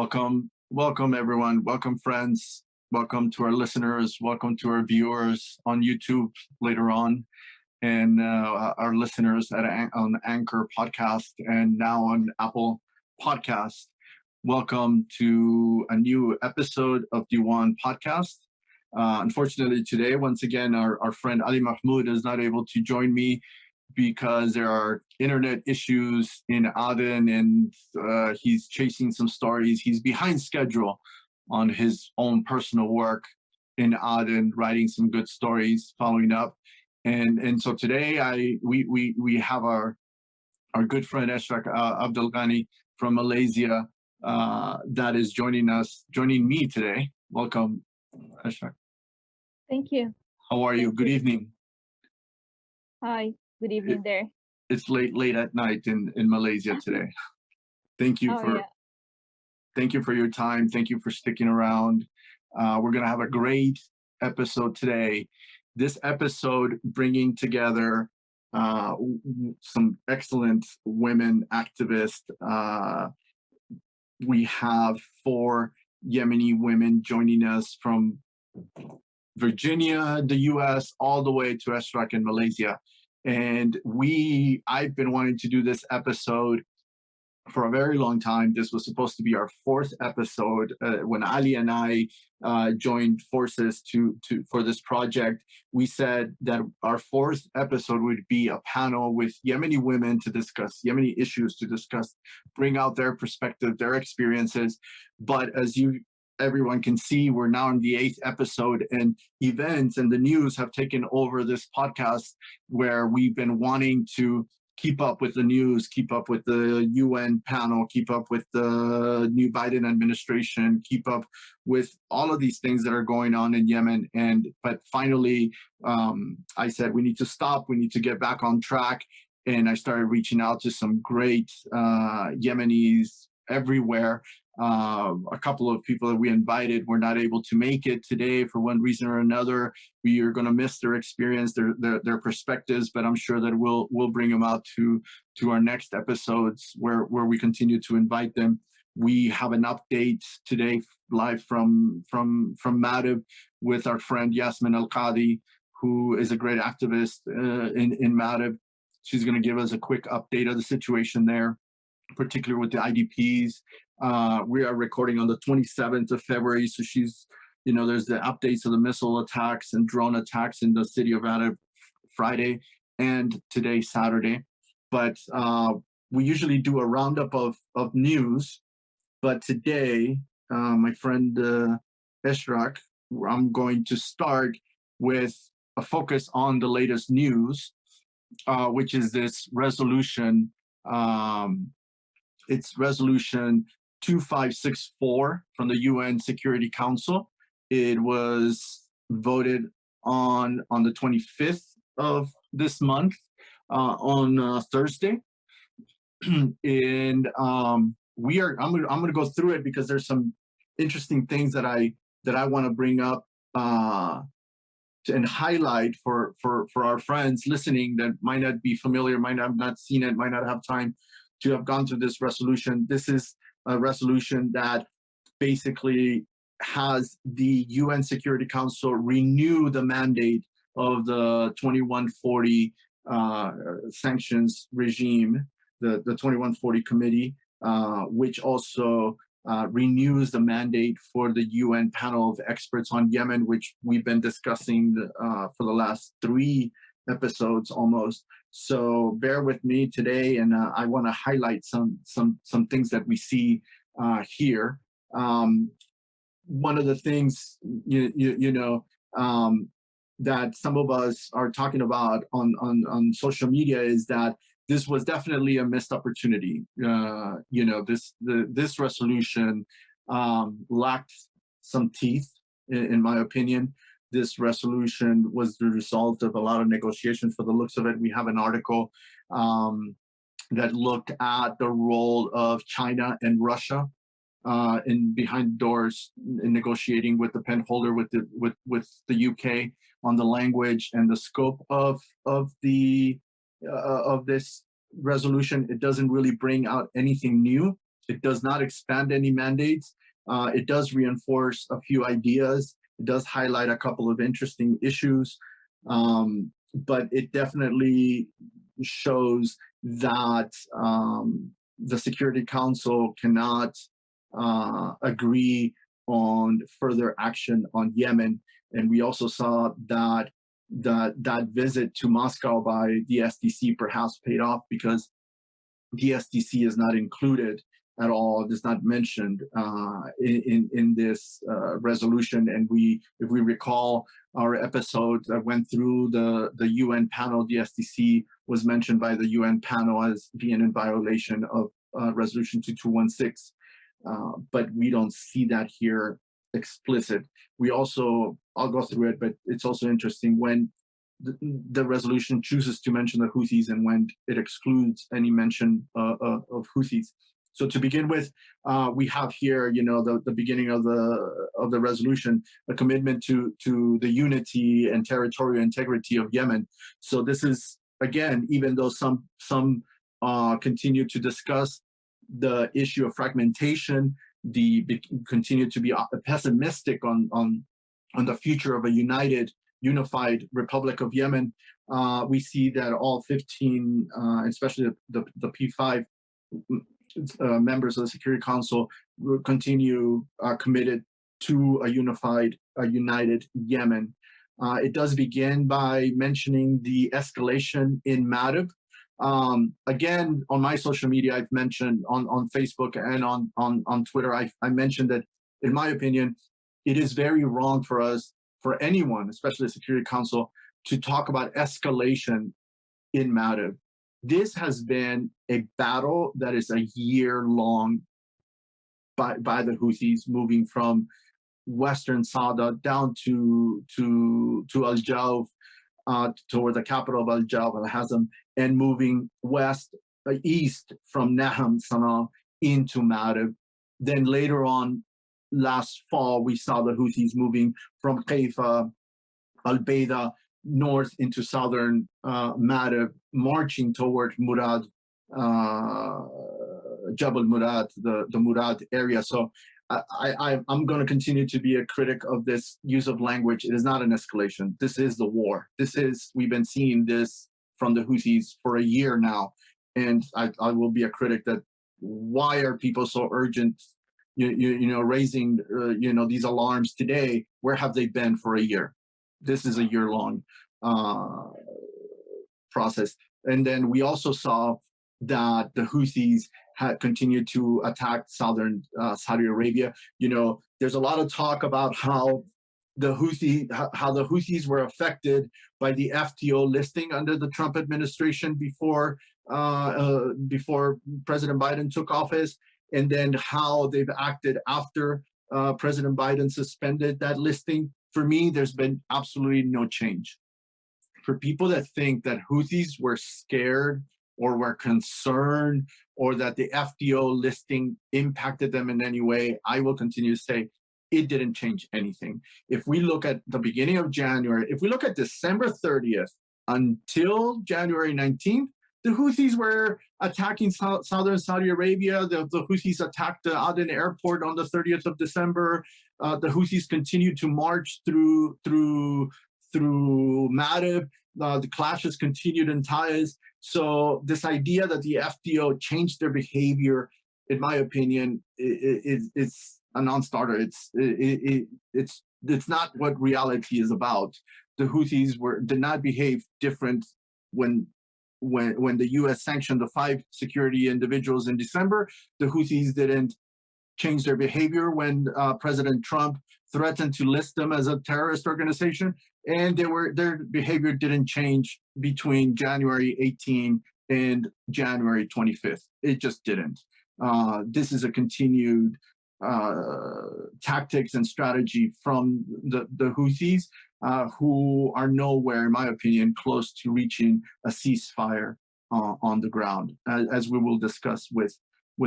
Welcome everyone. Welcome friends. Welcome to our listeners. Welcome to our viewers on YouTube later on, and our listeners on Anchor Podcast and now on Apple Podcast. Welcome to a new episode of Diwan Podcast. Unfortunately today, once again, our friend Ali Mahmoud is not able to join me because there are internet issues in Aden, and he's chasing some stories. He's behind schedule on his own personal work in Aden, writing some good stories, following up. And so today we have our good friend Eshraq Abd al-Ghani from Malaysia that is joining me today. Welcome, Eshraq. Thank you. How are you? Good evening. Hi. Good evening there. It's late at night in Malaysia today. Thank you for your time. Thank you for sticking around. We're going to have a great episode today. This episode bringing together some excellent women activists. We have 4 Yemeni women joining us from Virginia, the US, all the way to Eshraq in Malaysia. And I've been wanting to do this episode for a very long time. This was supposed to be our 4th episode. When Ali and I joined forces for this project, we said that our 4th episode would be a panel with Yemeni women to discuss Yemeni issues, to discuss, bring out their perspective, their experiences. But as everyone can see, we're now in the 8th episode, and events and the news have taken over this podcast, where we've been wanting to keep up with the news, keep up with the UN panel, keep up with the new Biden administration, keep up with all of these things that are going on in Yemen. But finally, I said, we need to stop, we need to get back on track. And I started reaching out to some great Yemenis everywhere. A couple of people that we invited were not able to make it today for one reason or another. We are going to miss their experience, their perspectives, but I'm sure that we'll bring them out to our next episodes where we continue to invite them. We have an update today live from Mareb with our friend Yasmine al-Qadhi, who is a great activist in Mareb. She's going to give us a quick update of the situation there, particularly with the IDPs. We are recording on the 27th of February, so there's the updates of the missile attacks and drone attacks in the city of Aden Friday and today, Saturday. But we usually do a roundup of news, but today, my friend Eshraq, I'm going to start with a focus on the latest news, which is this resolution. It's resolution 2564 from the UN Security Council. It was voted on the 25th of this month, on Thursday. And I'm going to go through it because there's some interesting things that I want to bring up and highlight for our friends listening that might not be familiar, might have not seen it, might not have time to have gone through this resolution. This is a resolution that basically has the UN Security Council renew the mandate of the 2140 sanctions regime, the 2140 committee, which also renews the mandate for the UN panel of experts on Yemen, which we've been discussing for the last 3 episodes almost. So bear with me today, and I want to highlight some things that we see here. One of the things that some of us are talking about on social media is that this was definitely a missed opportunity. This resolution lacked some teeth, in my opinion. This resolution was the result of a lot of negotiation. For the looks of it, we have an article that looked at the role of China and Russia in behind doors in negotiating with the pen holder with the UK on the language and the scope of this resolution. It doesn't really bring out anything new. It does not expand any mandates. It does reinforce a few ideas. It does highlight a couple of interesting issues, but it definitely shows that the Security Council cannot agree on further action on Yemen. And we also saw that that visit to Moscow by the SDC perhaps paid off, because the SDC is not included at all. It is not mentioned in this resolution. And if we recall our episode that went through the UN panel, the SDC was mentioned by the UN panel as being in violation of Resolution 2216. But we don't see that here explicit. We also, I'll go through it, but it's also interesting when the resolution chooses to mention the Houthis and when it excludes any mention of Houthis. So to begin with, we have here, the beginning of the resolution, a commitment to the unity and territorial integrity of Yemen. So this is, again, even though some continue to discuss the issue of fragmentation, continue to be pessimistic on the future of a unified Republic of Yemen, we see that all 15, especially the P5 members of the Security Council, will continue committed to a united Yemen. It does begin by mentioning the escalation in Mareb. Again, on my social media, I've mentioned on Facebook and on Twitter, I mentioned that, in my opinion, it is very wrong for anyone, especially the Security Council, to talk about escalation in Mareb. This has been a battle that is a year long by the Houthis, moving from Western Sada down to Al Jauf, toward the capital of Al Jauf, Al Hazm, and moving east from Naham, Sana'a, into Mareb. Then later on, last fall, we saw the Houthis moving from Haifa, Al Bayda, north into southern Mareb, marching toward Murad, Jabal Murad, the Murad area. So I'm going to continue to be a critic of this use of language. It is not an escalation. This is the war. We've been seeing this from the Houthis for a year now. And I will be a critic that, why are people so urgent, raising, these alarms today? Where have they been for a year? This is a year-long process. And then we also saw that the Houthis had continued to attack southern Saudi Arabia. There's a lot of talk about how the Houthis were affected by the FTO listing under the Trump administration before President Biden took office, and then how they've acted after President Biden suspended that listing. For me, there's been absolutely no change. For people that think that Houthis were scared or were concerned, or that the FDO listing impacted them in any way, I will continue to say it didn't change anything. If we look at the beginning of January, if we look at December 30th until January 19th, the Houthis were attacking southern Saudi Arabia. The Houthis attacked the Aden airport on the 30th of December. The Houthis continued to march through Mareb. The clashes continued in Taiz. So this idea that the FDO changed their behavior, in my opinion, it's a non-starter. It's not what reality is about. The Houthis did not behave different when the U.S. sanctioned the 5 security individuals in December. The Houthis didn't change their behavior when President Trump threatened to list them as a terrorist organization, and their behavior didn't change between January 18 and January 25th. It just didn't. This is a continued tactics and strategy from the Houthis, who are nowhere, in my opinion, close to reaching a ceasefire on the ground, as we will discuss with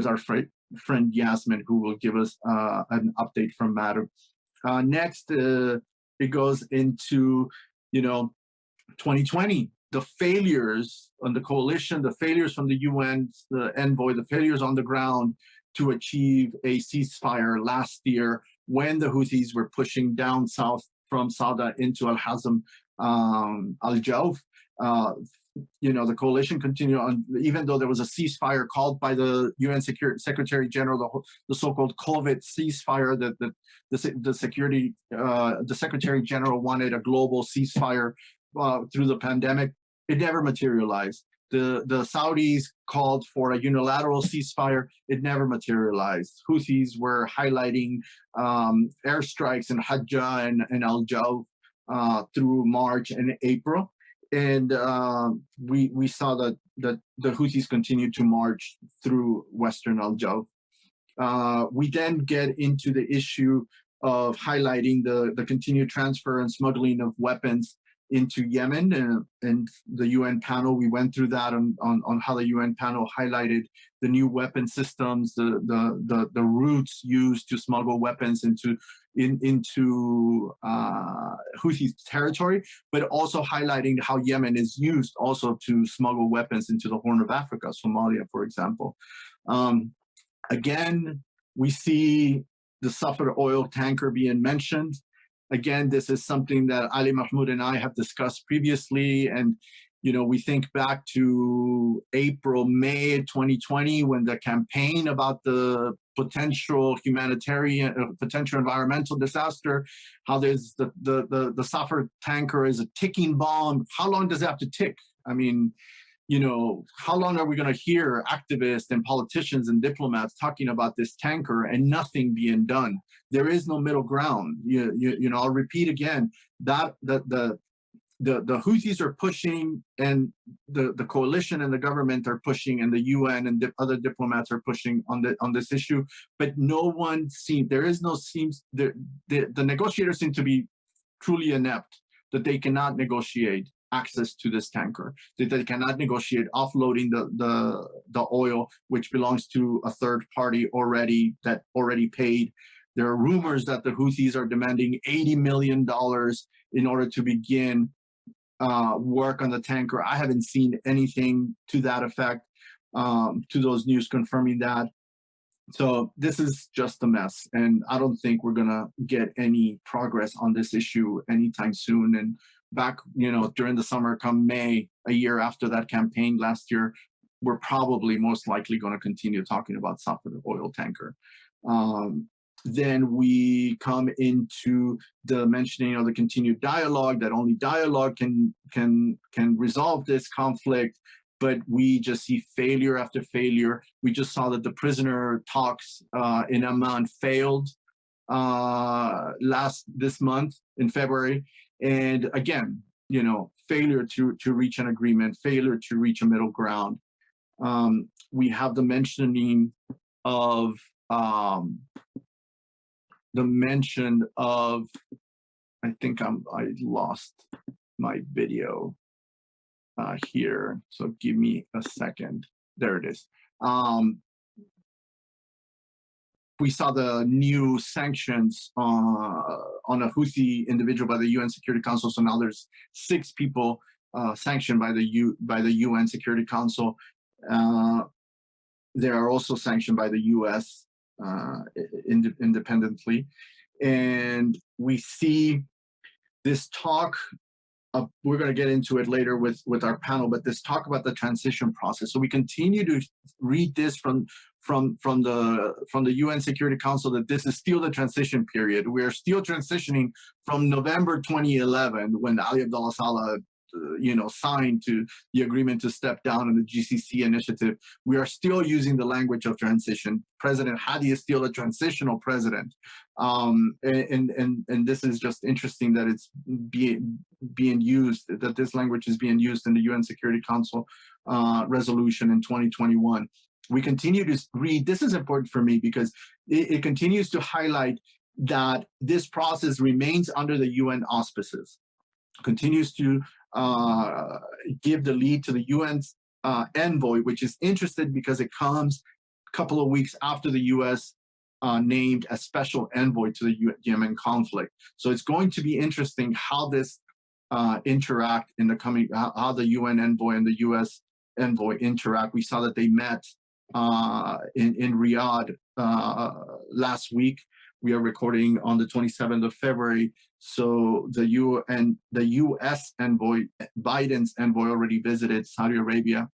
our friend Yasmine, who will give us an update from Mareb. Next, it goes into 2020, the failures on the coalition, the failures from the UN, the envoy, the failures on the ground, to achieve a ceasefire last year when the Houthis were pushing down south from Sauda into Al-Hazm, Al-Jawf. The coalition continued on, even though there was a ceasefire called by the UN Secretary General, the so-called COVID ceasefire that the Secretary General wanted a global ceasefire through the pandemic. It never materialized. The Saudis called for a unilateral ceasefire. It never materialized. Houthis were highlighting airstrikes in Hajjah and Al-Jawf through March and April. And we saw that the Houthis continued to march through Western Al-Jawf. We then get into the issue of highlighting the continued transfer and smuggling of weapons into Yemen, and the UN panel. We went through that on how the UN panel highlighted the new weapon systems, the routes used to smuggle weapons into Houthi territory, but also highlighting how Yemen is used also to smuggle weapons into the Horn of Africa, Somalia, for example. Again, we see the Safar oil tanker being mentioned. Again, this is something that Ali Mahmoud and I have discussed previously. And, we think back to April, May 2020, when the campaign about the potential humanitarian, potential environmental disaster, how there's the Safar tanker is a ticking bomb. How long does it have to tick? I mean, how long are we going to hear activists and politicians and diplomats talking about this tanker and nothing being done? There is no middle ground. I'll repeat again that the Houthis are pushing, and the coalition and the government are pushing, and the UN and other diplomats are pushing on this issue. But no one the negotiators seem to be truly inept, that they cannot negotiate access to this tanker, that they cannot negotiate offloading the oil, which belongs to a third party that already paid. There are rumors that the Houthis are demanding $80 million in order to begin work on the tanker. I haven't seen anything to that effect, to those news confirming that. So this is just a mess, and I don't think we're gonna get any progress on this issue anytime soon. And back, during the summer, come May, a year after that campaign last year, we're probably most likely going to continue talking about Safar oil tanker. Then we come into the mentioning of the continued dialogue, that only dialogue can resolve this conflict. But we just see failure after failure. We just saw that the prisoner talks in Amman failed this month in February. And again, failure to reach an agreement, failure to reach a middle ground. We have the mention of I think I lost my video here, so give me a second. There it is. We saw the new sanctions on a Houthi individual by the UN Security Council. So now there's 6 people sanctioned by the UN Security Council. They are also sanctioned by the US independently. And we see this talk. We're going to get into it later with our panel, but this talk about the transition process. So we continue to read this from the UN Security Council, that this is still the transition period. We are still transitioning from November 2011, when Ali Abdullah Saleh signed to the agreement to step down in the GCC initiative. We are still using the language of transition. President Hadi is still a transitional president. And this is just interesting that it's being used, that this language is being used in the UN Security Council resolution in 2021. We continue to read, this is important for me because it continues to highlight that this process remains under the UN auspices, continues to give the lead to the UN's envoy, which is interested because it comes a couple of weeks after the US named as special envoy to the Yemen conflict. So it's going to be interesting how this interact in the coming, how the UN envoy and the US envoy interact. We saw that they met in Riyadh last week. We are recording on the 27th of February. So the U.S. envoy, Biden's envoy, already visited Saudi Arabia,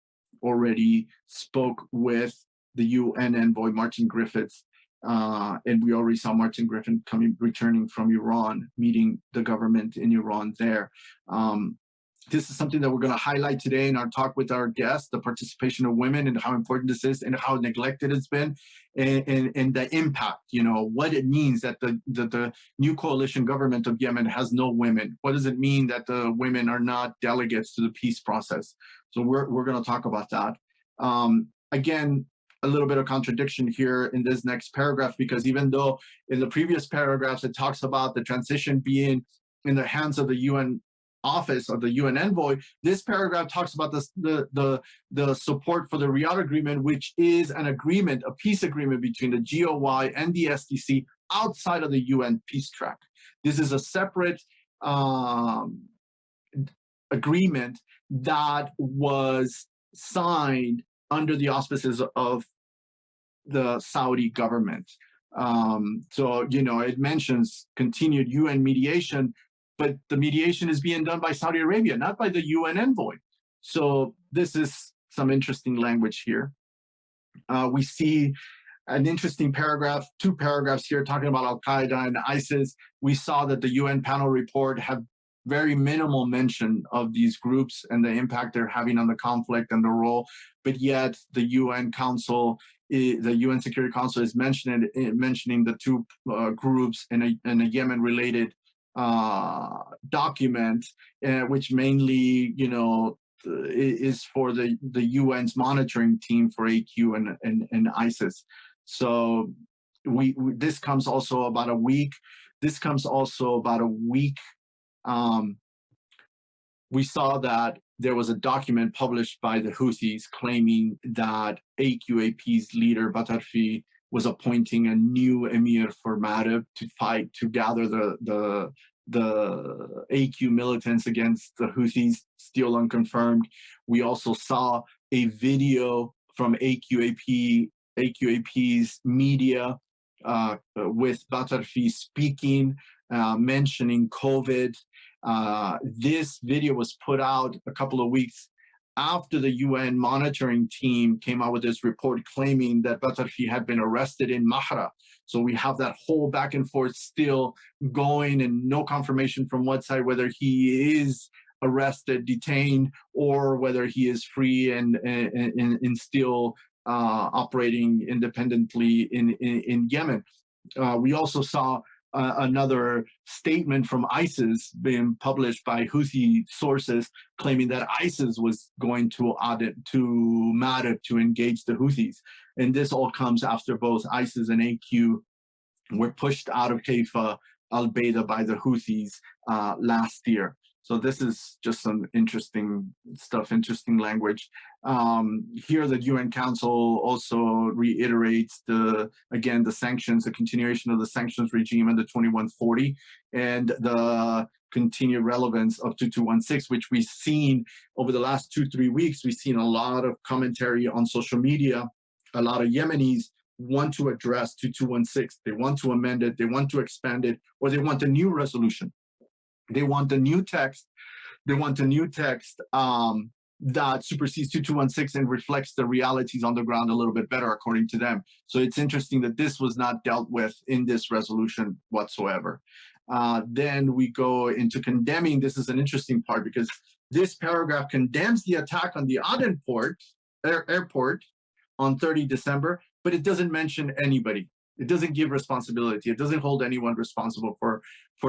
already spoke with the UN envoy Martin Griffiths, and we already saw Martin Griffin returning from Iran, meeting the government in Iran there. This is something that we're going to highlight today in our talk with our guests, the participation of women and how important this is and how neglected it's been, and the impact, what it means that the new coalition government of Yemen has no women. What does it mean that the women are not delegates to the peace process? So we're going to talk about that. Again, a little bit of contradiction here in this next paragraph, because even though in the previous paragraphs it talks about the transition being in the hands of the UN office of the UN envoy, this paragraph talks about the support for the Riyadh Agreement, which is an agreement, a peace agreement between the GOI and the SDC outside of the UN peace track. This is a separate agreement that was signed under the auspices of the Saudi government. So, it mentions continued UN mediation, but the mediation is being done by Saudi Arabia, not by the UN envoy. So this is some interesting language here. We see an interesting paragraph, 2 paragraphs here talking about al-Qaeda and ISIS. We saw that the UN panel report had very minimal mention of these groups and the impact they're having on the conflict and the role, but yet the UN Council, the UN Security Council is mentioning the 2 groups in a Yemen-related document, which mainly, is for the UN's monitoring team for AQ and ISIS. So this comes also about a week. We saw that there was a document published by the Houthis claiming that AQAP's leader Batarfi was appointing a new emir for Mareb to gather the AQ militants against the Houthis, still unconfirmed. We also saw a video from AQAP's media with Batarfi speaking, mentioning COVID. This video was put out a couple of weeks after the UN monitoring team came out with this report claiming that Batarfi had been arrested in Mahra. So we have that whole back and forth still going, and no confirmation from what side whether he is arrested, detained, or whether he is free and still operating independently in Yemen. We also saw another statement from ISIS being published by Houthi sources claiming that ISIS was going to Aden, to Mareb, to engage the Houthis. And this all comes after both ISIS and AQ were pushed out of Haifa, al-Baida, by the Houthis last year. So this is just some interesting stuff, interesting language. Here, the UN Council also reiterates the sanctions, the continuation of the sanctions regime under 2140, and the continued relevance of 2216, which we've seen over the last 2-3 weeks. We've seen a lot of commentary on social media. A lot of Yemenis want to address 2216. They want to amend it, they want to expand it, or they want a new resolution. They want a new text. That supersedes 2216 and reflects the realities on the ground a little bit better, according to them. So it's interesting that this was not dealt with in this resolution whatsoever. Then we go into condemning. This is an interesting part because this paragraph condemns the attack on the Aden airport on 30 December, but it doesn't mention anybody. It doesn't give responsibility. It doesn't hold anyone responsible for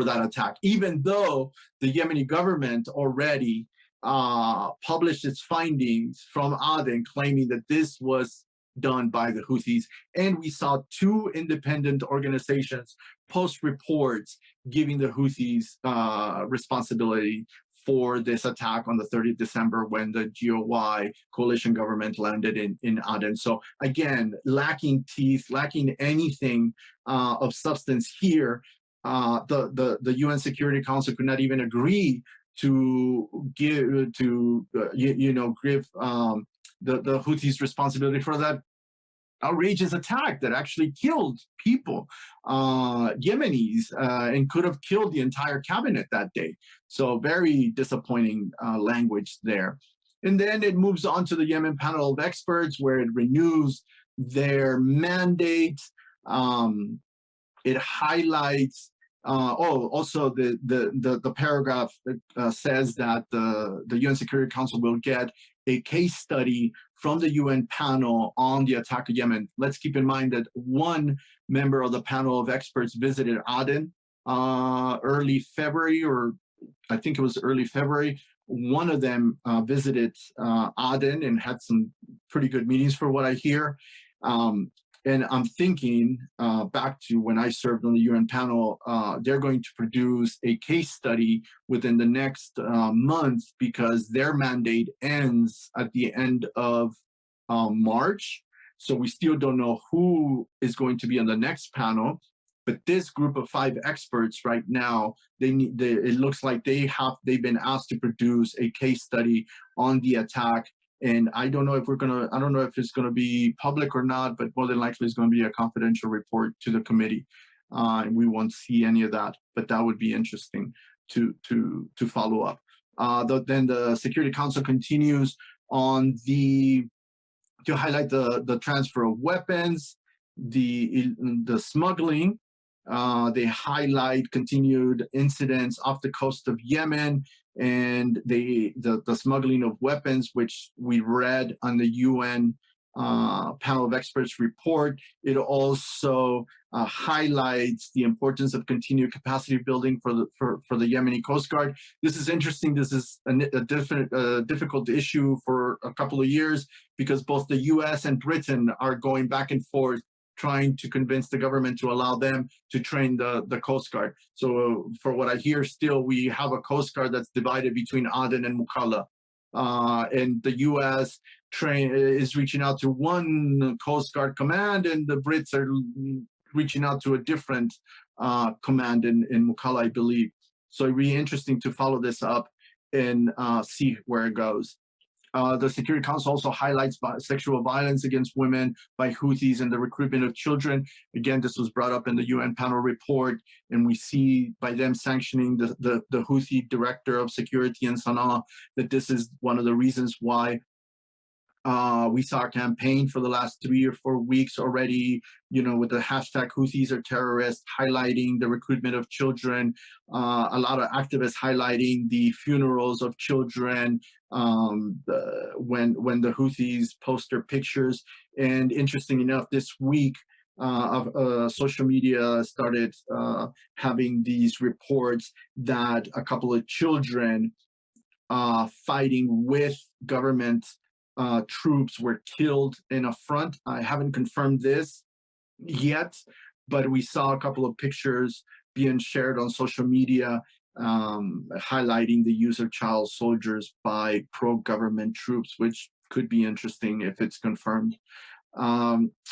that attack, even though the Yemeni government already published its findings from Aden, claiming that this was done by the Houthis. And we saw 2 independent organizations post reports giving the Houthis responsibility for this attack on the 30th December when the GOI coalition government landed in Aden. So again, lacking teeth, lacking anything of substance here. The UN Security Council could not even agree to give the Houthis responsibility for that outrageous attack that actually killed people, Yemenis, and could have killed the entire cabinet that day. So very disappointing language there. And then it moves on to the Yemen panel of experts, where it renews their mandate. It highlights. Also, the paragraph says that the UN Security Council will get a case study from the UN panel on the attack of Yemen. Let's keep in mind that one member of the panel of experts visited Aden early February, or I think it was early February. One of them visited Aden and had some pretty good meetings, for what I hear. And I'm thinking back to when I served on the UN panel, they're going to produce a case study within the next month, because their mandate ends at the end of March. So we still don't know who is going to be on the next panel. But this group of 5 experts right now, it looks like they've been asked to produce a case study on the attack. And I don't know if it's gonna be public or not, but more than likely it's gonna be a confidential report to the committee. And we won't see any of that, but that would be interesting to follow up. Then the Security Council continues on to highlight the transfer of weapons, the smuggling. They highlight continued incidents off the coast of Yemen, and the smuggling of weapons, which we read on the UN panel of experts report. It also highlights the importance of continued capacity building for the Yemeni Coast Guard. This is interesting. This is a difficult issue for a couple of years, because both the US and Britain are going back and forth trying to convince the government to allow them to train the Coast Guard. So for what I hear, still we have a Coast Guard that's divided between Aden and Mukalla. And the U.S. is reaching out to one Coast Guard command, and the Brits are reaching out to a different command in Mukalla, I believe. So it'd be interesting to follow this up and see where it goes. The Security Council also highlights sexual violence against women by Houthis and the recruitment of children. Again, this was brought up in the UN panel report, and we see by them sanctioning the Houthi director of security in Sana'a that this is one of the reasons why we saw a campaign for the last 3 or 4 weeks already, with the hashtag Houthis are terrorists, highlighting the recruitment of children, a lot of activists highlighting the funerals of children when the Houthis post their pictures. And interesting enough, this week, social media started having these reports that a couple of children fighting with government troops were killed in a front. I haven't confirmed this yet, but we saw a couple of pictures being shared on social media highlighting the use of child soldiers by pro-government troops, which could be interesting if it's confirmed.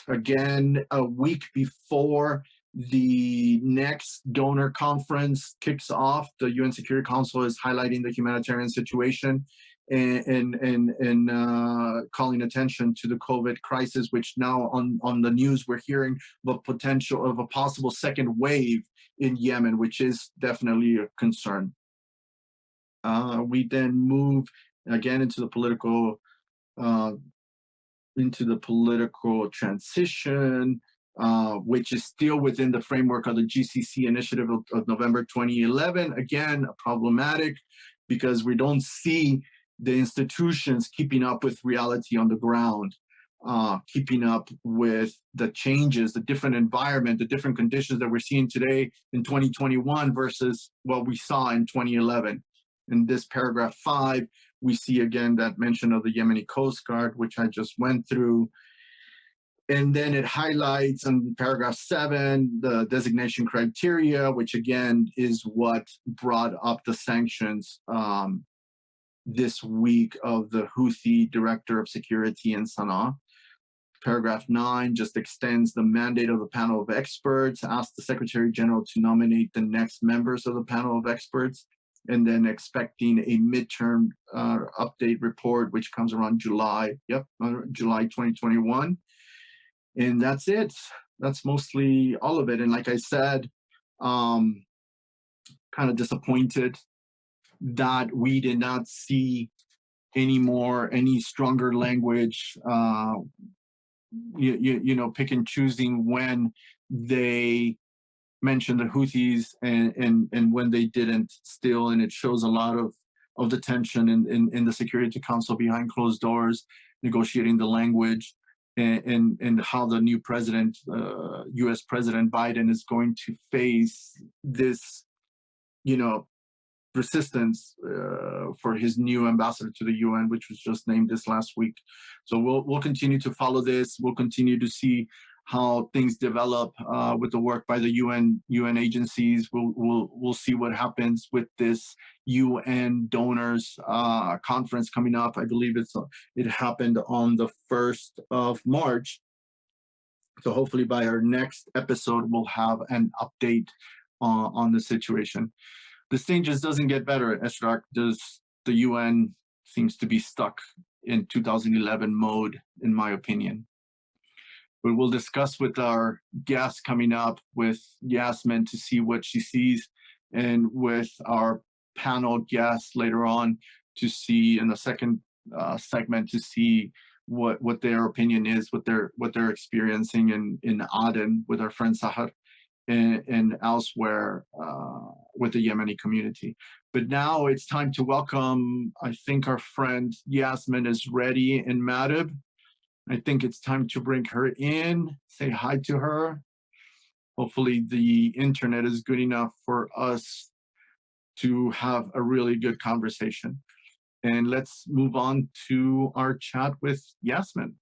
Again, a week before the next donor conference kicks off, the UN Security Council is highlighting the humanitarian situation and calling attention to the COVID crisis, which now on the news we're hearing the potential of a possible second wave in Yemen, which is definitely a concern. We then move again into the political transition, which is still within the framework of the GCC initiative of November 2011. Again, problematic, because we don't see the institutions keeping up with reality on the ground, keeping up with the changes, the different environment, the different conditions that we're seeing today in 2021 versus what we saw in 2011. In this paragraph 5, we see again that mention of the Yemeni Coast Guard, which I just went through. And then it highlights in paragraph 7 the designation criteria, which again is what brought up the sanctions this week of the Houthi director of security in Sana'a. Paragraph 9 just extends the mandate of the panel of experts, asks the Secretary General to nominate the next members of the panel of experts, and then expecting a midterm update report, which comes around July 2021. And that's it. That's mostly all of it. And like I said, kind of disappointed that we did not see any stronger language, pick and choosing when they mentioned the Houthis and when they didn't still. And it shows a lot of the tension in the Security Council behind closed doors, negotiating the language, and how the new president, U.S. President Biden, is going to face this, resistance for his new ambassador to the UN, which was just named this last week. So we'll continue to follow this. We'll continue to see how things develop with the work by the UN agencies. We'll see what happens with this UN donors conference coming up. I believe it happened on the 1st of March. So hopefully by our next episode, we'll have an update on the situation. This thing just doesn't get better, Eshraq. The UN seems to be stuck in 2011 mode, in my opinion. But we'll discuss with our guest coming up, with Yasmine, to see what she sees, and with our panel guests later on to see in the second segment, to see what their opinion is, what they're experiencing in Aden with our friend Sahar, and elsewhere with the Yemeni community. But now it's time to welcome, I think our friend Yasmine is ready in Mareb. I think it's time to bring her in, say hi to her. Hopefully the internet is good enough for us to have a really good conversation. And let's move on to our chat with Yasmine.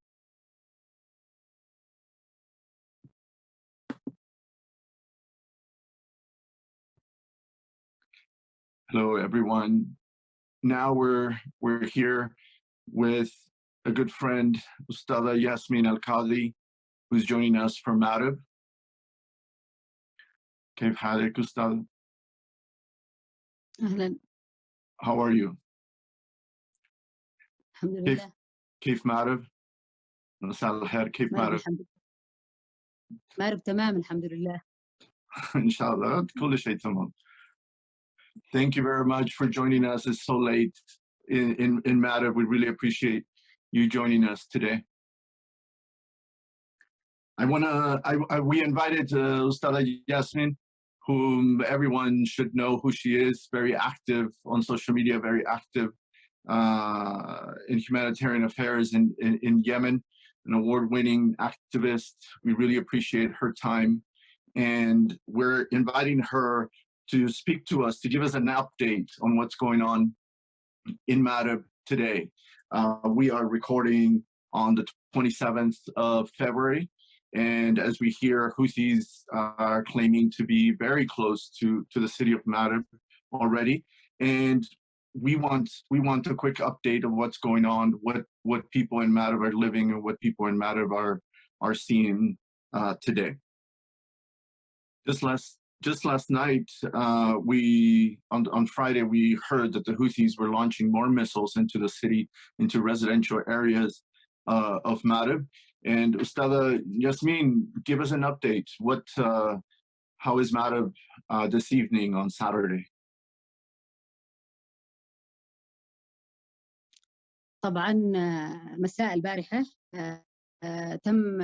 Hello, everyone. Now we're here with a good friend, Ustada Yasmine al-Qadhi, who's joining us from Mareb. كيف حالك أستاذ؟ أهلا. How are you? الحمد لله. كيف معرب؟ مساء الخير، كيف معرب؟ معرب تمام الحمد لله. إن شاء الله كل شيء تمام. Thank you very much for joining us. It's so late in Mareb. We really appreciate you joining us today. We invited Ustada Yasmine, whom everyone should know who she is, very active on social media, very active in humanitarian affairs in Yemen, an award-winning activist. We really appreciate her time. And we're inviting her to speak to us, to give us an update on what's going on in Mareb today. We are recording on the 27th of February. And as we hear, Houthis are claiming to be very close to the city of Mareb already. And we want a quick update of what's going on, what people in Mareb are living, and what people in Mareb are seeing today. Just last night, on Friday, we heard that the Houthis were launching more missiles into the city, into residential areas of Mareb. And Ustada Yasmine, give us an update. How is Mareb this evening on Saturday? طبعا مساء البارحة تم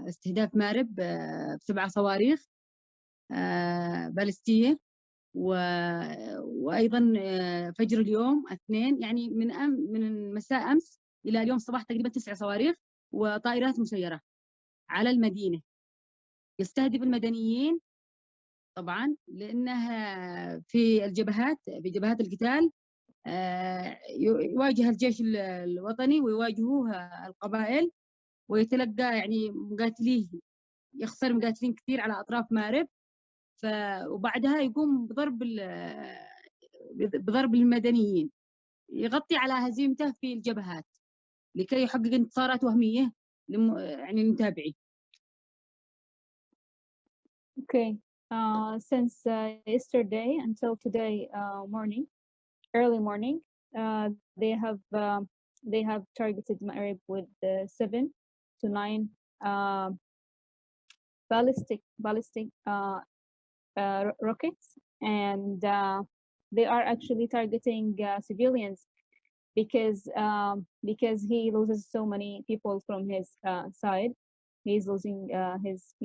استهداف مارب ب7 صواريخ باليستية، وأيضا فجر اليوم 2، يعني من مساء أمس إلى اليوم الصباح تقريبا 9 صواريخ وطائرات مسيرة على المدينة، يستهدف المدنيين طبعا، لأنها في جبهات القتال يواجه الجيش الوطني ويواجهوه القبائل، ويتلقى يعني يخسر مقاتلين كثير على أطراف مارب، وبعدها يقوم بضرب المدنيين، يغطي على هزيمته في الجبهات لكي يحقق انتصارات وهمية يعني للمتابعين. Okay. Since yesterday until today early morning, they have targeted Mareb with 7 to 9 ballistic rockets, and they are actually targeting civilians because he loses so many people from his side. He's losing his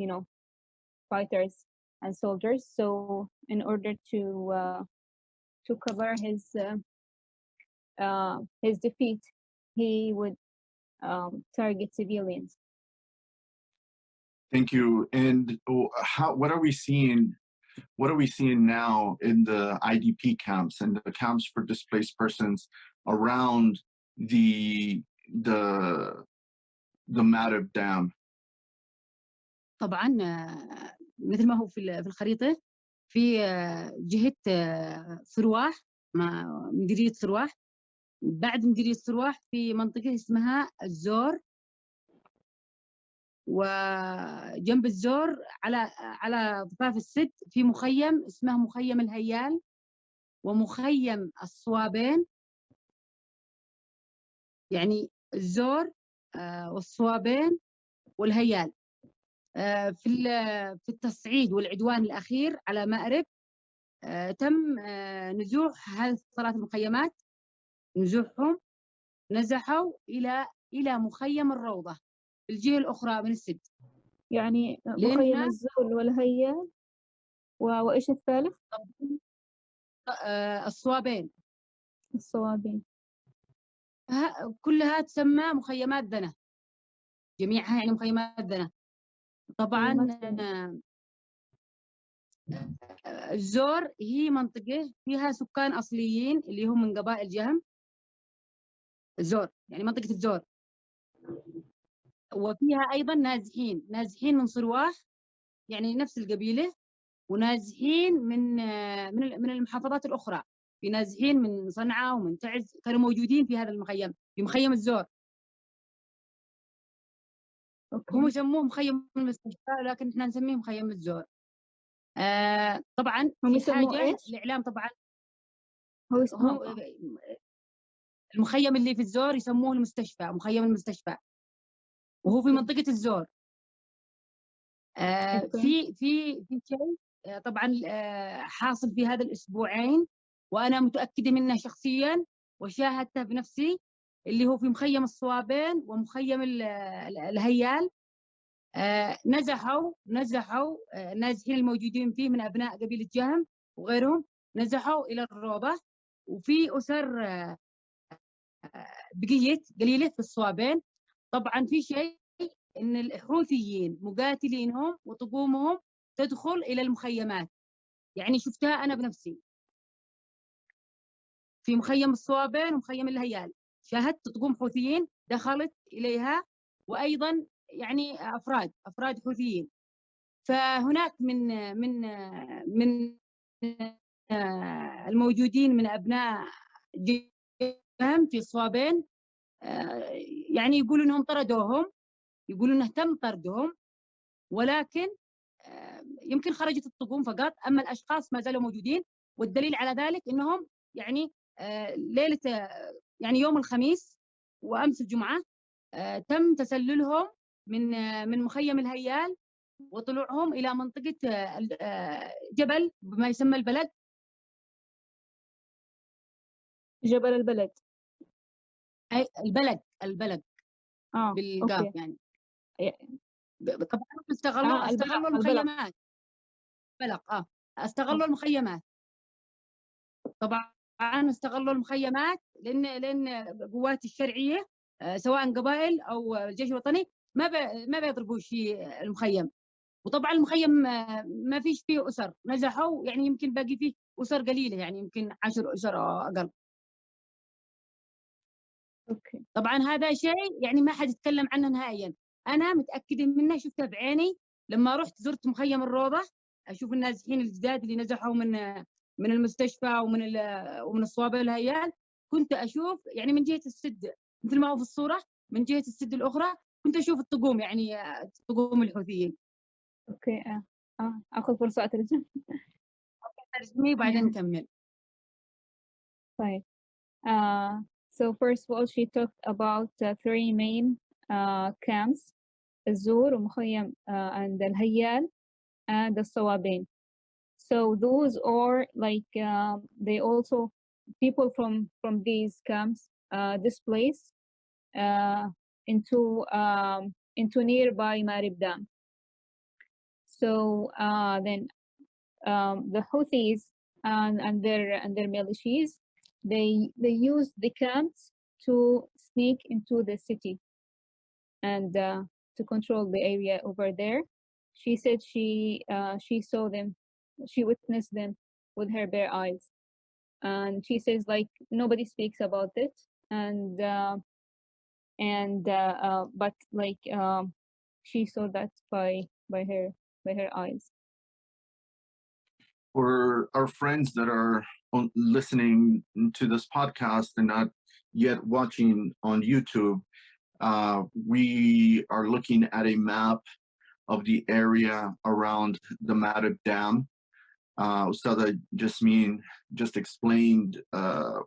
fighters and soldiers. So in order to cover his defeat, he would target civilians. Thank you. And what are we seeing? What are we seeing now in the IDP camps and the camps for displaced persons around the Mareb Dam? طبعا مثل ما هو في الخريطة في جهة صرواح، مديرية صرواح. بعد مديرية صرواح في منطقة اسمها الزور، وجنب الزور على ضفاف السد في مخيم اسمه مخيم الهيال ومخيم الصوابين. يعني الزور والصوابين والهيال. في التصعيد والعدوان الأخير على مأرب تم نزوح هذه الثلاث المخيمات، نزوحهم، نزحوا إلى مخيم الروضة في الجهة الأخرى من السد. يعني مخيم الزول والهيال وإيش الثالث؟ الصوابين. كلها تسمى مخيمات دنا، جميعها يعني مخيمات دنا. طبعا الزور هي منطقة فيها سكان أصليين اللي هم من قبائل جهم. الزور يعني منطقة الزور، وفيها أيضا نازحين من صرواح يعني نفس القبيلة، ونازحين من المحافظات الأخرى. في نازحين من صنعاء ومن تعز كانوا موجودين في هذا المخيم، في مخيم الزور. هم يسموه مخيم المستشفى لكن احنا نسميه مخيم الزور. طبعا في حاجة الإعلام طبعا هو المخيم اللي في الزور يسموه المستشفى، مخيم المستشفى، وهو في منطقة الزور. في شيء طبعا حاصل في هذا الأسبوعين وأنا متأكدة منه شخصيا وشاهدته بنفسي، اللي هو في مخيم الصوابين ومخيم الهيال. نزحوا النازحين الموجودين فيه من أبناء قبيلة جهم وغيرهم، نزحوا إلى الروضة. وفي أسر بقيت قليلة في الصوابين. طبعا في شيء إن الحوثيين مقاتلينهم وطقومهم تدخل إلى المخيمات، يعني شفتها أنا بنفسي في مخيم الصوابين ومخيم الهيال، شاهدت طقوم حوثيين دخلت إليها، وأيضا يعني أفراد حوثيين. فهناك من الموجودين من أبناء جهم في الصوابين يعني يقولوا أنهم طردوهم، يقولوا أنه تم طردهم، ولكن يمكن خرجت الطقوم فقط، أما الأشخاص ما زالوا موجودين. والدليل على ذلك أنهم يعني ليلة يعني يوم الخميس وأمس الجمعة تم تسللهم من مخيم الهيال وطلوعهم إلى منطقة جبل بما يسمى البلد، جبل البلد. أي البلد بالقاف يعني. طبعا استغلوا المخيمات. بلق استغلوا المخيمات. طبعا استغلوا المخيمات لأن قوات الشرعية سواء قبائل أو الجيش الوطني ما بيضربوا شيء المخيم. وطبعا المخيم ما فيش فيه أسر، نزحوا يعني يمكن باقي فيه أسر قليلة، يعني يمكن 10 أسر أو أقل. طبعا هذا شيء يعني ما حد يتكلم عنه نهائيا، أنا متأكدة منه، شفته بعيني لما رحت زرت مخيم الروضة، أشوف النازحين الجداد اللي نزحوا من المستشفى ومن الصوابين الهيال. كنت أشوف يعني من جهة السد مثل ما هو في الصورة، من جهة السد الأخرى كنت أشوف الطقوم، يعني طقوم الحوثيين. اوكي اخذ فرصة اترجم. ترجمي وبعدين نكمل. طيب. So first of all, she talked about three main camps الزور ومخيم and الهيال and الصوابين. So those are like they also people from these camps displaced into nearby Mareb Dam. So then the Houthis and their militias they used the camps to sneak into the city and to control the area over there. She said she saw them, she witnessed them with her bare eyes, and she says like nobody speaks about it, and but like she saw that by her eyes. For our friends that are listening to this podcast and not yet watching on YouTube, we are looking at a map of the area around the Mareb Dam. Ustada Yasmine just explained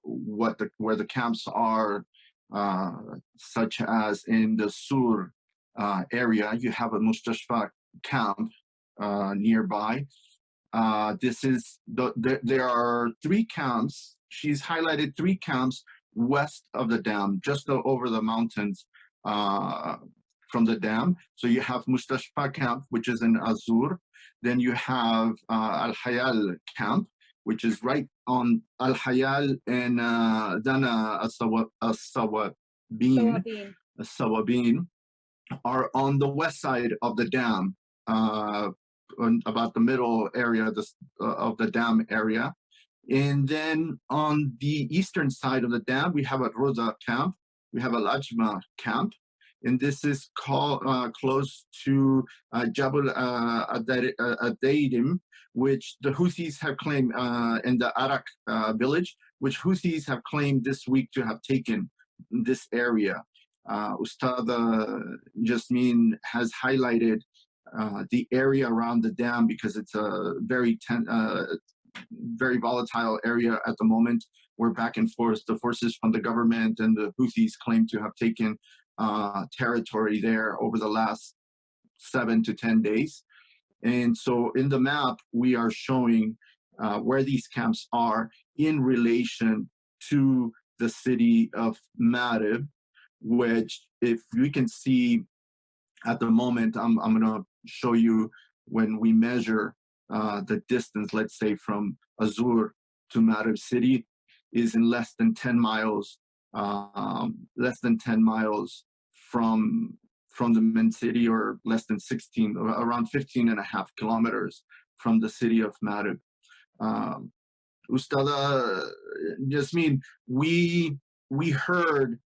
where the camps are, such as in the Sur area, you have a Mustashfa camp nearby. There are 3 camps. She's highlighted 3 camps west of the dam, just over the mountains from the dam. So you have Mustashfa camp, which is in Azur. Then you have Al-Hayal camp, which is right on Al-Hayal and Dana As-Sawabin are on the west side of the dam, about the middle area of the dam area. And then on the eastern side of the dam, we have a Roza camp, we have a Najma camp, and this is called close to Jabal Aden, which the Houthis have claimed, in the Arak village, which Houthis have claimed this week to have taken this area. Ustada Yasmine has highlighted the area around the dam because it's a very volatile area at the moment. We're back and forth. The forces from the government and the Houthis claim to have taken territory there over the last 7 to 10 days. And so in the map, we are showing where these camps are in relation to the city of Mareb, which if we can see at the moment, I'm going to show you when we measure the distance, let's say from Azur to Mareb City, is in less than 10 miles from the main city, or less than 16, around 15 and a half kilometers from the city of Mareb. Ustada Yasmine, we heard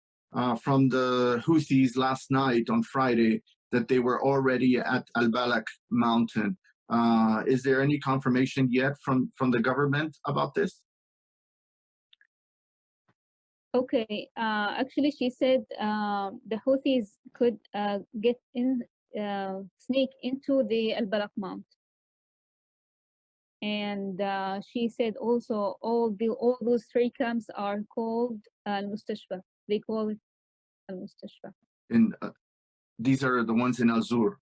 from the Houthis last night on Friday that they were already at Al-Balak mountain. Is there any confirmation yet from the government about this? Okay, actually she said the Houthis could sneak into the Al-Balak Mount. And she said also all those 3 camps are called Al-Mustashfa. They call it Al-Mustashfa. And these are the ones in Azur.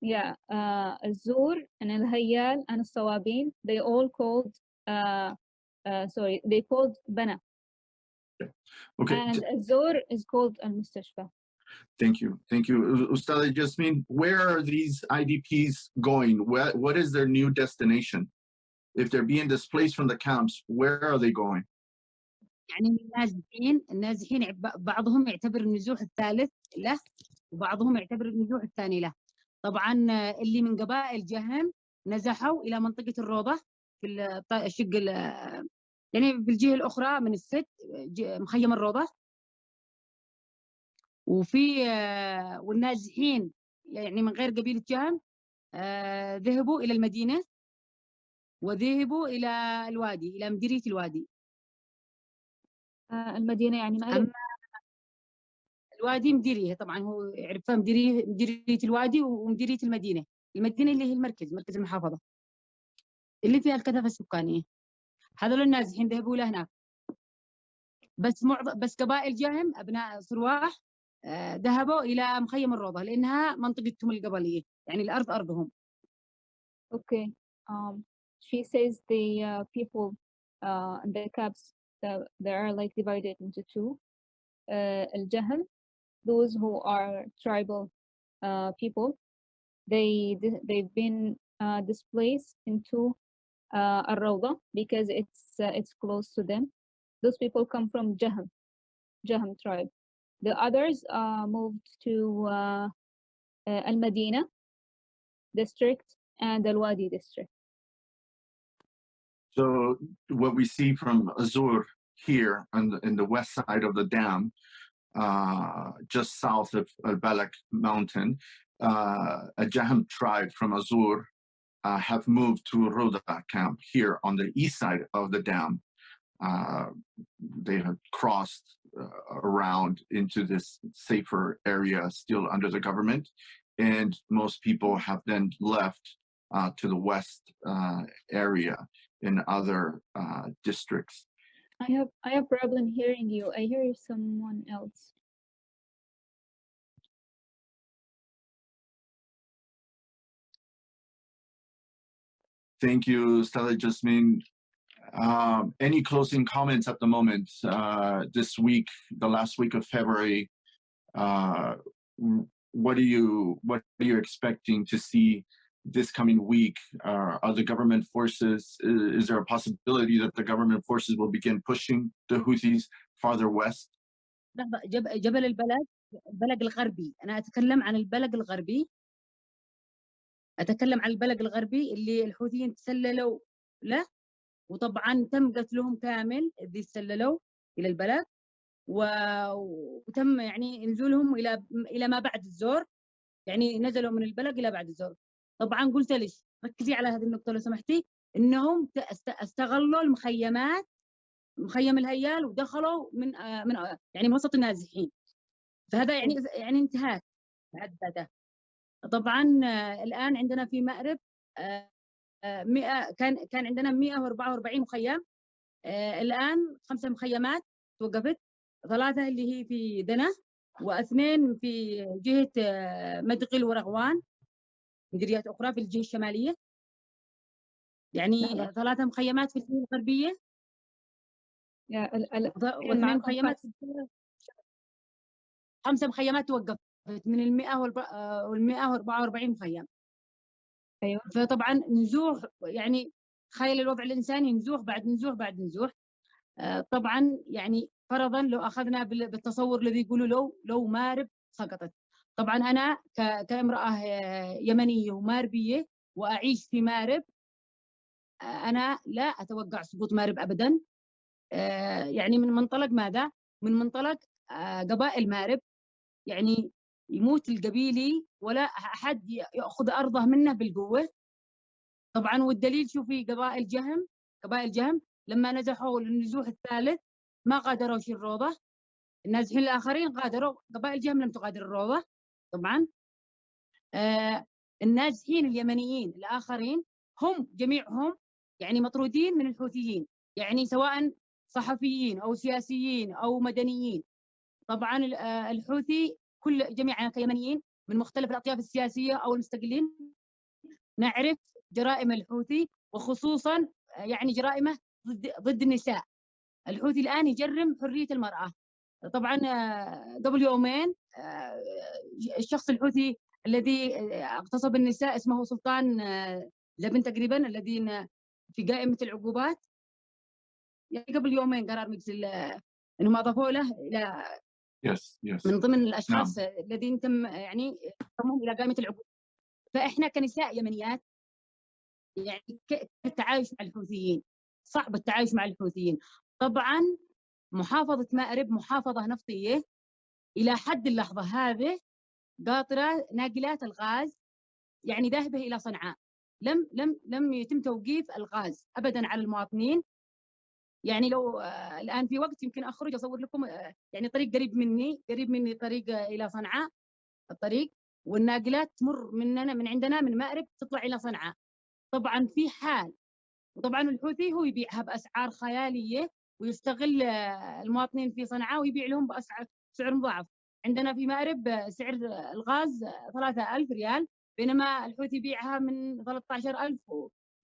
Yeah, Azur and Al-Hayal and Al-Sawabin, they all called they called Bana. Okay. And Azur is called Al-Mustashfa. Thank you. Ustada Yasmine, where are these IDPs going? What is their new destination? If they're being displaced from the camps, where are they going? يعني النازحين بعضهم يعتبر النزوح الثالث له وبعضهم يعتبر النزوح الثاني له. طبعا اللي من قبائل جهم نزحوا إلى منطقة الروضة في الشق يعني في الجهة الأخرى من الست مخيم الروضة. وفي والنازحين يعني من غير قبيلة جهم ذهبوا إلى المدينة وذهبوا إلى الوادي، إلى مديرية الوادي. المدينة يعني مأرب. الوادي مديرية، طبعا هو يعرفها مديرية الوادي ومديرية المدينة. المدينة اللي هي مركز المحافظة اللي فيها الكثافة السكانية. هذول النازحين ذهبوا لهناك. بس قبائل جهم أبناء صرواح ذهبوا إلى مخيم الروضة لأنها منطقتهم القبلية، يعني الأرض أرضهم. Okay. She says the people in the camps they are like divided into two. Al-Jahl, those who are tribal people, they've been displaced into al-Rawda because it's close to them. Those people come from Jahm tribe. The others moved to Al-Madina district and Al-Wadi district. So what we see from Azur here in the west side of the dam, just south of Al-Balak mountain, a Jahm tribe from Azur have moved to Roda camp here on the east side of the dam. They have crossed around into this safer area still under the government, and most people have then left to the west area in other districts. I have problem hearing you. I hear someone else. Thank you, Stella Yasmine. Any closing comments at the moment? This week, the last week of February, what are you expecting to see this coming week? Are the government forces? Is there a possibility that the government forces will begin pushing the Houthis farther west? جبل البلق الغربي. أنا أتكلم عن البلق الغربي. أتكلم عن البلق الغربي اللي الحوثيين تسللوا له، وطبعا تم قتلهم كامل اللي تسللوا إلى البلق، وتم يعني نزولهم إلى ما بعد الزور، يعني نزلوا من البلق إلى بعد الزور. طبعا قلت ليش ركزي على هذه النقطة لو سمحتي، إنهم استغلوا المخيمات، مخيم الهيال، ودخلوا من يعني من وسط النازحين، فهذا يعني انتهاك بعد ذاته. طبعا الآن عندنا في مأرب 100 كان عندنا 144 مخيم، الآن 5 مخيمات توقفت، 3 اللي هي في دنا، و2 في جهة مدغل ورغوان، مديريات أخرى في الجهة الشمالية، يعني 3 مخيمات في الجهة الغربية، و2 مخيمات في 5 مخيمات توقفت من 144 مخيم. أيوة. فطبعا نزوح، يعني تخيل الوضع الإنساني، نزوح بعد نزوح بعد نزوح. طبعا يعني فرضا لو أخذنا بالتصور الذي يقولوا لو مارب سقطت، طبعا أنا كامرأة يمنية وماربية وأعيش في مارب، أنا لا أتوقع سقوط مارب أبدا. يعني من منطلق ماذا؟ من منطلق قبائل مارب، يعني يموت القبيلي ولا أحد يأخذ أرضه منه بالقوة. طبعا والدليل شوفي قبائل جهم لما نزحوا للنزوح الثالث ما غادروا شي الروضة، النازحين الآخرين غادروا، قبائل جهم لم تغادر الروضة. طبعا النازحين اليمنيين الآخرين هم جميعهم يعني مطرودين من الحوثيين، يعني سواء صحفيين أو سياسيين أو مدنيين. طبعا الحوثي جميعنا كيمنيين من مختلف الأطياف السياسية أو المستقلين نعرف جرائم الحوثي، وخصوصا يعني جرائمه ضد النساء. الحوثي الآن يجرم حرية المرأة. طبعا قبل يومين الشخص الحوثي الذي اغتصب النساء اسمه سلطان لبن تقريبا، الذين في قائمة العقوبات، يعني قبل يومين قرار مجلس انهم اضافوا له الى من ضمن الاشخاص الذين تم يعني ضمهم الى قائمة العقوبات. فاحنا كنساء يمنيات يعني التعايش مع الحوثيين صعب، التعايش مع الحوثيين. طبعا محافظة مأرب محافظة نفطية إلى حد اللحظة هذه، قاطرة ناقلات الغاز يعني ذاهبة إلى صنعاء، لم يتم توقيف الغاز أبدا على المواطنين. يعني لو الآن في وقت يمكن أخرج أصور لكم يعني طريق قريب مني طريق إلى صنعاء، الطريق والناقلات تمر من عندنا من مأرب تطلع إلى صنعاء. طبعا في حال، وطبعا الحوثي هو يبيعها بأسعار خيالية ويستغل المواطنين في صنعاء ويبيع لهم بأسعار سعر مضاعف. عندنا في مأرب سعر الغاز 3000 ريال، بينما الحوثي يبيعها من 13000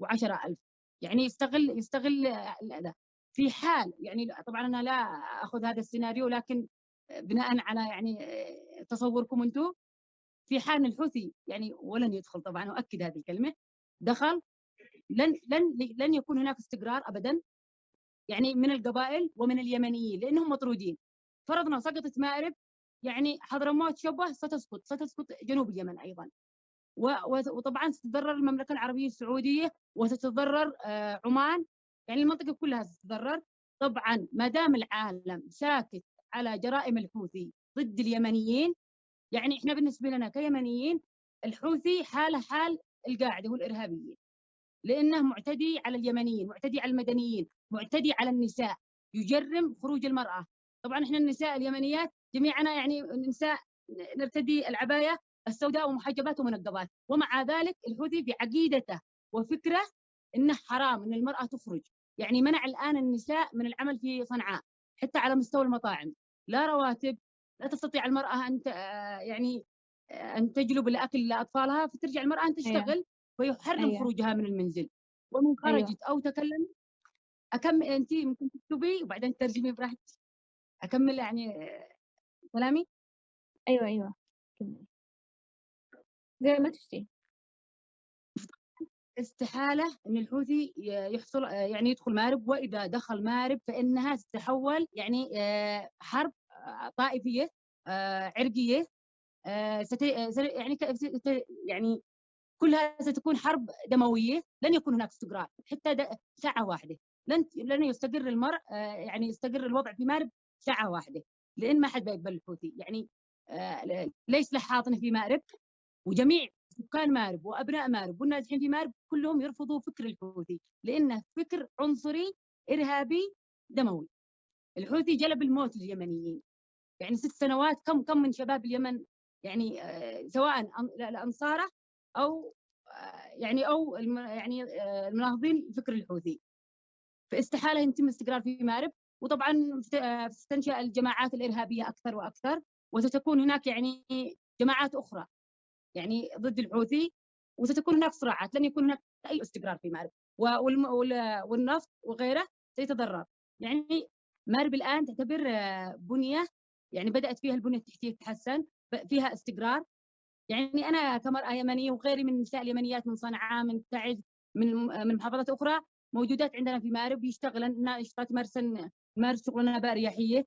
و10000. يعني يستغل هذا في حال، يعني طبعا انا لا اخذ هذا السيناريو، لكن بناء على يعني تصوركم انتم، في حال ان الحوثي يعني ولن يدخل، طبعا اؤكد هذه الكلمه، دخل لن يكون هناك استقرار ابدا، يعني من القبائل ومن اليمنيين لانهم مطرودين. فرضنا سقطت مأرب، يعني حضرموت شبه ستسقط جنوب اليمن ايضا، وطبعا ستتضرر المملكه العربيه السعوديه، وستتضرر عمان، يعني المنطقه كلها ستتضرر. طبعا ما دام العالم ساكت على جرائم الحوثي ضد اليمنيين، يعني احنا بالنسبه لنا كيمنيين الحوثي حاله حال القاعده والارهابيين، لانه معتدي على اليمنيين، معتدي على المدنيين، معتدي على النساء، يجرم خروج المراه. طبعا احنا النساء اليمنيات جميعنا يعني نساء نرتدي العبايه السوداء ومحجبات ومنقبات، ومع ذلك الحوثي في عقيدته وفكره انه حرام ان المراه تخرج. يعني منع الان النساء من العمل في صنعاء، حتى على مستوى المطاعم، لا رواتب، لا تستطيع المراه ان يعني ان تجلب الاكل لاطفالها، فترجع المراه ان تشتغل، فيحرم خروجها من المنزل. ومن خرجت او تكلمت، اكمل انت ممكن تكتبي وبعدين تترجمي براحتك، اكمل يعني كلامي. ايوه زي ما تشتي. استحالة أن الحوثي يحصل يعني يدخل مارب، وإذا دخل مارب فإنها ستتحول يعني حرب طائفية عرقية، يعني كلها ستكون حرب دموية، لن يكون هناك استقرار حتى ساعة واحدة، لن يستقر المرء يعني يستقر الوضع في مارب ساعة واحدة، لأن ما حد بيقبل الحوثي. يعني ليس له حاضنة في مارب، وجميع سكان مارب وابناء مارب والنازحين في مارب كلهم يرفضوا فكر الحوثي، لانه فكر عنصري ارهابي دموي. الحوثي جلب الموت لليمنيين، يعني 6 سنوات كم من شباب اليمن يعني سواء الانصاره او يعني المناهضين فكر الحوثي. فاستحاله يتم الاستقرار في مارب، وطبعا ستنشا الجماعات الارهابيه اكثر واكثر، وستكون هناك يعني جماعات اخرى يعني ضد الحوثي، وستكون هناك صراعات، لن يكون هناك اي استقرار في مارب، والنفط وغيره سيتضرر. يعني مارب الان تعتبر بنيه، يعني بدات فيها البنيه التحتيه تتحسن، فيها استقرار. يعني انا كمراه يمنيه وغيري من النساء اليمنيات من صنعاء، من تعز، من محافظات اخرى موجودات عندنا في مارب، يشتغلن ناشطات، مارس شغلنا باريحيه،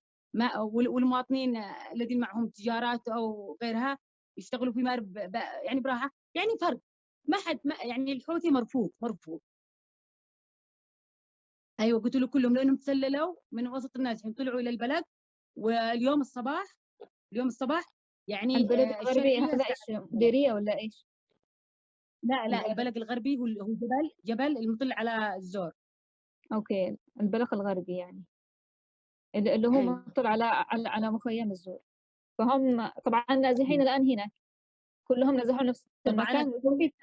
والمواطنين الذين معهم تجارات او غيرها يشتغلوا في مارب يعني براحه. يعني فرق، ما حد يعني الحوثي مرفوض. ايوه قلت له كلهم، لانهم تسللوا من وسط الناس، طلعوا الى البلد. واليوم الصباح يعني البلد الغربي هذا ايش، ديرية ولا ايش؟ لا البلد الغربي هو جبل المطل على الزور. اوكي، البلق الغربي يعني اللي هو مطل على مخيم الزور. فهم طبعا نازحين الان هناك، كلهم نزحوا نفس المكان ويكون في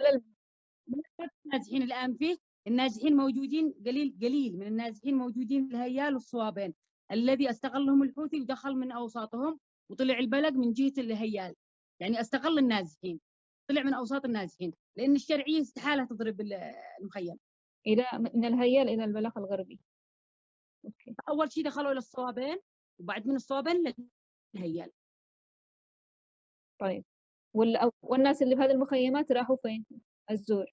النازحين الان فيه، النازحين موجودين قليل من النازحين موجودين الهيال والصوابين، الذي استغلهم الحوثي ودخل من اوساطهم وطلع البلد من جهه الهيال، يعني استغل النازحين، طلع من اوساط النازحين، لان الشرعيه استحاله تضرب المخيم. من الهيال الى البلق الغربي. اوكي. اول شيء دخلوا الى الصوابين، وبعد من الصوابين للهيال. طيب، والناس اللي في هذه المخيمات راحوا فين؟ الزور.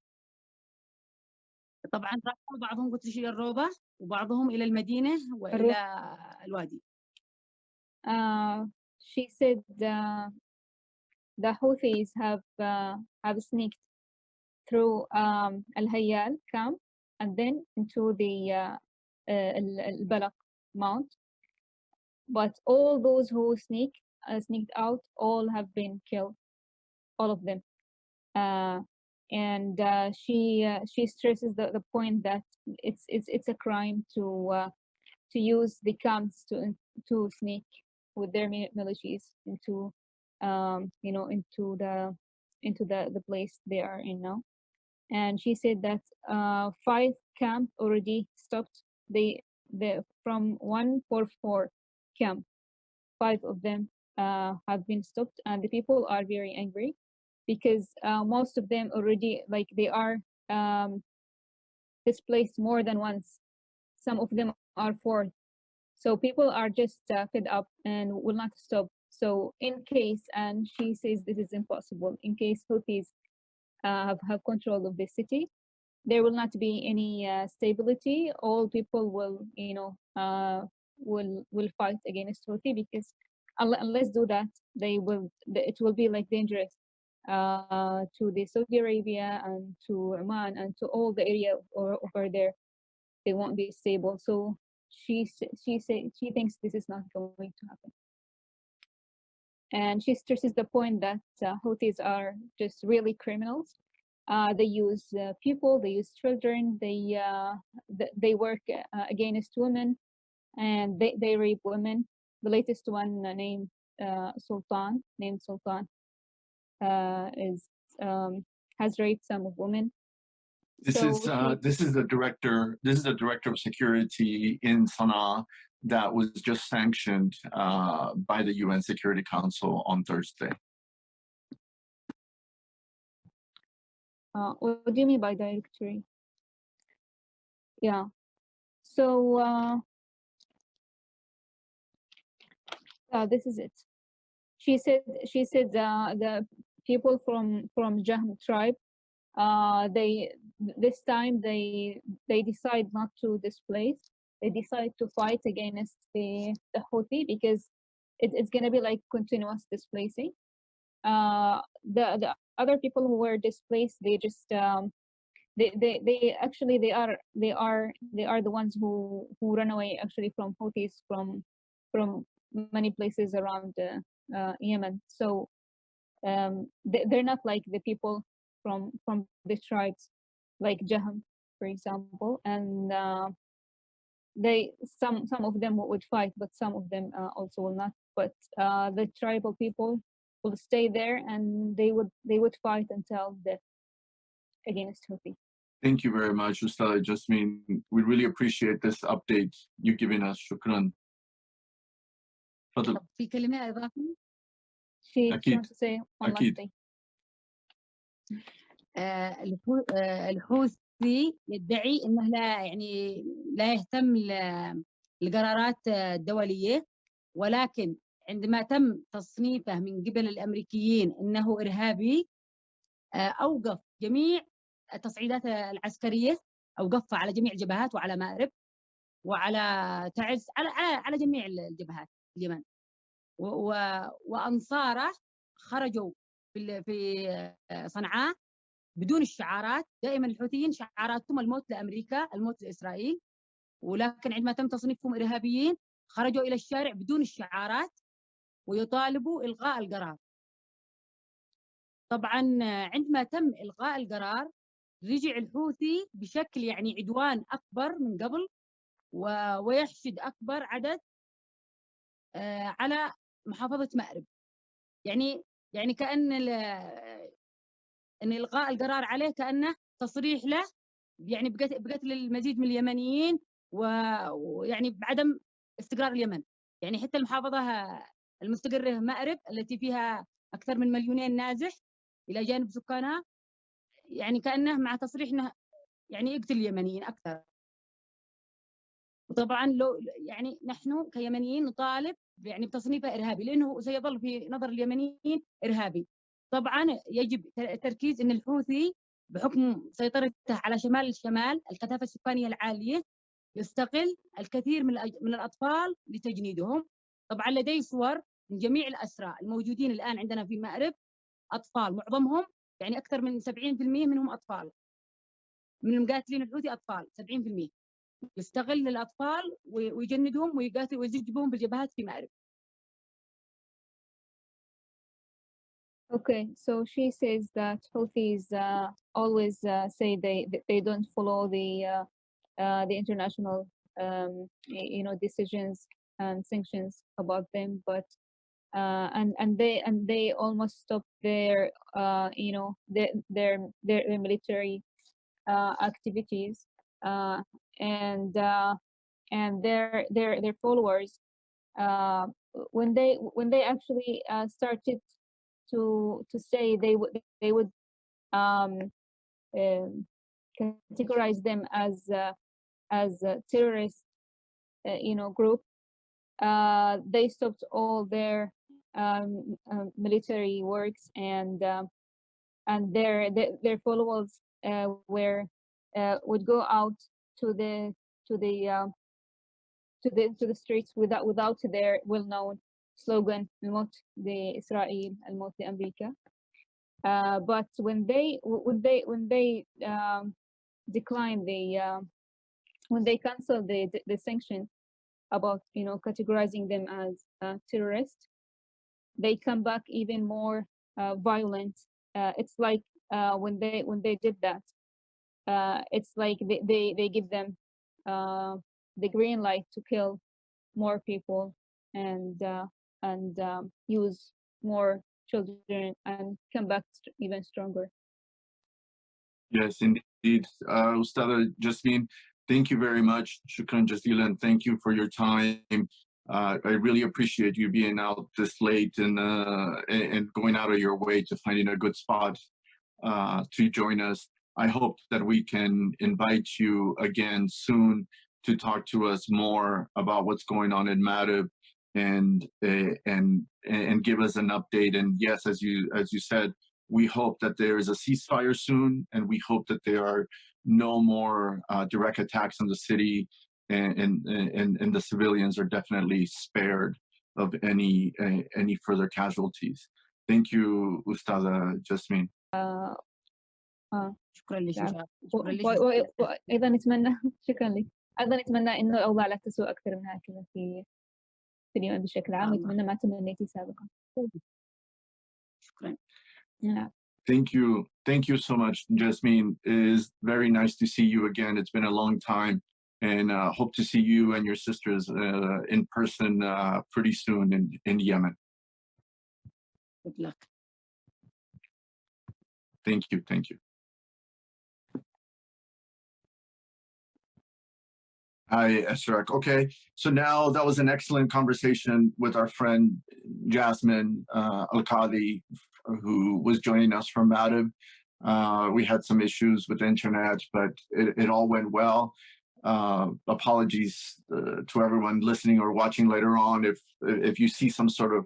طبعا راحوا بعضهم قلت الى الروضه، وبعضهم الى المدينه والى الوادي. She said the Houthis have sneaked through al-Hayal camp and then into the al-Balaq Mount, but all those who sneaked out all have been killed, all of them. And she stresses the point that it's a crime to use the camps to sneak with their militias into into the place they are in now. And she said that 5 camps already stopped. From 144 camp, 5 of them have been stopped, and the people are very angry because most of them already, like, they are displaced more than once. Some of them are forced. So people are just fed up and will not stop. So in case, and she says this is impossible, in case Houthis have control of the city, there will not be any stability. All people will, will fight against Houthi, because unless do that, it will be like dangerous to the Saudi Arabia and to Oman and to all the area or over there. They won't be stable. So she thinks this is not going to happen. And she stresses the point that Houthis are just really criminals. They use people, they use children, they work against women, and they rape women. The latest one named Sultan is has raped some of women. This is the director. This is the director of security in Sana'a that was just sanctioned by the UN Security Council on Thursday. What do you mean by directory? Yeah. So this is it. She said the people from Jahm tribe, they this time they decide not to displace. They decide to fight against the Houthi, because it's gonna be like continuous displacing. The other people who were displaced, they just they actually they are the ones who run away actually from Houthis from many places around Yemen. So they're not like the people from the tribes like Jahm, for example, and some of them would fight, but some of them also will not. But the tribal people will stay there, and they would fight until death against Houthi. Thank you very much, Ustad Yasmine. We really appreciate this update you've given us. Shukran. في كلمة إضافية؟ She wants to say one last thing. الحوثي يدعي انه لا يهتم للقرارات الدوليه، ولكن عندما تم تصنيفه من قبل الامريكيين انه ارهابي اوقف جميع التصعيدات العسكريه، اوقفها على جميع الجبهات وعلى مأرب وعلى تعز، على جميع الجبهات اليمن، وانصاره خرجوا في صنعاء بدون الشعارات. دائما الحوثيين شعاراتهم الموت لأمريكا، الموت لإسرائيل، ولكن عندما تم تصنيفهم إرهابيين خرجوا إلى الشارع بدون الشعارات ويطالبوا إلغاء القرار. طبعا عندما تم إلغاء القرار رجع الحوثي بشكل عدوان أكبر من قبل، ويحشد أكبر عدد على محافظة مأرب. يعني كأن ان الغاء القرار عليه كانه تصريح له بقتل المزيد من اليمنيين بعدم استقرار اليمن. حتى المحافظه المستقره مأرب التي فيها اكثر من 2,000,000 نازح الى جانب سكانها، كانه مع تصريح انه يقتل اليمنيين اكثر. وطبعا لو نحن كيمنيين نطالب بتصنيفه ارهابي، لانه سيظل في نظر اليمنيين ارهابي. طبعا يجب التركيز ان الحوثي بحكم سيطرته على شمال الكثافه السكانيه العاليه يستغل الكثير من الاطفال لتجنيدهم. طبعا لدي صور من جميع الاسرى الموجودين الان عندنا في مأرب، اطفال معظمهم، اكثر من 70% منهم اطفال، من المقاتلين الحوثي اطفال 70%. يستغل الاطفال ويجندهم ويقاتل ويزجبهم بالجبهات في مأرب. Okay, so she says that Houthis always say they don't follow the international decisions and sanctions about them, but and they almost stop their their military activities, and their followers when they actually started to say they would um, um, categorize them as a terrorist group. They stopped all their military works, and their followers would go out to the to the to the streets without their well-known slogan الموت لإسرائيل الموت لأمريكا. But when they decline when they cancel the sanction about categorizing them as terrorists, they come back even more violent. It's like when they did that, it's like they give them the green light to kill more people and use more children and come back even stronger. Yes, indeed. Ustada Yasmine, thank you very much. Shukran jazilan. Thank you for your time. I really appreciate you being out this late and going out of your way to finding a good spot to join us. I hope that we can invite you again soon to talk to us more about what's going on in Mareb and give us an update. And yes, as you said, we hope that there is a ceasefire soon, and we hope that there are no more direct attacks on the city, and the civilians are definitely spared of any further casualties. Thank you, Ustada Yasmine. شكرا لك نعم. شكرا لك وايضا نتمنى شكرا لك. ايضا نتمنى انه الاوضاع لا تسوء اكثر من هكذا في اليمن بشكل عام، ونتمنى ما تمنيتي سابقا. شكرا. نعم. Thank you so much, Yasmine. It is very nice to see you again. It's been a long time, and hope to see you and your sisters in person pretty soon in Yemen. Good luck. Thank you. Hi, Eshraq. Okay, so now that was an excellent conversation with our friend Yasmine al-Qadhi, who was joining us from Mareb. We had some issues with the internet, but it all went well. Apologies to everyone listening or watching later on if you see some sort of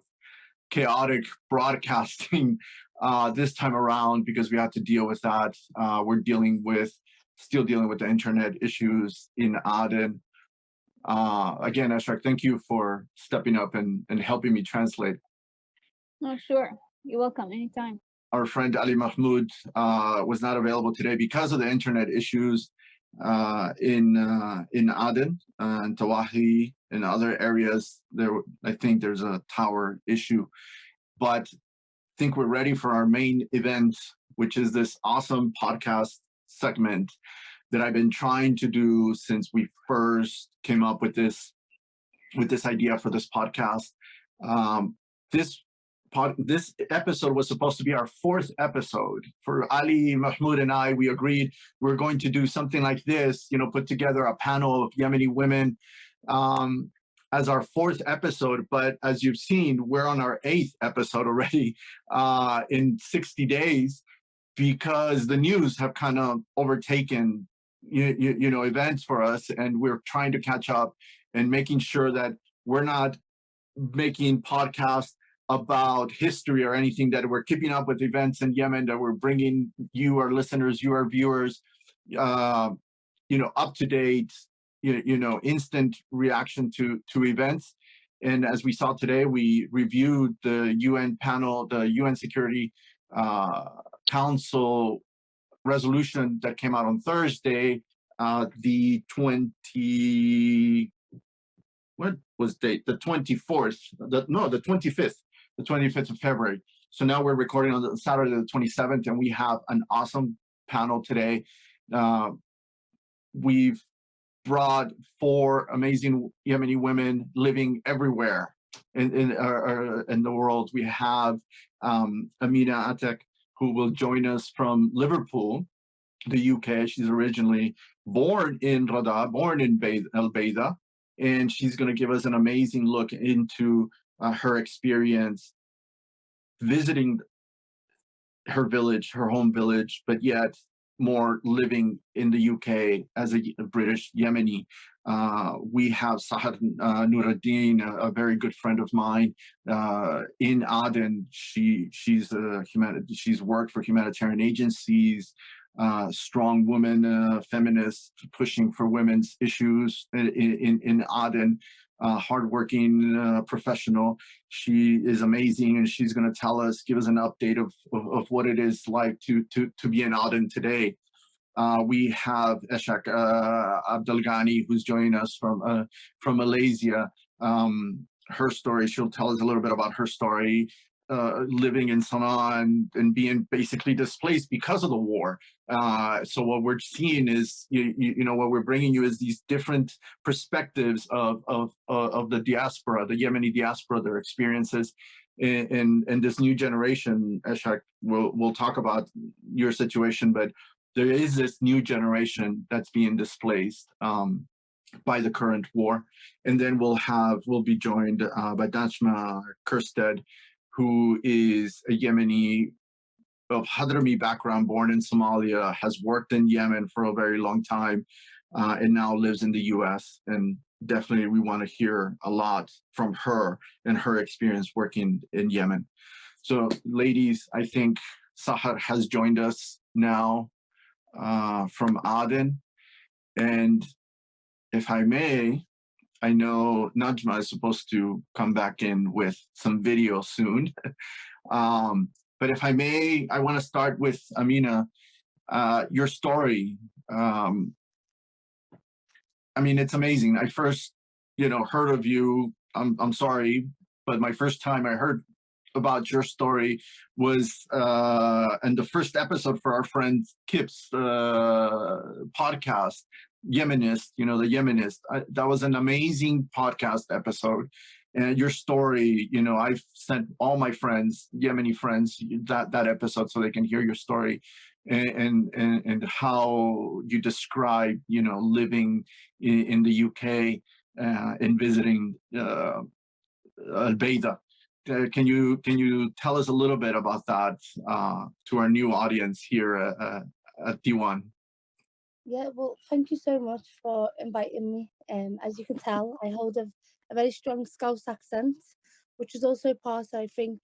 chaotic broadcasting this time around, because we had to deal with that. We're still dealing with the internet issues in Aden. Again, Eshraq, thank you for stepping up and helping me translate. Oh, sure. You're welcome. Anytime. Our friend Ali Mahmoud was not available today because of the internet issues in Aden and Tawahi and other areas. I think there's a tower issue, but I think we're ready for our main event, which is this awesome podcast segment that I've been trying to do since we first came up with this idea for this podcast. This episode was supposed to be our 4th episode. For Ali, Mahmoud, and I, we agreed we're going to do something like this, put together a panel of Yemeni women as our 4th episode. But as you've seen, we're on our 8th episode already in 60 days, because the news have kind of overtaken events for us, and we're trying to catch up and making sure that we're not making podcasts about history or anything, that we're keeping up with events in Yemen, that we're bringing you, our listeners, you, our viewers, up to date, instant reaction to events. And as we saw today, we reviewed the UN panel, the UN Security Council resolution that came out on Thursday, the 24th, the 25th of February. So now we're recording on Saturday the 27th, and we have an awesome panel today. We've brought 4 amazing Yemeni women living everywhere in the world. We have Amina Atiq, who will join us from Liverpool, the UK. She's originally born in Rada, born in Al Bayda, and she's going to give us an amazing look into her experience visiting her village, her home village, but yet more living in the UK as a British Yemeni. We have Sahar Nuraddin, a very good friend of mine, in Aden. She's worked for humanitarian agencies, strong woman, feminist, pushing for women's issues in Aden. Hardworking professional. She is amazing, and she's going to give us an update of what it is like to be in Aden today. We have Eshraq Abd al-Ghani, who's joining us from Malaysia. Her story, she'll tell us a little bit about her story, living in Sana'a and being basically displaced because of the war. So what we're seeing is, what we're bringing you is these different perspectives of the diaspora, the Yemeni diaspora, their experiences. In this new generation. Eshraq, we'll talk about your situation, but there is this new generation that's being displaced by the current war. And then we'll be joined by Najma Kierstead, who is a Yemeni of Hadrami background, born in Somalia, has worked in Yemen for a very long time, and now lives in the US. And definitely we want to hear a lot from her and her experience working in Yemen. So ladies, I think Sahar has joined us now from Aden. And if I may, I know Najma is supposed to come back in with some video soon. But if I may, I want to start with Amina, your story. I mean, it's amazing. I first, heard of you. I'm sorry, but my first time I heard about your story was in the first episode for our friend Kip's podcast, Yemenist, the Yemenist. That was an amazing podcast episode. And your story, I've sent all my friends, Yemeni friends, that episode so they can hear your story and how you describe, living in the UK and visiting Al-Baida. Can you tell us a little bit about that to our new audience here at Diwan? Yeah, well, thank you so much for inviting me. As you can tell, I hold a very strong Scouse accent, which is also part, I think,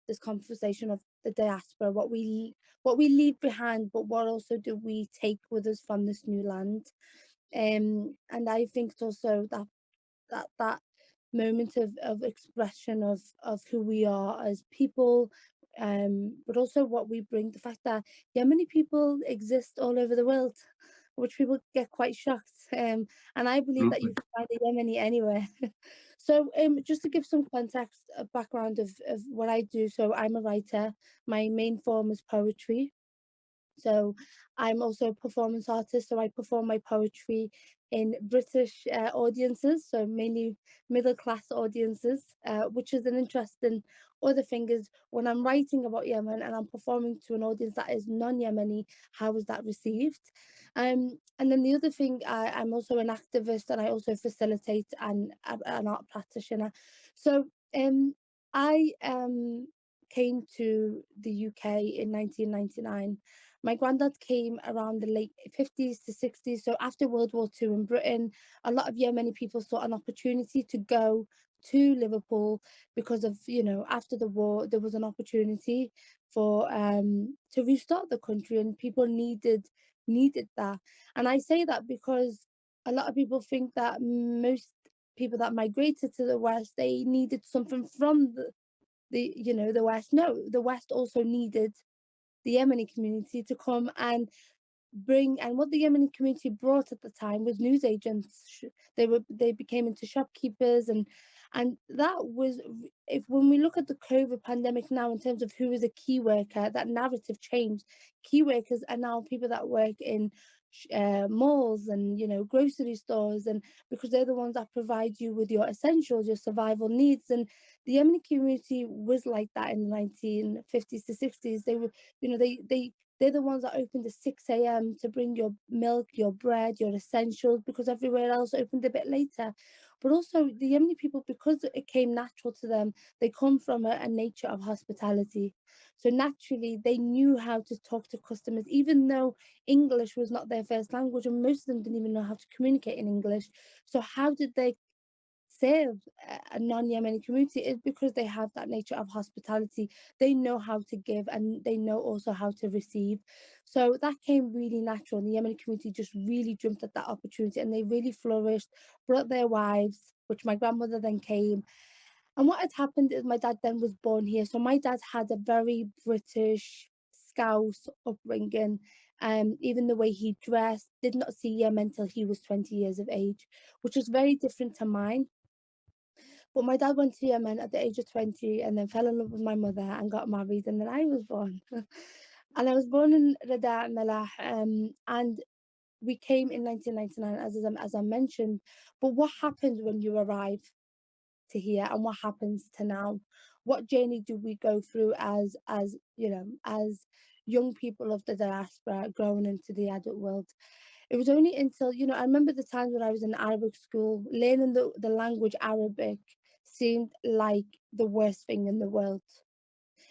this conversation of the diaspora, what we leave behind, but what also do we take with us from this new land. And I think it's also that moment of expression of who we are as people, but also what we bring, the fact that Yemeni people exist all over the world, which people get quite shocked. And I believe that you can find a Yemeni anywhere. So just to give some context, a background of what I do. So I'm a writer. My main form is poetry. So I'm also a performance artist, so I perform my poetry in British audiences, so mainly middle class audiences, which is an interesting other thing is when I'm writing about Yemen and I'm performing to an audience that is non-Yemeni, how is that received? And then the other thing, I'm also an activist and I also facilitate and an art practitioner. So I came to the UK in 1999. My granddad came around the late 50s to 60s. So after World War II in Britain, a lot of Yemeni people saw an opportunity to go to Liverpool because of, after the war, there was an opportunity for to restart the country and people needed that. And I say that because a lot of people think that most people that migrated to the West, they needed something from the West. No, the West also needed the Yemeni community to come and bring, and what the Yemeni community brought at the time was news agents. They became into shopkeepers, and that was, if when we look at the COVID pandemic now in terms of who is a key worker, that narrative changed. Key workers are now people that work in malls and grocery stores, and because they're the ones that provide you with your essentials, your survival needs. And the Yemeni community was like that in the 1950s to 60s. They were, they They're the ones that opened at 6 a.m. to bring your milk, your bread, your essentials, because everywhere else opened a bit later. But also the Yemeni people, because it came natural to them, they come from a nature of hospitality. So naturally, they knew how to talk to customers, even though English was not their first language, and most of them didn't even know how to communicate in English. So how did they serve a non-Yemeni community? Is because they have that nature of hospitality. They know how to give, and they know also how to receive. So that came really natural, and the Yemeni community just really jumped at that opportunity, and they really flourished, brought their wives, which my grandmother then came. And what had happened is my dad then was born here. So my dad had a very British Scouse upbringing. Even the way he dressed, did not see Yemen until he was 20 years of age, which was very different to mine. But my dad went to Yemen at the age of 20 and then fell in love with my mother and got married, and then I was born. And I was born in Rada Malah, and we came in 1999, as I mentioned. But what happens when you arrive to here, and what happens to now? What journey do we go through as you know, as young people of the diaspora growing into the adult world? It was only until, I remember the times when I was in Arabic school, learning the language Arabic seemed like the worst thing in the world.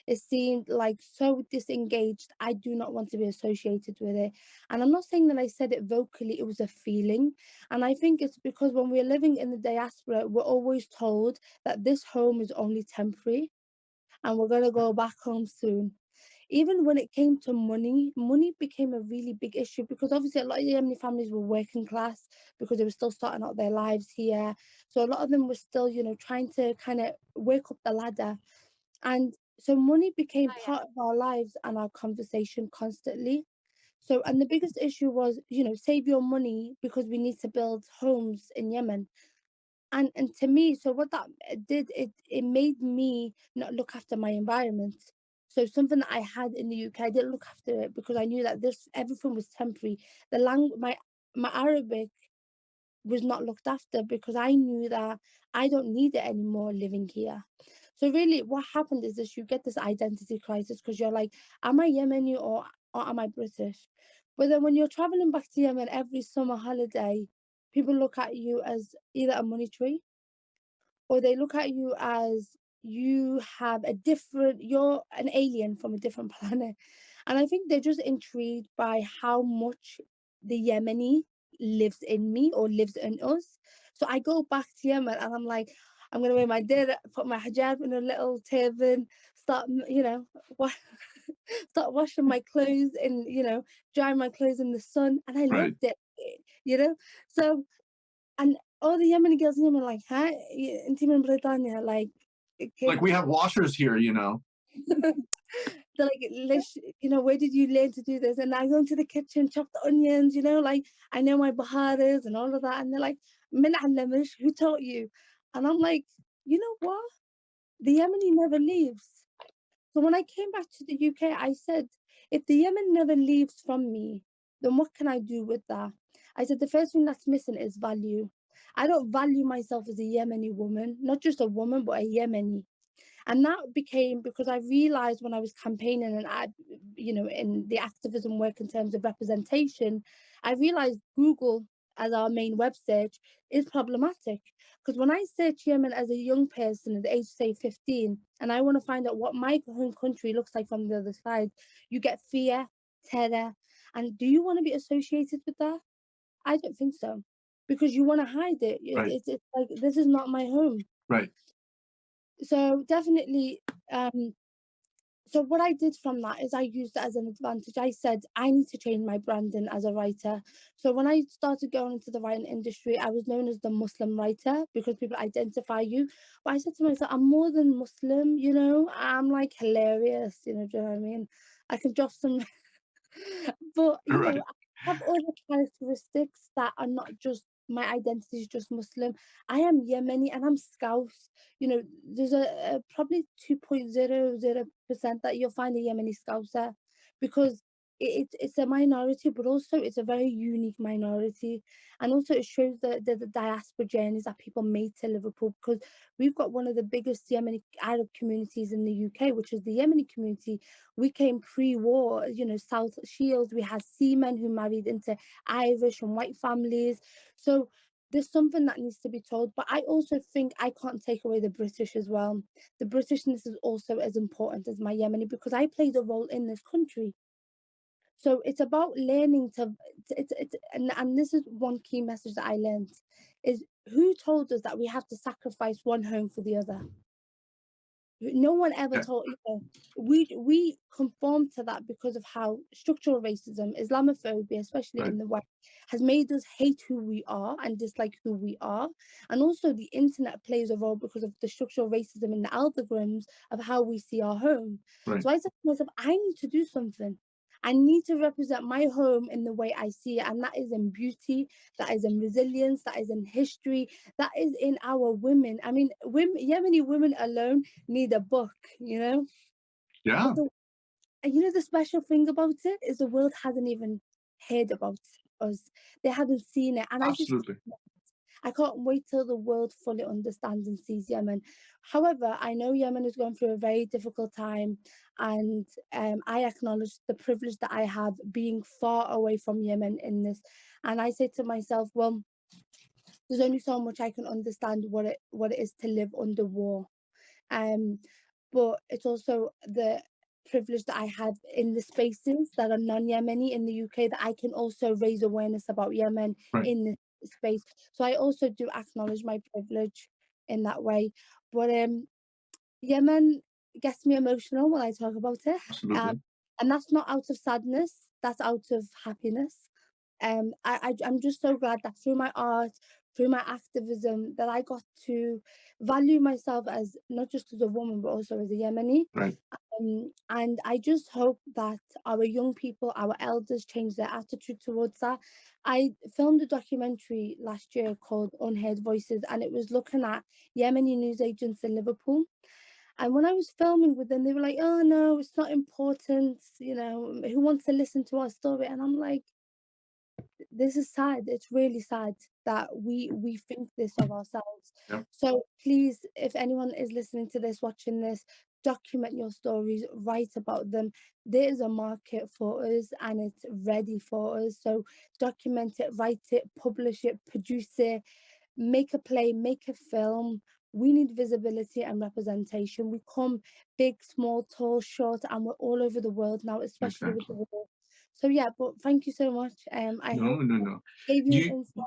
It seemed like so disengaged. I do not want to be associated with it. And I'm not saying that I said it vocally, it was a feeling. And I think it's because when we're living in the diaspora, we're always told that this home is only temporary and we're going to go back home soon. Even when it came to money became a really big issue, because obviously a lot of Yemeni families were working class because they were still starting out their lives here. So a lot of them were still, trying to kind of work up the ladder. And so money became part of our lives and our conversation constantly. So, and the biggest issue was, save your money because we need to build homes in Yemen. And to me, so what that did, it made me not look after my environment. So something that I had in the UK, I didn't look after it because I knew that everything was temporary. My Arabic was not looked after because I knew that I don't need it anymore living here. So really what happened is this: you get this identity crisis because you're like, am I Yemeni or am I British? But then when you're traveling back to Yemen every summer holiday, people look at you as either a money tree, or they look at you as you're an alien from a different planet. And I think they're just intrigued by how much the Yemeni lives in me or lives in us. So I go back to Yemen and I'm like, I'm gonna wear my dir, put my hijab in a little turban, start, wa- start washing my clothes and, drying my clothes in the sun. And I Right. loved it, you know? So, and all the Yemeni girls in Yemen are like, huh? Inti min Britania, like, Like we have washers here, they're like, where did you learn to do this? And I go into the kitchen, chop the onions, like I know my baharas and all of that. And they're like, Min allamish, who taught you? And I'm like, you know what? The Yemeni never leaves. So when I came back to the UK, I said, if the Yemen never leaves from me, then what can I do with that? I said, the first thing that's missing is value. I don't value myself as a Yemeni woman, not just a woman, but a Yemeni. And that became because I realized when I was campaigning and in the activism work in terms of representation, I realized Google as our main web search is problematic. Because when I search Yemen as a young person at the age, say, 15, and I want to find out what my home country looks like from the other side, you get fear, terror. And do you want to be associated with that? I don't think so. Because you want to hide it. Right. It's like, this is not my home. Right. So definitely, so what I did from that is I used it as an advantage. I said, I need to change my branding as a writer. So when I started going into the writing industry, I was known as the Muslim writer because people identify you. But I said to myself, I'm more than Muslim, I'm like hilarious, do you know what I mean? I can drop some, but, Right. I have other characteristics that are not just my identity is just Muslim. I am Yemeni and I'm Scouse. There's a probably 2.00% that you'll find a Yemeni Scouser because it's a minority, but also it's a very unique minority, and also it shows the diaspora journeys that people made to Liverpool, because we've got one of the biggest Yemeni Arab communities in the UK, which is the Yemeni community. We came pre-war, you know, South Shields. We had seamen who married into Irish and white families. So there's something that needs to be told. But I also think I can't take away the British as well. The Britishness is also as important as my Yemeni, because I played a role in this country. So it's about learning to, and this is one key message that I learned, is who told us that we have to sacrifice one home for the other? No one ever told, you know, we conform to that because of how structural racism, Islamophobia, especially in the West, has made us hate who we are and dislike who we are. And also the internet plays a role because of the structural racism in the algorithms of how we see our home. So I said to myself, I need to do something. I need to represent my home in the way I see it, and that is in beauty, that is in resilience, that is in history, that is in our women. I mean, Yemeni women alone need a book, you know? Yeah. And you know, the special thing about it is the world hasn't even heard about us. They haven't seen it. And Absolutely. I can't wait till the world fully understands and sees Yemen. However, I know Yemen is going through a very difficult time, and I acknowledge the privilege that I have being far away from Yemen in this. And I say to myself, well, there's only so much I can understand what it is to live under war. But it's also the privilege that I have in the spaces that are non-Yemeni in the UK, that I can also raise awareness about Yemen in this space. So I also do acknowledge my privilege in that way. But Yemen gets me emotional when I talk about it. And that's not out of sadness, that's out of happiness. I'm just so glad that through my art, through my activism, that I got to value myself as not just as a woman, but also as a Yemeni. And I just hope that our young people, our elders, change their attitude towards that. I filmed a documentary last year called Unheard Voices, and it was looking at Yemeni news agents in Liverpool. And when I was filming with them, they were like, oh no, it's not important, you know, who wants to listen to our story? And I'm like, this is sad. It's really sad that we think this of ourselves. So please, if anyone is listening to this, watching this, document your stories, write about them. There is a market for us and it's ready for us. So document it, write it, publish it, produce it, make a play, make a film. We need visibility and representation. We come big, small, tall, short, and we're all over the world now, especially with the war. So yeah, but thank you so much. I hope gave you insight.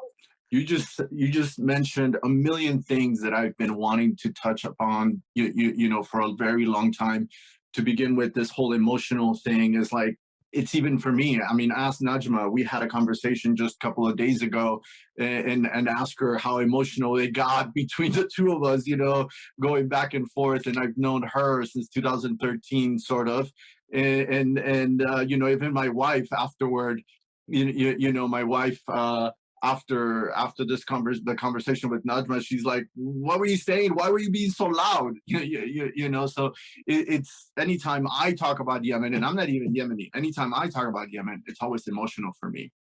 You just mentioned a million things that I've been wanting to touch upon, you know, for a very long time. To begin with, this whole emotional thing is like, it's even for me. I mean, ask Najma. We had a conversation just a couple of days ago, and ask her how emotional it got between the two of us, you know, going back and forth. And I've known her since 2013, sort of. And you know, even my wife afterward, you know, my wife, after the conversation with Najma, she's like, what were you saying? Why were you being so loud? You know, so it's anytime I talk about Yemen, and I'm not even Yemeni, anytime I talk about Yemen, it's always emotional for me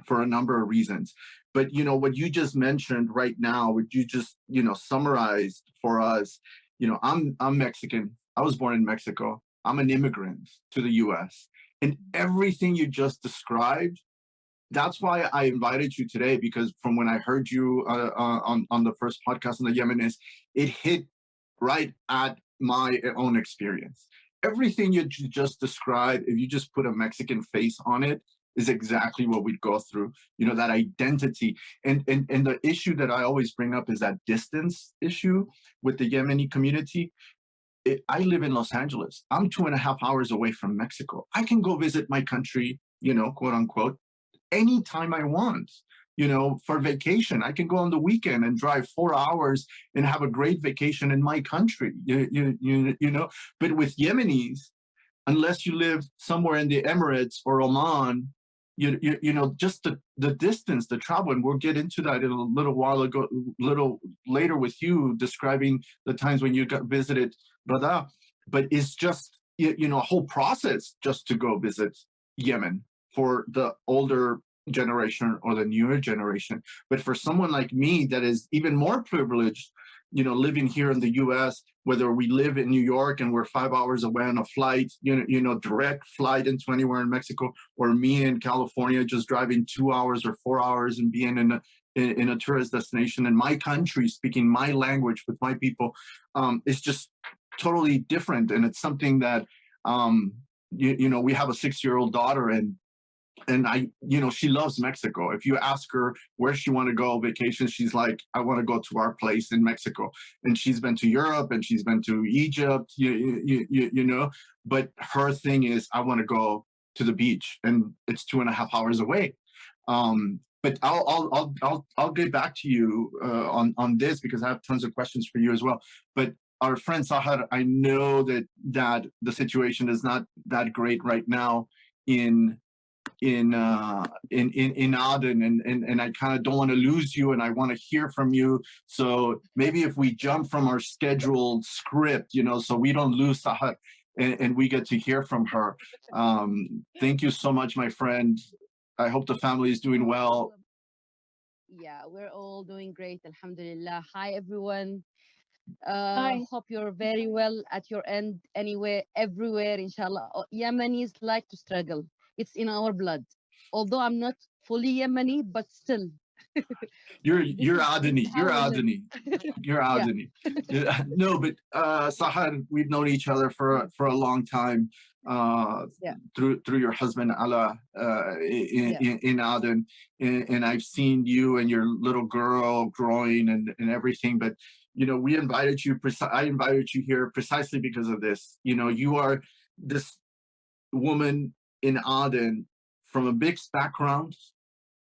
for a number of reasons. But, you know, what you just mentioned right now, what you just, you know, summarized for us, you know, I'm Mexican. I was born in Mexico. I'm an immigrant to the US. And everything you just described, that's why I invited you today, because from when I heard you on the first podcast on the Yemenis, it hit right at my own experience. Everything you just described, if you just put a Mexican face on it, is exactly what we'd go through. You know, that identity. And the issue that I always bring up is that distance issue with the Yemeni community. I live in Los Angeles. I'm 2.5 hours away from Mexico. I can go visit my country, you know, quote unquote, anytime I want, you know, for vacation. I can go on the weekend and drive 4 hours and have a great vacation in my country, you know. But with Yemenis, unless you live somewhere in the Emirates or Oman, you know, just the distance, the travel, and we'll get into that in a little later with you, describing the times when you got visited Brada. But it's just, you know, a whole process just to go visit Yemen for the older generation or the newer generation. But for someone like me that is even more privileged, living here in the US, whether we live in New York and we're 5 hours away on a flight, direct flight into anywhere in Mexico, or me in California just driving 2 hours or 4 hours and being in a tourist destination in my country, speaking my language with my people, it's just totally different. And it's something that, we have a 6-year-old daughter, and she loves Mexico. If you ask her where she want to go vacation, she's like, I want to go to our place in Mexico. And she's been to Europe and she's been to Egypt, but her thing is, I want to go to the beach, and it's 2.5 hours away. But I'll get back to you on this, because I have tons of questions for you as well. But our friend Sahar, I know that the situation is not that great right now in Aden, and I kind of don't want to lose you, and I want to hear from you. So maybe if we jump from our scheduled script, so we don't lose Sahar, and we get to hear from her. Thank you so much, my friend. I hope the family is doing well. Yeah, we're all doing great, alhamdulillah. Hi, everyone. Hi. Hope you're very well at your end, anywhere, everywhere, inshallah. Yemenis like to struggle. It's in our blood. Although I'm not fully Yemeni, but still. You're how we Adeni. You're live. Adeni. You're Adeni. No, but Sahar, we've known each other for a long time. Through your husband Ala in Aden, and I've seen you and your little girl growing and everything. But we invited you. I invited you here precisely because of this. You are this woman in Aden from a mixed background.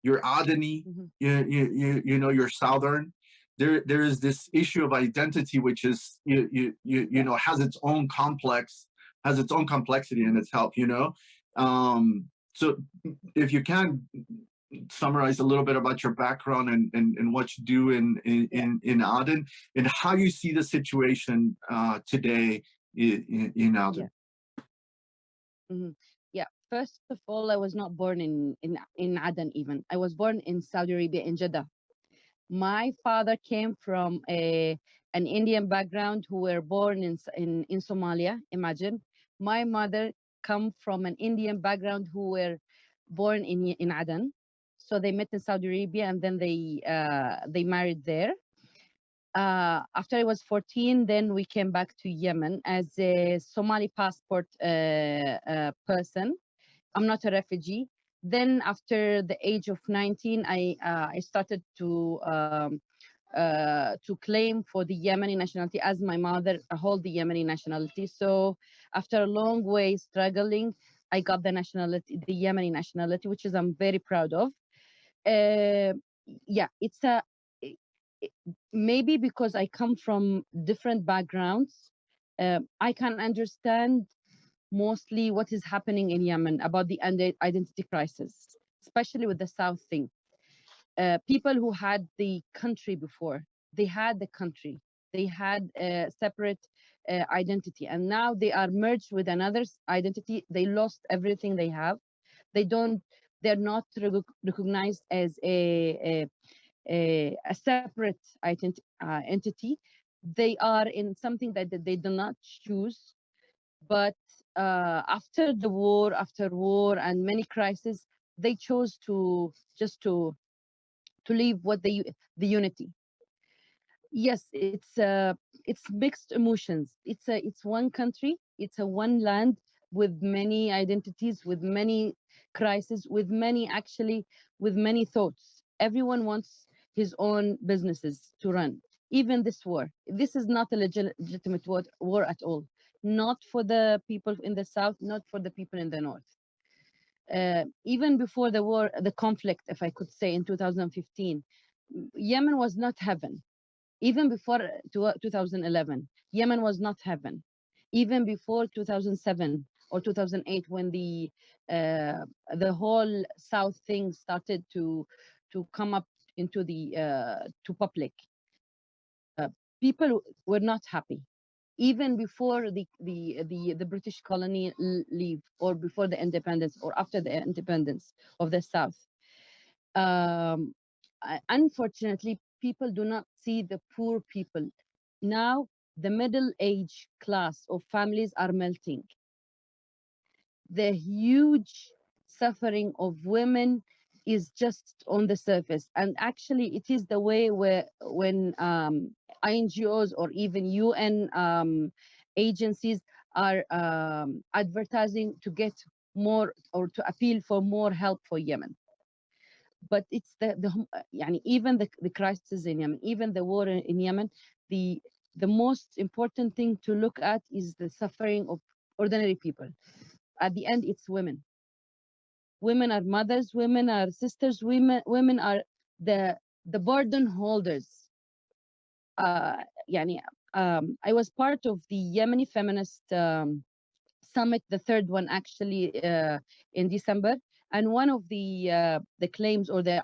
You're Adeni, you're Southern. There is this issue of identity, which is has its own complexity in itself. So if you can summarize a little bit about your background and what you do in Aden, and how you see the situation today in Aden. Yeah. First of all, I was not born in Aden even. I was born in Saudi Arabia, in Jeddah. My father came from an Indian background who were born in Somalia, imagine. My mother come from an Indian background who were born in Aden. So they met in Saudi Arabia, and then they married there. After I was 14, then we came back to Yemen as a Somali passport person. I'm not a refugee. Then after the age of 19, I started to claim for the Yemeni nationality, as my mother hold the Yemeni nationality. So after a long way struggling, I got the nationality, the Yemeni nationality, which is I'm very proud of. Yeah, it's maybe because I come from different backgrounds, I can understand mostly what is happening in Yemen about the identity crisis, especially with the South thing. People who had the country before, they had the country, they had a separate identity, and now they are merged with another identity. They lost everything they have. They're not recognized as a separate entity. They are in something that they do not choose. But after war and many crises, they chose to just to leave the unity. Yes, it's mixed emotions. It's one country, it's a one land with many identities, with many crises, with many thoughts. Everyone wants his own businesses to run. Even this war, this is not a legitimate war at all. Not for the people in the south, not for the people in the north. Even before the war, the conflict, if I could say, in 2015, Yemen was not heaven. Even before 2011, Yemen was not heaven. Even before 2007 or 2008, when the whole South thing started to come up into the to public, people were not happy. even before the British colony leave, or before the independence, or after the independence of the South. Unfortunately, people do not see the poor people. Now, the middle age class of families are melting. The huge suffering of women is just on the surface, and actually it is the way where when NGOs or even UN agencies are advertising to get more, or to appeal for more help for Yemen. But it's even the crisis in Yemen, even the war in Yemen, the most important thing to look at is the suffering of ordinary people. At the end, it's women. Women are mothers, women are sisters, women are the burden holders. I was part of the Yemeni feminist summit, the third one actually, in December, and one of the claims, or the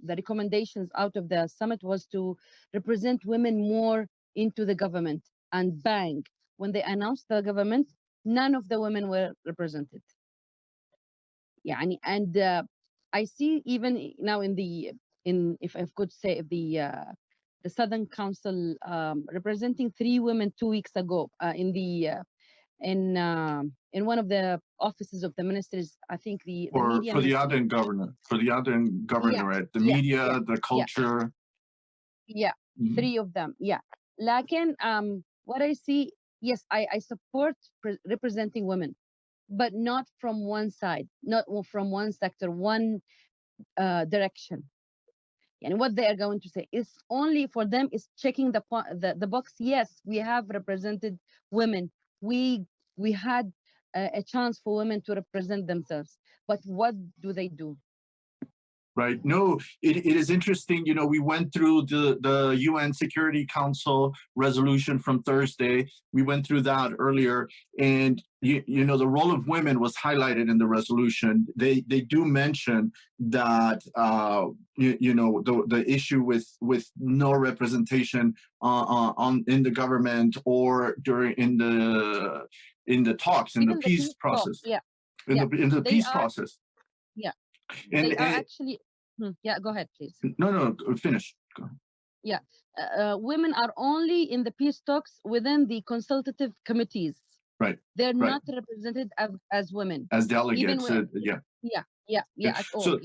recommendations out of the summit, was to represent women more into the government. And bang, when they announced the government, none of the women were represented. And I see even now if I could say, the Southern Council representing 3 women 2 weeks ago in one of the offices of the ministers. I think the media for the Aden governorate, the media, the culture. Mm-hmm. 3 of them. Lakin, what I see, yes, I support representing women, but not from one side, not from one sector, one direction. And what they are going to say is only for them is checking the box. Yes, we have represented women. We had a chance for women to represent themselves. But what do they do? Right. No, it is interesting. We went through the UN Security Council resolution from Thursday. We went through that earlier. And, the role of women was highlighted in the resolution. They do mention that, the issue with no representation in the government or in the talks, in the peace process. In the peace process. Yeah. They are actually. Go ahead, please. No, finish. Go. Yeah, women are only in the peace talks within the consultative committees. Right. They're not represented as women. As delegates, at all. So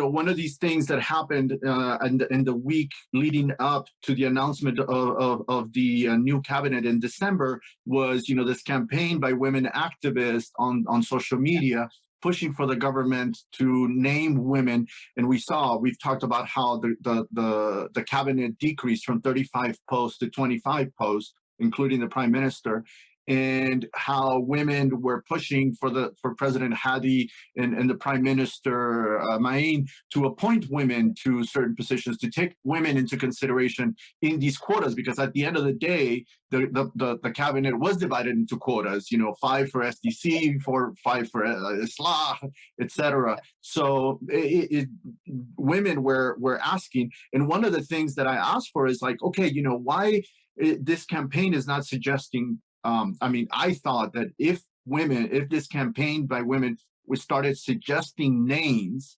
one of these things that happened in the week leading up to the announcement of the new cabinet in December was this campaign by women activists on social media, pushing for the government to name women. And we've talked about how the cabinet decreased from 35 posts to 25 posts, including the prime minister, and how women were pushing for President Hadi and the Prime Minister Ma'in to appoint women to certain positions, to take women into consideration in these quotas, because at the end of the day, the cabinet was divided into quotas, 5 for SDC, 5 for Islah, etc. So women were asking, and one of the things that I asked for is like, okay, why this campaign is not suggesting. I thought that if this campaign by women started suggesting names,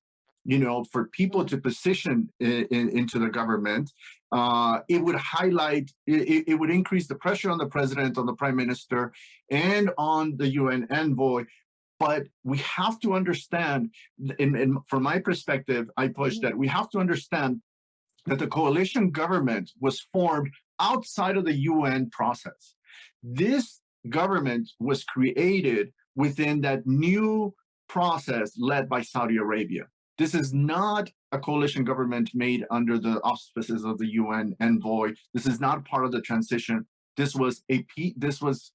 for people to position into the government, it would highlight, it would increase the pressure on the president, on the prime minister, and on the UN envoy. But we have to understand, and from my perspective, I push that we have to understand that the coalition government was formed outside of the UN process. This government was created within that new process led by Saudi Arabia. This is not a coalition government made under the auspices of the UN envoy. This is not part of the transition. This was a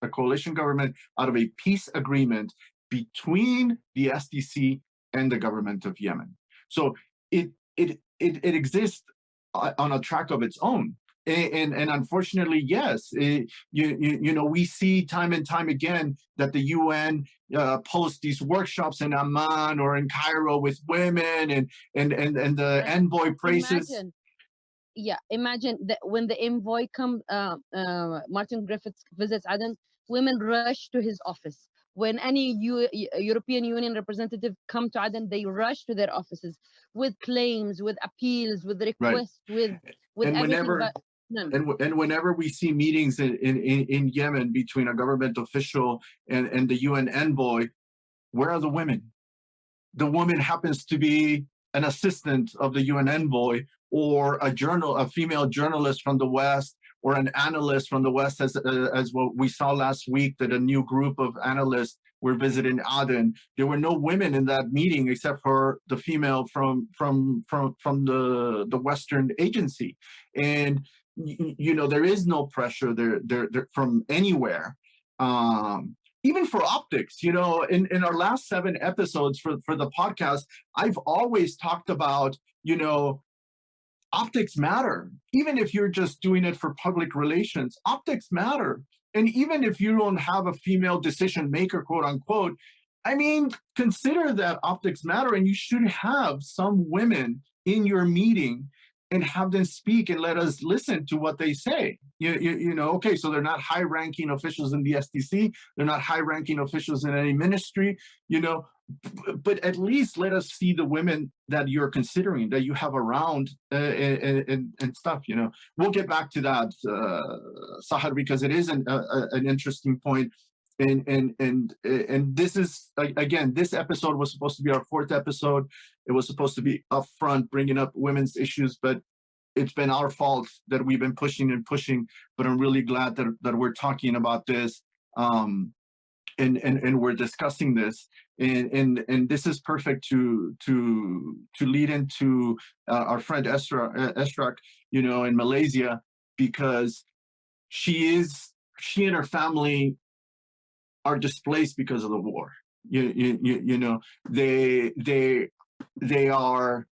coalition government out of a peace agreement between the SDC and the government of Yemen. So it exists on a track of its own. And unfortunately, yes, we see time and time again that the UN posts these workshops in Amman or in Cairo with women, and the envoy praises. yeah, imagine that when the envoy comes, Martin Griffiths visits Aden, women rush to his office. When any European Union representative come to Aden, they rush to their offices with claims, with appeals, with Right. requests, with And everything. whenever But no, and whenever we see meetings in Yemen between a government official and the UN envoy, where are the women? The woman happens to be an assistant of the UN envoy, or a female journalist from the West, or an analyst from the West, as what we saw last week, that a new group of analysts were visiting Aden. There were no women in that meeting except for the female from the Western agency, and there is no pressure there from anywhere. Even for optics, in our last 7 episodes for the podcast, I've always talked about, optics matter. Even if you're just doing it for public relations, optics matter. And even if you don't have a female decision maker, quote unquote, I mean, consider that optics matter, and you should have some women in your meeting and have them speak and let us listen to what they say. Okay, so they're not high-ranking officials in the SDC, they're not high-ranking officials in any ministry, but at least let us see the women that you're considering, that you have around, and stuff. We'll get back to that, Sahar, because it is an interesting point. And this is, again, this episode was supposed to be our 4th episode. It was supposed to be upfront, bringing up women's issues, but it's been our fault that we've been pushing and pushing. But I'm really glad that we're talking about this, and we're discussing this, and this is perfect to lead into our friend Eshraq, in Malaysia, because she and her family are displaced because of the war. They are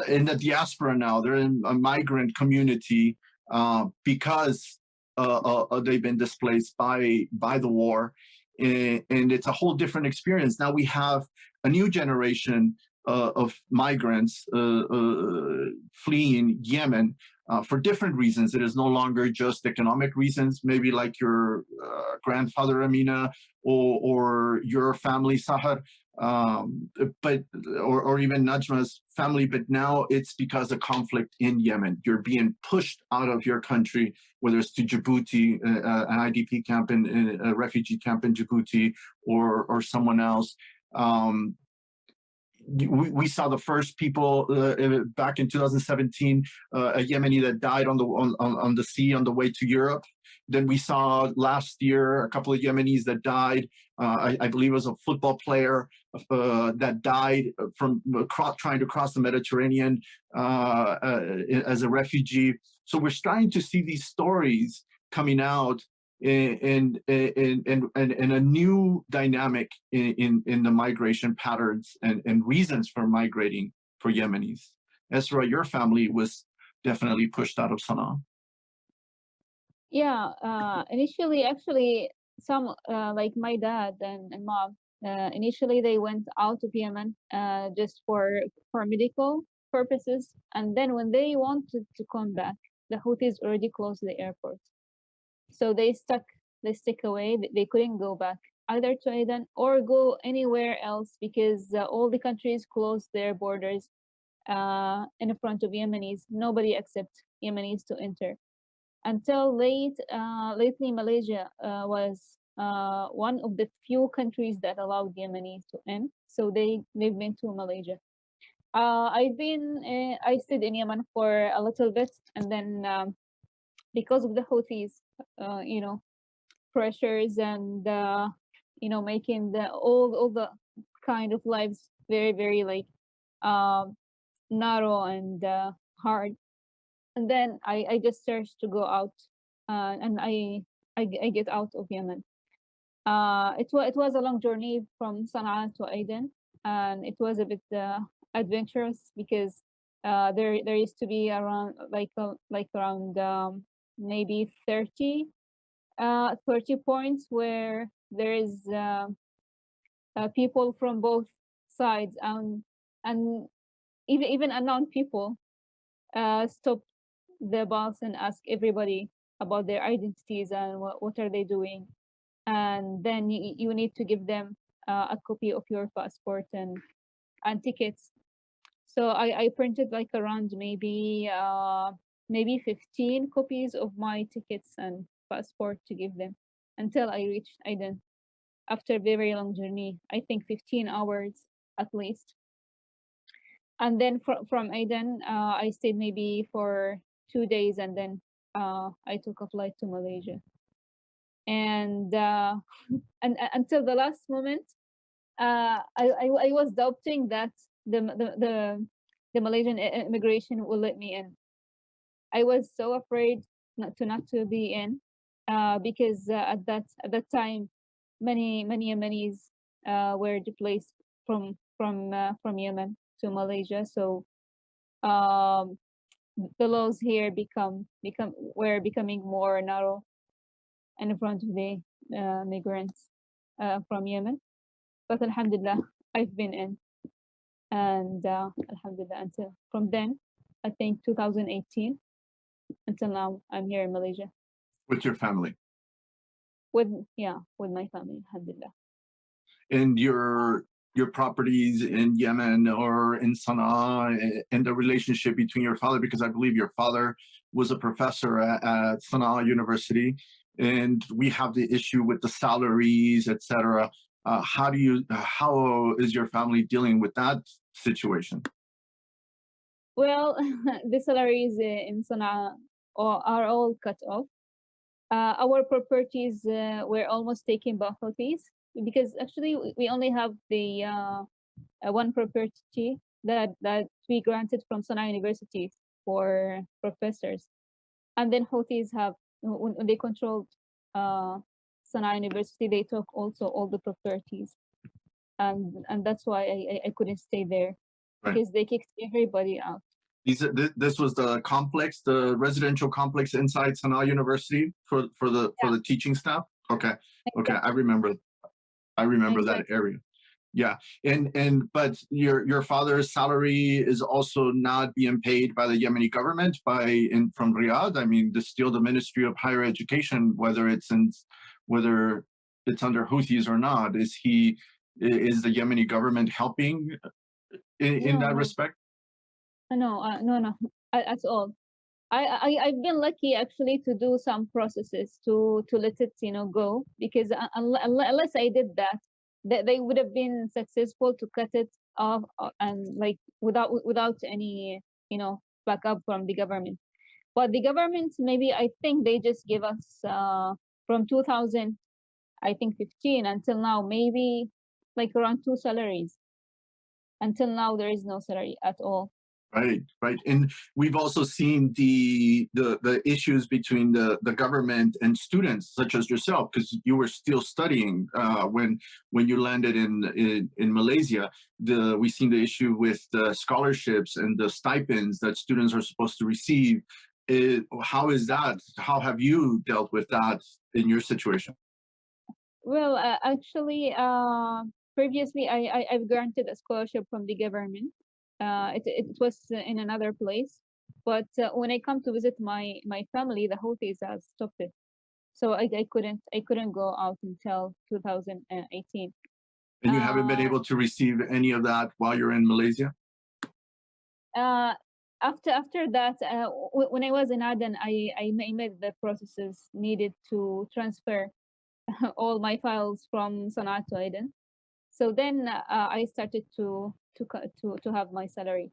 in the diaspora now. They're in a migrant community because they've been displaced by the war, and it's a whole different experience. Now we have a new generation of migrants fleeing Yemen for different reasons. It is no longer just economic reasons, maybe like your grandfather Amina, or your family Sahar, but or even Najma's family. But now it's because of conflict in Yemen. You're being pushed out of your country, whether it's to Djibouti, an IDP camp, in a refugee camp in Djibouti, or someone else. We saw the first people back in 2017, a Yemeni that died on the sea on the way to Europe. Then we saw last year a couple of Yemenis that died. I believe it was a football player that died from trying to cross the Mediterranean as a refugee. So we're starting to see these stories coming out, and a new dynamic in the migration patterns and reasons for migrating for Yemenis. Esra, your family was definitely pushed out of Sana'a. Yeah, initially, actually, some like my dad and mom, initially they went out of Yemen just for medical purposes, and then when they wanted to come back, the Houthis already closed the airport, so they stick away. They couldn't go back either to Aden or go anywhere else, because all the countries closed their borders in front of Yemenis. Nobody accepts Yemenis to enter. Until lately, Malaysia was one of the few countries that allowed Yemenis to enter. So they've been to Malaysia. I stayed in Yemen for a little bit, and then because of the Houthis, pressures and making all the kind of lives very, very like narrow and hard. And then I just searched to go out, and I get out of Yemen. It was a long journey from Sana'a to Aden, and it was a bit adventurous, because there used to be around around maybe 30 points where there is people from both sides, and even unknown people stop the bus and ask everybody about their identities and what are they doing, and then you need to give them a copy of your passport and tickets. So I printed like around maybe 15 copies of my tickets and passport to give them until I reached Aden after a very long journey. I think 15 hours at least. And then from Aden, I stayed maybe for 2 days, and then I took a flight to Malaysia. And until the last moment, I was doubting that the Malaysian immigration will let me in. I was so afraid not to be in, because at that time, many Yemenis were displaced from Yemen to Malaysia. So um, the laws here were becoming more narrow in front of the migrants from Yemen. But Alhamdulillah, I've been in, and Alhamdulillah, until from then, I think 2018 until now, I'm here in Malaysia With your family. with my family, Alhamdulillah. And your properties in Yemen or in Sana'a, and the relationship between your father, because I believe your father was a professor at Sana'a University, and we have the issue with the salaries, etc. How is your family dealing with that situation? Well, the salaries in Sana'a are all cut off. Our properties were almost taken by Houthis, because actually we only have the one property that we granted from Sana'a University for professors, and then Houthis have, when they controlled Sana'a University, they took also all the properties, and that's why I couldn't stay there, Right. because they kicked everybody out. This was the complex, the residential complex inside Sana'a University for the teaching staff. Okay, I remember that area. Yeah, but your father's salary is also not being paid by the Yemeni government from Riyadh. I mean, still the Ministry of Higher Education, whether it's under Houthis or not. Is the Yemeni government helping in that respect? No, at all. I've been lucky actually to do some processes to let it go, because unless I did that, they would have been successful to cut it off, and like without any backup from the government. But the government, maybe I think they just give us from 2015 until now, maybe like around 2 salaries. Until now, there is no salary at all. Right. And we've also seen the issues between the government and students, such as yourself, because you were still studying when you landed in Malaysia. We've seen the issue with the scholarships and the stipends that students are supposed to receive. How is that? How have you dealt with that in your situation? Well, actually, previously I've granted a scholarship from the government. It was in another place, but when I come to visit my family, the Houthis have stopped it, so I couldn't go out until 2018. And you haven't been able to receive any of that while you're in Malaysia? After that, when I was in Aden, I made the processes needed to transfer all my files from Sana'a to Aden. So then I started to have my salary.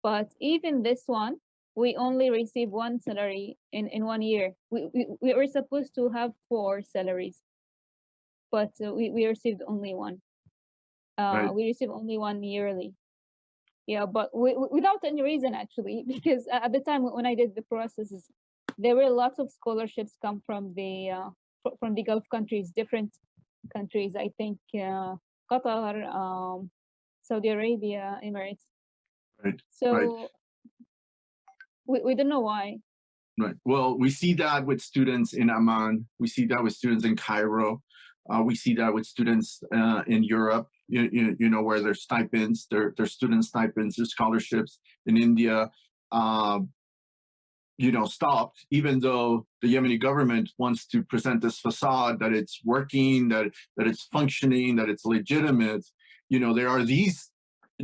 But even this one, we only receive one salary in 1 year. We were supposed to have 4 salaries, but we received only one. Right. We received only one yearly. Yeah, but without any reason, actually, because at the time when I did the processes, there were lots of scholarships come from the Gulf countries, different countries. I think Qatar, Saudi Arabia, Emirates. Right. So we don't know why. Right. Well, we see that with students in Amman. We see that with students in Cairo. We see that with students in Europe. Where their stipends, their student stipends, their scholarships in India. stopped, even though the Yemeni government wants to present this facade that it's working, that it's functioning, that it's legitimate. There are these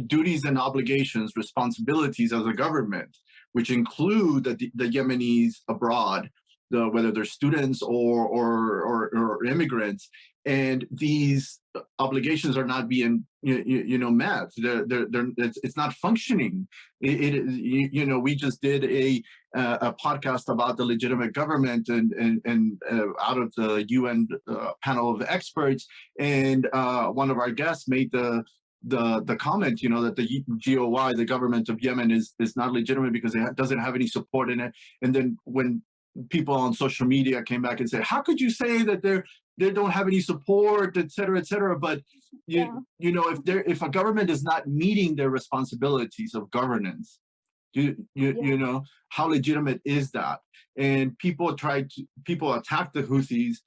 duties and obligations, responsibilities as a government, which include the Yemenis abroad, whether they're students or immigrants, and these obligations are not being met. It's not functioning. We just did a podcast about the legitimate government and out of the UN panel of experts, and one of our guests made the comment, that the GOY, the government of Yemen, is not legitimate because it doesn't have any support in it. And then when people on social media came back and said, how could you say that they don't have any support, et cetera, et cetera? But if a government is not meeting their responsibilities of governance, how legitimate is that? And people attack the Houthis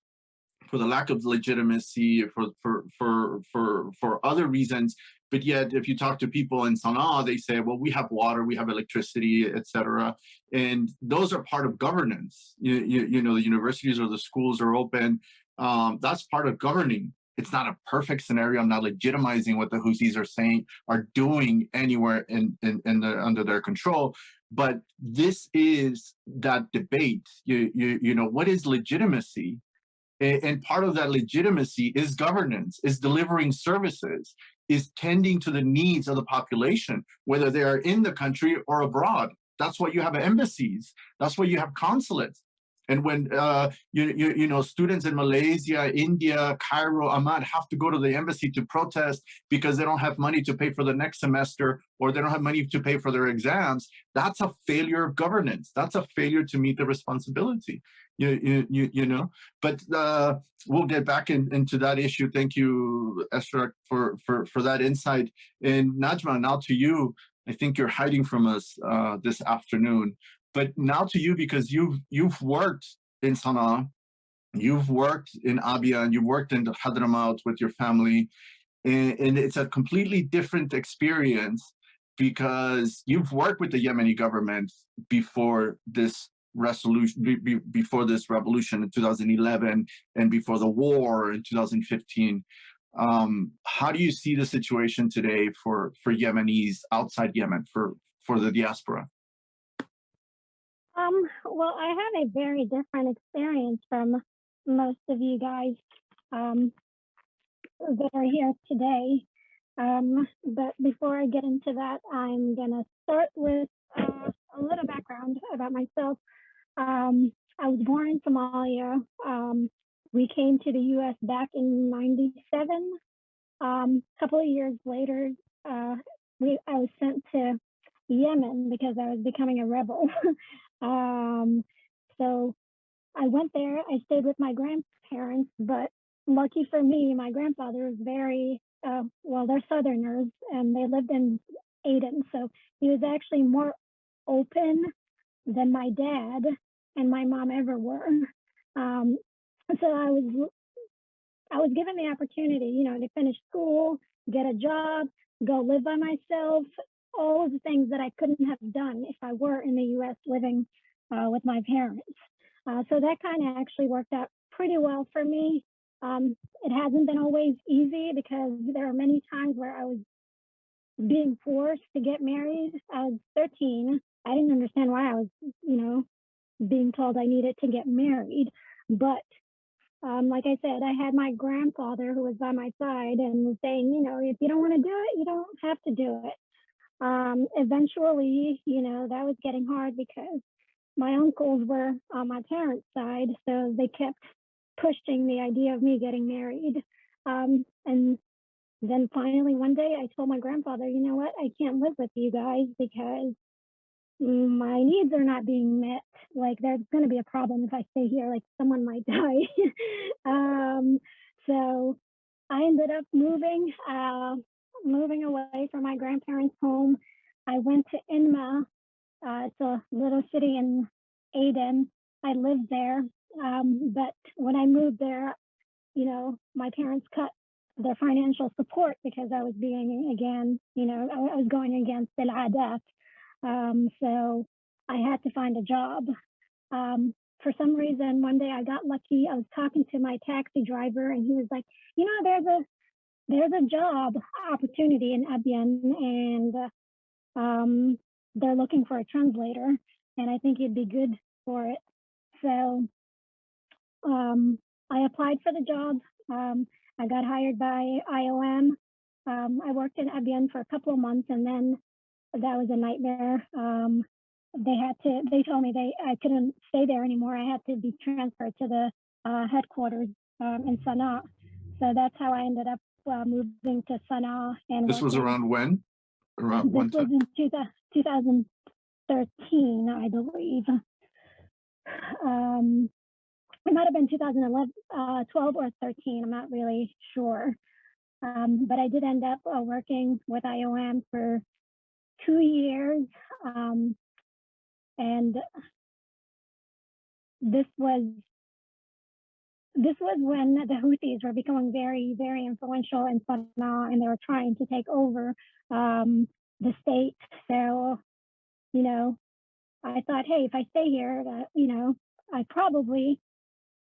for the lack of legitimacy, for other reasons. But yet, if you talk to people in Sana'a, they say, well, we have water, we have electricity, etc. And those are part of governance. The universities or the schools are open. That's part of governing. It's not a perfect scenario. I'm not legitimizing what the Houthis are doing anywhere under their control. But this is that debate. What is legitimacy? And part of that legitimacy is governance, is delivering services, is tending to the needs of the population, whether they are in the country or abroad. That's why you have embassies. That's why you have consulates. And when students in Malaysia, India, Cairo, Amman have to go to the embassy to protest because they don't have money to pay for the next semester, or they don't have money to pay for their exams, that's a failure of governance. That's a failure to meet the responsibility. But we'll get back into that issue. Thank you, Eshraq, for that insight. And Najma, now to you. I think you're hiding from us this afternoon. But now to you, because you've worked in Sana'a, you've worked in Abia, you've worked in Hadramaut with your family, and it's a completely different experience because you've worked with the Yemeni government before this before this revolution in 2011 and before the war in 2015. How do you see the situation today for Yemenis outside Yemen, for the diaspora? Well, I have a very different experience from most of you guys that are here today. But before I get into that, I'm going to start with a little background about myself. I was born in Somalia. We came to the U.S. back in '97. A couple of years later, I was sent to Yemen because I was becoming a rebel. So I went there. I stayed with my grandparents, but lucky for me, my grandfather was very, they're Southerners, and they lived in Aden. So he was actually more open than my dad and my mom ever were. So I was given the opportunity, to finish school, get a job, go live by myself, all of the things that I couldn't have done if I were in the U.S. living with my parents. So that kind of actually worked out pretty well for me. It hasn't been always easy because there are many times where I was being forced to get married. I was 13. I didn't understand why I was, being told I needed to get married. But like I said, I had my grandfather who was by my side and was saying, if you don't want to do it, you don't have to do it. Eventually, that was getting hard because my uncles were on my parents' side, so they kept pushing the idea of me getting married. And then finally one day I told my grandfather, you know what, I can't live with you guys because my needs are not being met. Like, there's going to be a problem if I stay here, like someone might die. So I ended up moving away from my grandparents' home. I went to Inma. It's a little city in Aden. I lived there. But when I moved there, my parents cut their financial support because I was being, again, I was going against al-Adat. So I had to find a job. For some reason, one day I got lucky. I was talking to my taxi driver, and he was like, "You know, there's a job opportunity in Aden, and they're looking for a translator, and I think you'd be good for it." So I applied for the job. I got hired by IOM. I worked in Aden for a couple of months, and then that was a nightmare. They told me I couldn't stay there anymore. I had to be transferred to the headquarters in Sana'a. So that's how I ended up moving to Sana'a. And this was around when? Around this was in 2013, I believe. It might have been 2011, 12 or 13. I'm not really sure. But I did end up working with IOM for 2 years. And this was when the Houthis were becoming very, very influential in Sana'a, and they were trying to take over the state. So, you know, I thought, hey, if I stay here, you know, I probably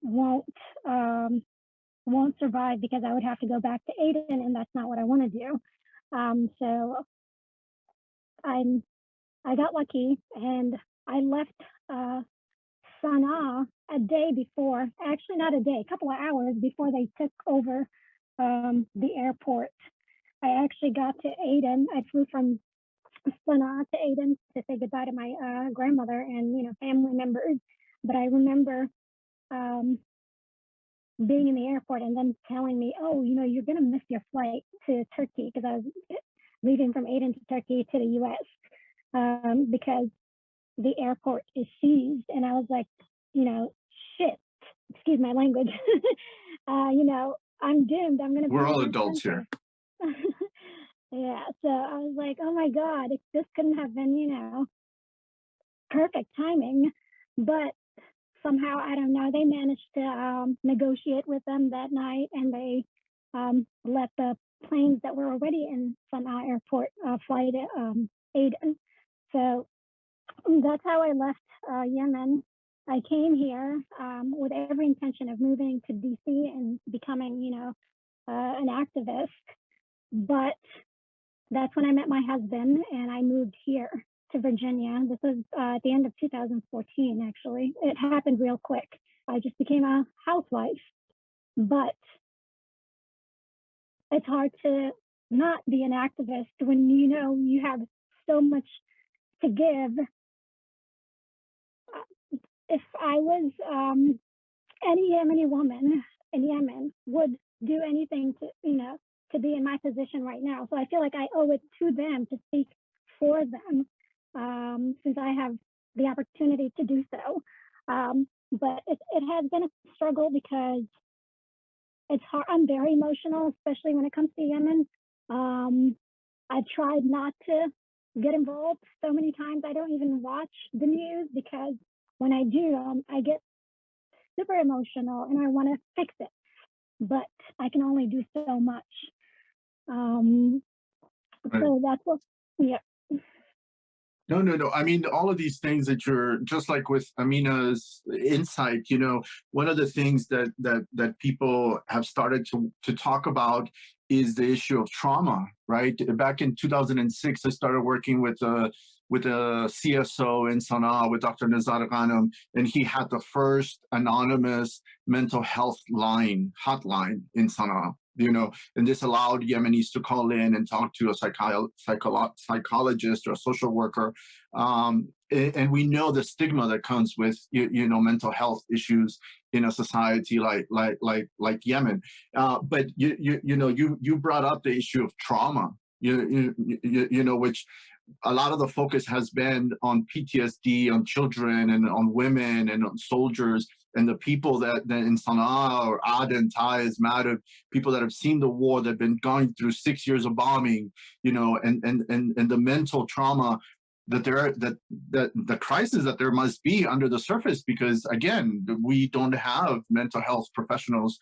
won't survive, because I would have to go back to Aden, and that's not what I want to do. So I got lucky, and I left Sana'a a day before, actually not a day, a couple of hours before they took over the airport. I actually got to Aden. I flew from Sana'a to Aden to say goodbye to my grandmother and, you know, family members. But I remember being in the airport and then telling me, oh, you know, you're going to miss your flight to Turkey, because I was leaving from Aden to Turkey to the US, because the airport is seized. And I was like, you know, shit, excuse my language. You know, I'm doomed. I'm going to be. We're all adults here. Yeah. So I was like, oh my God, this couldn't have been, you know, perfect timing. But somehow, I don't know, they managed to negotiate with them that night, and they let the planes that were already in Sana'a airport fly to Aden. So that's how I left Yemen. I came here with every intention of moving to DC and becoming, you know, an activist. But that's when I met my husband, and I moved here to Virginia. This was at the end of 2014, actually. It happened real quick. I just became a housewife. But it's hard to not be an activist when you know you have so much to give. If I was any Yemeni woman in Yemen would do anything to, you know, to be in my position right now. So I feel like I owe it to them to speak for them, since I have the opportunity to do so. But it has been a struggle, because it's hard. I'm very emotional, especially when it comes to Yemen. I've tried not to get involved so many times. I don't even watch the news, because when I do, I get super emotional and I want to fix it, but I can only do so much. Right. So that's what, yeah. No. I mean, all of these things that you're, just like with Amina's insight, you know, one of the things that people have started to talk about is the issue of trauma, right? Back in 2006, I started working with a CSO in Sana'a with Dr. Nizar Ghanem, and he had the first anonymous mental health hotline in Sana'a. You know, and this allowed Yemenis to call in and talk to a psychologist or a social worker. And we know the stigma that comes with, you know, mental health issues in a society like Yemen. But you brought up the issue of trauma. You know, which a lot of the focus has been on PTSD, on children and on women and on soldiers and the people that in Sana'a or Aden, Taiz, Mareb, people that have seen the war, that have been going through 6 years of bombing, you know, and the mental trauma that the crisis that there must be under the surface, because again, we don't have mental health professionals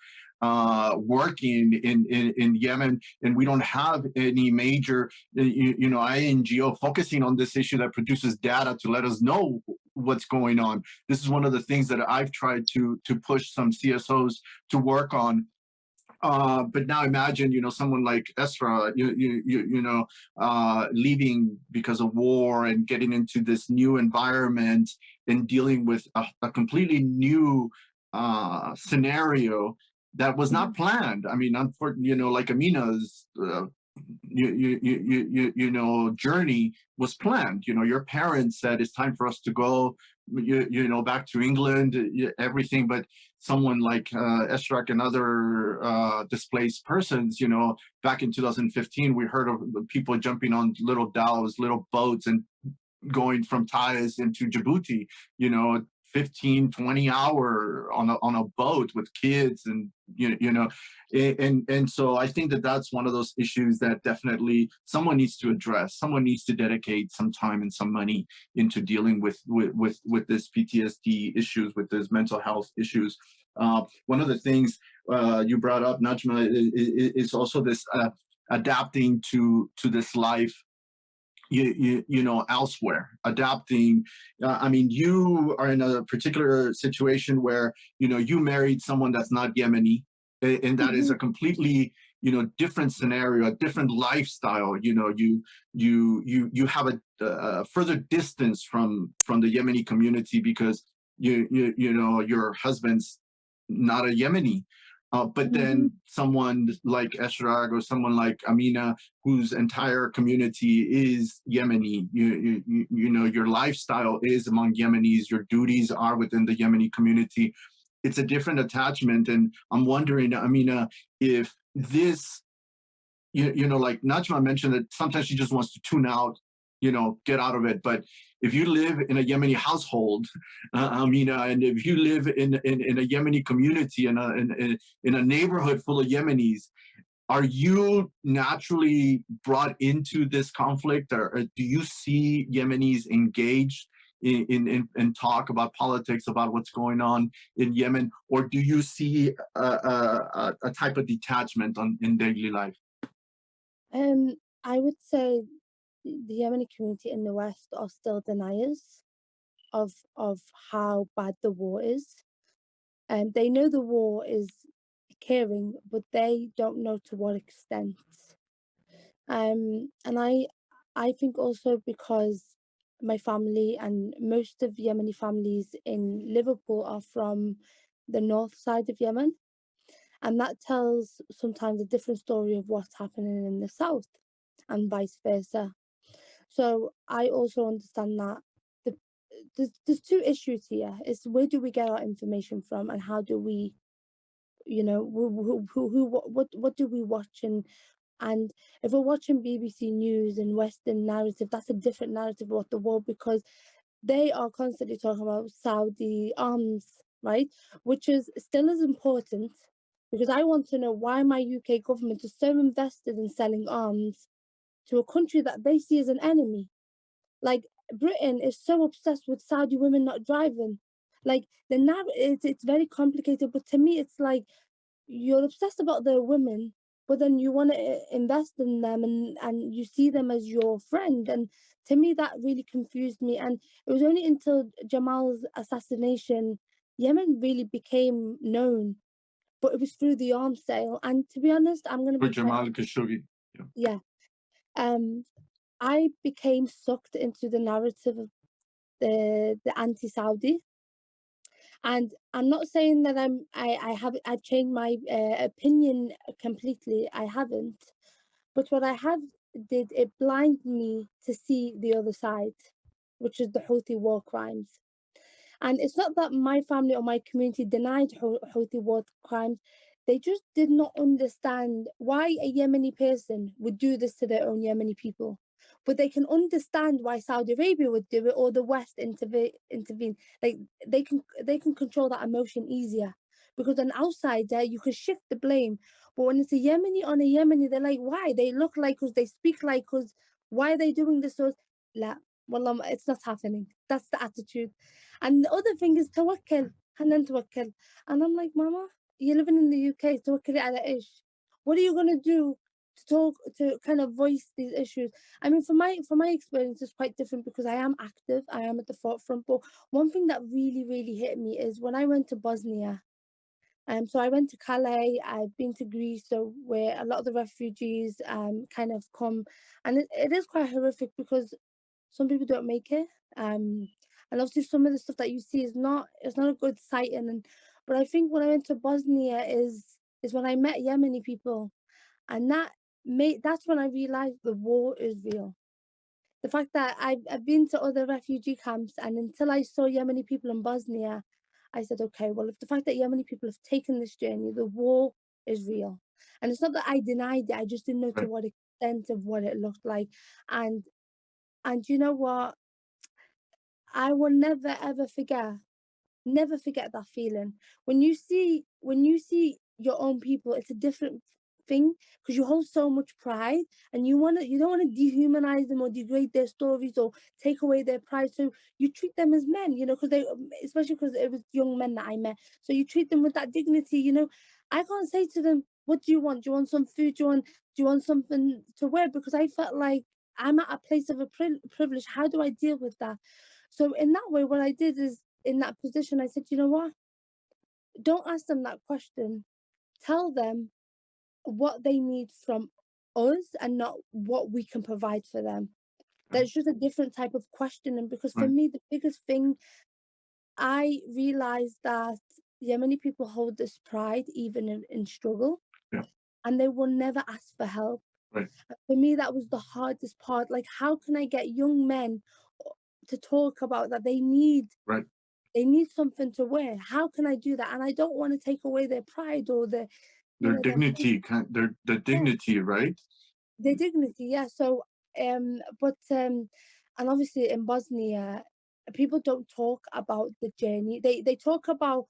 working in Yemen, and we don't have any major, INGO focusing on this issue that produces data to let us know what's going on. This is one of the things that I've tried to push some CSOs to work on. But now imagine, someone like Esra, leaving because of war and getting into this new environment and dealing with a completely new scenario that was not planned. I mean, unfortunately, like Amina's, journey was planned. Your parents said it's time for us to go, back to England, everything. But someone like Eshraq and other displaced persons, back in 2015, we heard of people jumping on little dhows, little boats, and going from Taiz into Djibouti, 15, 20 hour on a boat with kids, and and so I think that that's one of those issues that definitely someone needs to address. Someone needs to dedicate some time and some money into dealing with this PTSD issues, with this mental health issues. One of the things you brought up, Najma, is also this adapting to this life elsewhere, adapting. I mean, you are in a particular situation where you married someone that's not Yemeni, and that is a completely different scenario, a different lifestyle. You have a further distance from the Yemeni community because your husband's not a Yemeni. But then someone like Eshraq or someone like Amina, whose entire community is Yemeni, your lifestyle is among Yemenis, your duties are within the Yemeni community. It's a different attachment. And I'm wondering, Amina, if this, like Najma mentioned that sometimes she just wants to tune out, get out of it. But if you live in a Yemeni household, Amina, and if you live in a Yemeni community, in a neighborhood full of Yemenis, are you naturally brought into this conflict, or do you see Yemenis engaged in talk about politics, about what's going on in Yemen, or do you see a type of detachment in daily life? I would say the Yemeni community in the West are still deniers of how bad the war is. And they know the war is occurring, but they don't know to what extent. And I think also because my family and most of Yemeni families in Liverpool are from the north side of Yemen, and that tells sometimes a different story of what's happening in the south, and vice versa. So I also understand that there's two issues here. It's where do we get our information from, and how do we, what do we watch, and if we're watching BBC News and Western narrative, that's a different narrative about the war, because they are constantly talking about Saudi arms, right? Which is still as important, because I want to know why my UK government is so invested in selling arms to a country that they see as an enemy. Like, Britain is so obsessed with Saudi women not driving. Like, it's very complicated, but to me, it's like you're obsessed about their women, but then you want to invest in them, and you see them as your friend. And to me, that really confused me. And it was only until Jamal's assassination, Yemen really became known, but it was through the arms sale. And to be honest, I'm going to be Jamal Khashoggi. Yeah. I became sucked into the narrative of the anti-Saudi, and I'm not saying that I've changed my opinion completely. I haven't, but what I have did, it blinded me to see the other side, which is the Houthi war crimes. And it's not that my family or my community denied Houthi war crimes. They just did not understand why a Yemeni person would do this to their own Yemeni people. But they can understand why Saudi Arabia would do it, or the West intervene. Like, they can control that emotion easier, because an outsider, you can shift the blame. But when it's a Yemeni on a Yemeni, they're like, why? They look like us, they speak like us. Why are they doing this to us? La, wallah, it's not happening. That's the attitude. And the other thing is tawakkul, and then tawakkul. And I'm like, Mama, you're living in the UK, توكلي على إيش? What are you gonna do to kind of voice these issues? I mean, for my experience, it's quite different because I am active, I am at the forefront. But one thing that really, really hit me is when I went to Bosnia. So I went to Calais, I've been to Greece, so where a lot of the refugees kind of come, and it is quite horrific because some people don't make it. And obviously some of the stuff that you see is not, it's not a good sight. But I think when I went to Bosnia is when I met Yemeni people, and that's when I realized the war is real. The fact that I've been to other refugee camps, and until I saw Yemeni people in Bosnia, I said, okay, well, if the fact that Yemeni people have taken this journey, the war is real. And it's not that I denied it, I just didn't know to what extent of what it looked like. And you know what? I will never ever forget that feeling. When you see your own people, it's a different thing because you hold so much pride, and you don't want to dehumanize them or degrade their stories or take away their pride. So you treat them as men, because especially because it was young men that I met. So you treat them with that dignity. I can't say to them, "What do you want? Do you want some food? Do you want something to wear?" Because I felt like I'm at a place of a privilege. How do I deal with that? So in that way, what I did is, in that position, I said, you know what? Don't ask them that question. Tell them what they need from us and not what we can provide for them. That's just a different type of questioning, because for me, the biggest thing, I realized that Yemeni people hold this pride even in struggle, and they will never ask for help. For me, that was the hardest part. Like, how can I get young men to talk about that they need something to wear? How can I do that? And I don't want to take away their pride or their dignity, their dignity, right? Their dignity, yeah. So, and obviously in Bosnia, people don't talk about the journey. They talk about,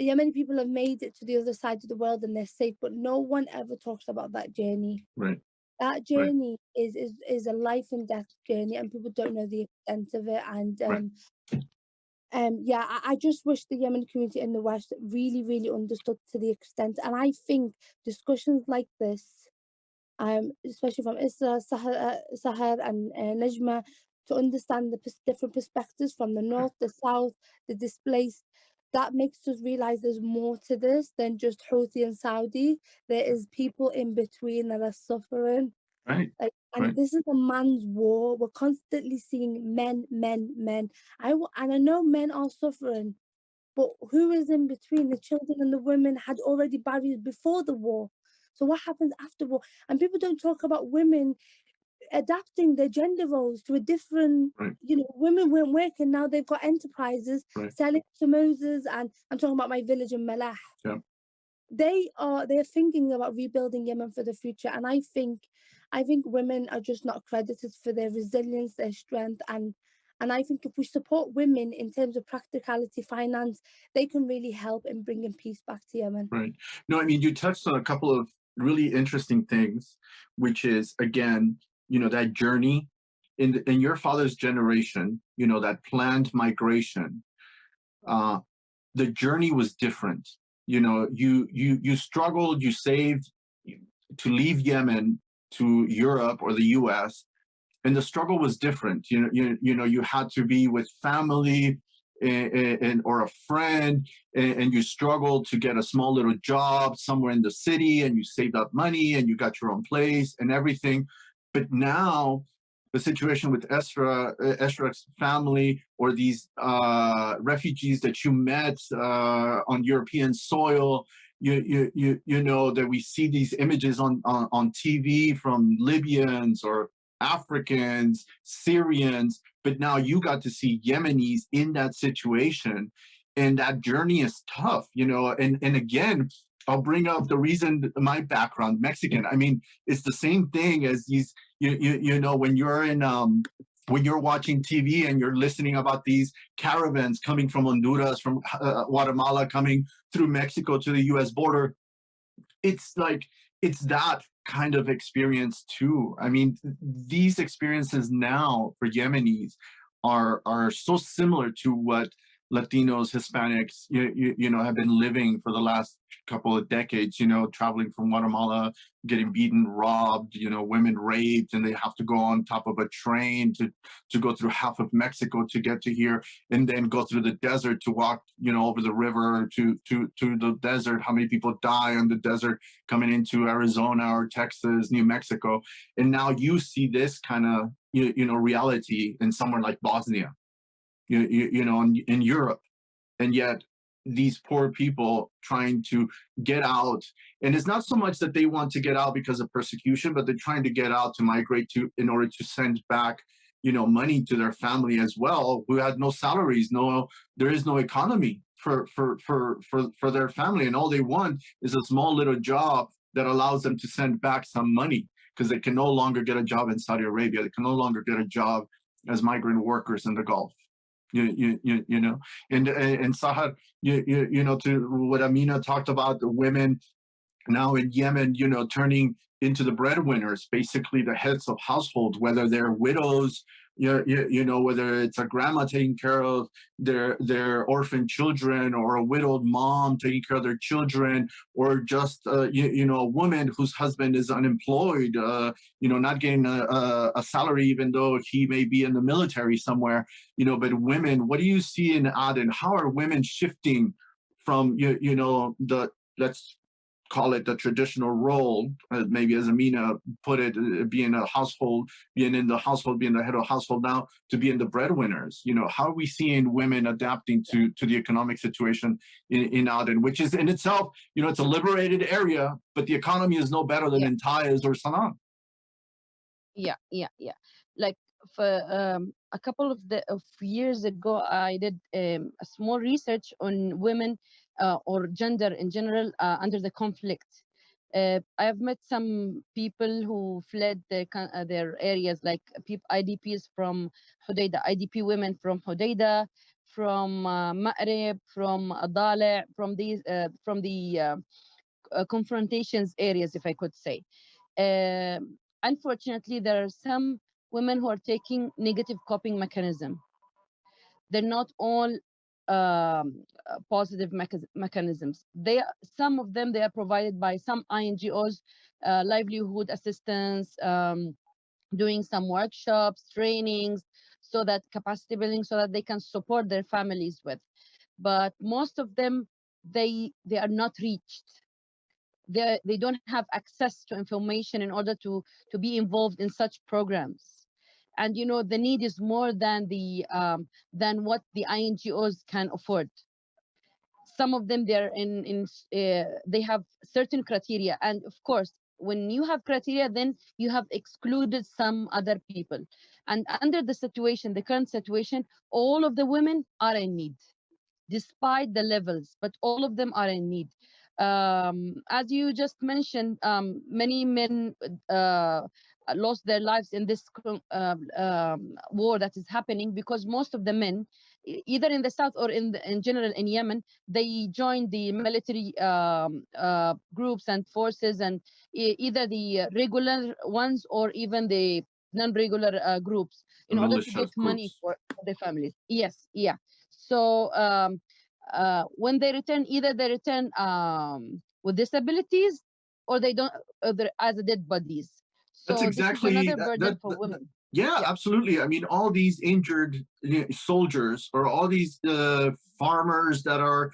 Yemeni people have made it to the other side of the world and they're safe, but no one ever talks about that journey. That journey is a life and death journey, and people don't know the extent of it. And I just wish the Yemeni community in the West really, really understood to the extent. And I think discussions like this, especially from Isra, Sahar and Najma, to understand the different perspectives from the north, the south, the displaced, that makes us realize there's more to this than just Houthi and Saudi. There is people in between that are suffering. This is a man's war. We're constantly seeing men. And I know men are suffering, but who is in between? The children and the women had already barriers before the war. So what happens after war? And people don't talk about women adapting their gender roles to a different, women weren't working, now they've got enterprises selling samosas, and I'm talking about my village in Malah. They're thinking about rebuilding Yemen for the future. And I think women are just not credited for their resilience, their strength, and I think if we support women in terms of practicality, finance, they can really help in bringing peace back to Yemen. No, I mean, you touched on a couple of really interesting things, which is, again, that journey in your father's generation, that planned migration. The journey was different. You struggled, you saved to leave Yemen to Europe or the US, and the struggle was different. You had to be with family or a friend, and you struggled to get a small little job somewhere in the city, and you saved up money and you got your own place and everything. But now the situation with Eshraq's family, or these refugees that you met on European soil, you know that we see these images on TV from Libyans or Africans, Syrians, but now you got to see Yemenis in that situation, and that journey is tough, and again, I'll bring up the reason, my background, Mexican. I mean, it's the same thing as these, when you're in, when you're watching TV and you're listening about these caravans coming from Honduras, from Guatemala, coming through Mexico to the US border, it's like, it's that kind of experience too. I mean, these experiences now for Yemenis are so similar to what Latinos, Hispanics, have been living for the last couple of decades, traveling from Guatemala, getting beaten, robbed, women raped, and they have to go on top of a train to go through half of Mexico to get to here, and then go through the desert to walk, over the river to the desert. How many people die on the desert coming into Arizona or Texas, New Mexico? And now you see this kind of, reality in somewhere like Bosnia, in Europe. And yet these poor people trying to get out, and it's not so much that they want to get out because of persecution, but they're trying to get out to migrate in order to send back, money to their family as well, who had no salaries, there is no economy for their family, and all they want is a small little job that allows them to send back some money, because they can no longer get a job in Saudi Arabia. They can no longer get a job as migrant workers in the Gulf. And Sahar, to what Amina talked about, the women now in Yemen, turning into the breadwinners, basically the heads of households, whether they're widows, whether it's a grandma taking care of their orphan children, or a widowed mom taking care of their children, or just a woman whose husband is unemployed, not getting a salary, even though he may be in the military somewhere, but women, what do you see in Aden? How are women shifting from let's call it the traditional role, maybe as Amina put it, being in the household, being the head of household, now to being the breadwinners? How are we seeing women adapting to the economic situation in Aden, which is in itself, it's a liberated area, but the economy is no better than in Taiz or Sanaa. Yeah. Like for a couple of years ago, I did a small research on women or gender in general under the conflict. I have met some people who fled their areas, like IDPs from Hodeidah, IDP women from Hodeidah, from Mareb, from Adale, from the confrontations areas, if I could say. Unfortunately, there are some women who are taking negative coping mechanism. They're not all positive mechanisms. Some of them, they are provided by some INGOs, livelihood assistance, doing some workshops, trainings, so that capacity building, so that they can support their families with. But most of them, they are not reached. They don't have access to information in order to be involved in such programs. And the need is more than than what the INGOs can afford. Some of them, they're they have certain criteria, and of course, when you have criteria, then you have excluded some other people. And under the current situation, all of the women are in need, despite the levels, but all of them are in need. As you just mentioned, many men lost their lives in this war that is happening, because most of the men, either in the south or in general in Yemen, they joined the military groups and forces, and either the regular ones or even the non-regular groups, in order to get money for their families. Yes, yeah. So when they return, either they return with disabilities, or they don't, as dead bodies. So that's exactly this is another burden for women. Yeah, absolutely. I mean, all these injured soldiers, or all these farmers that are,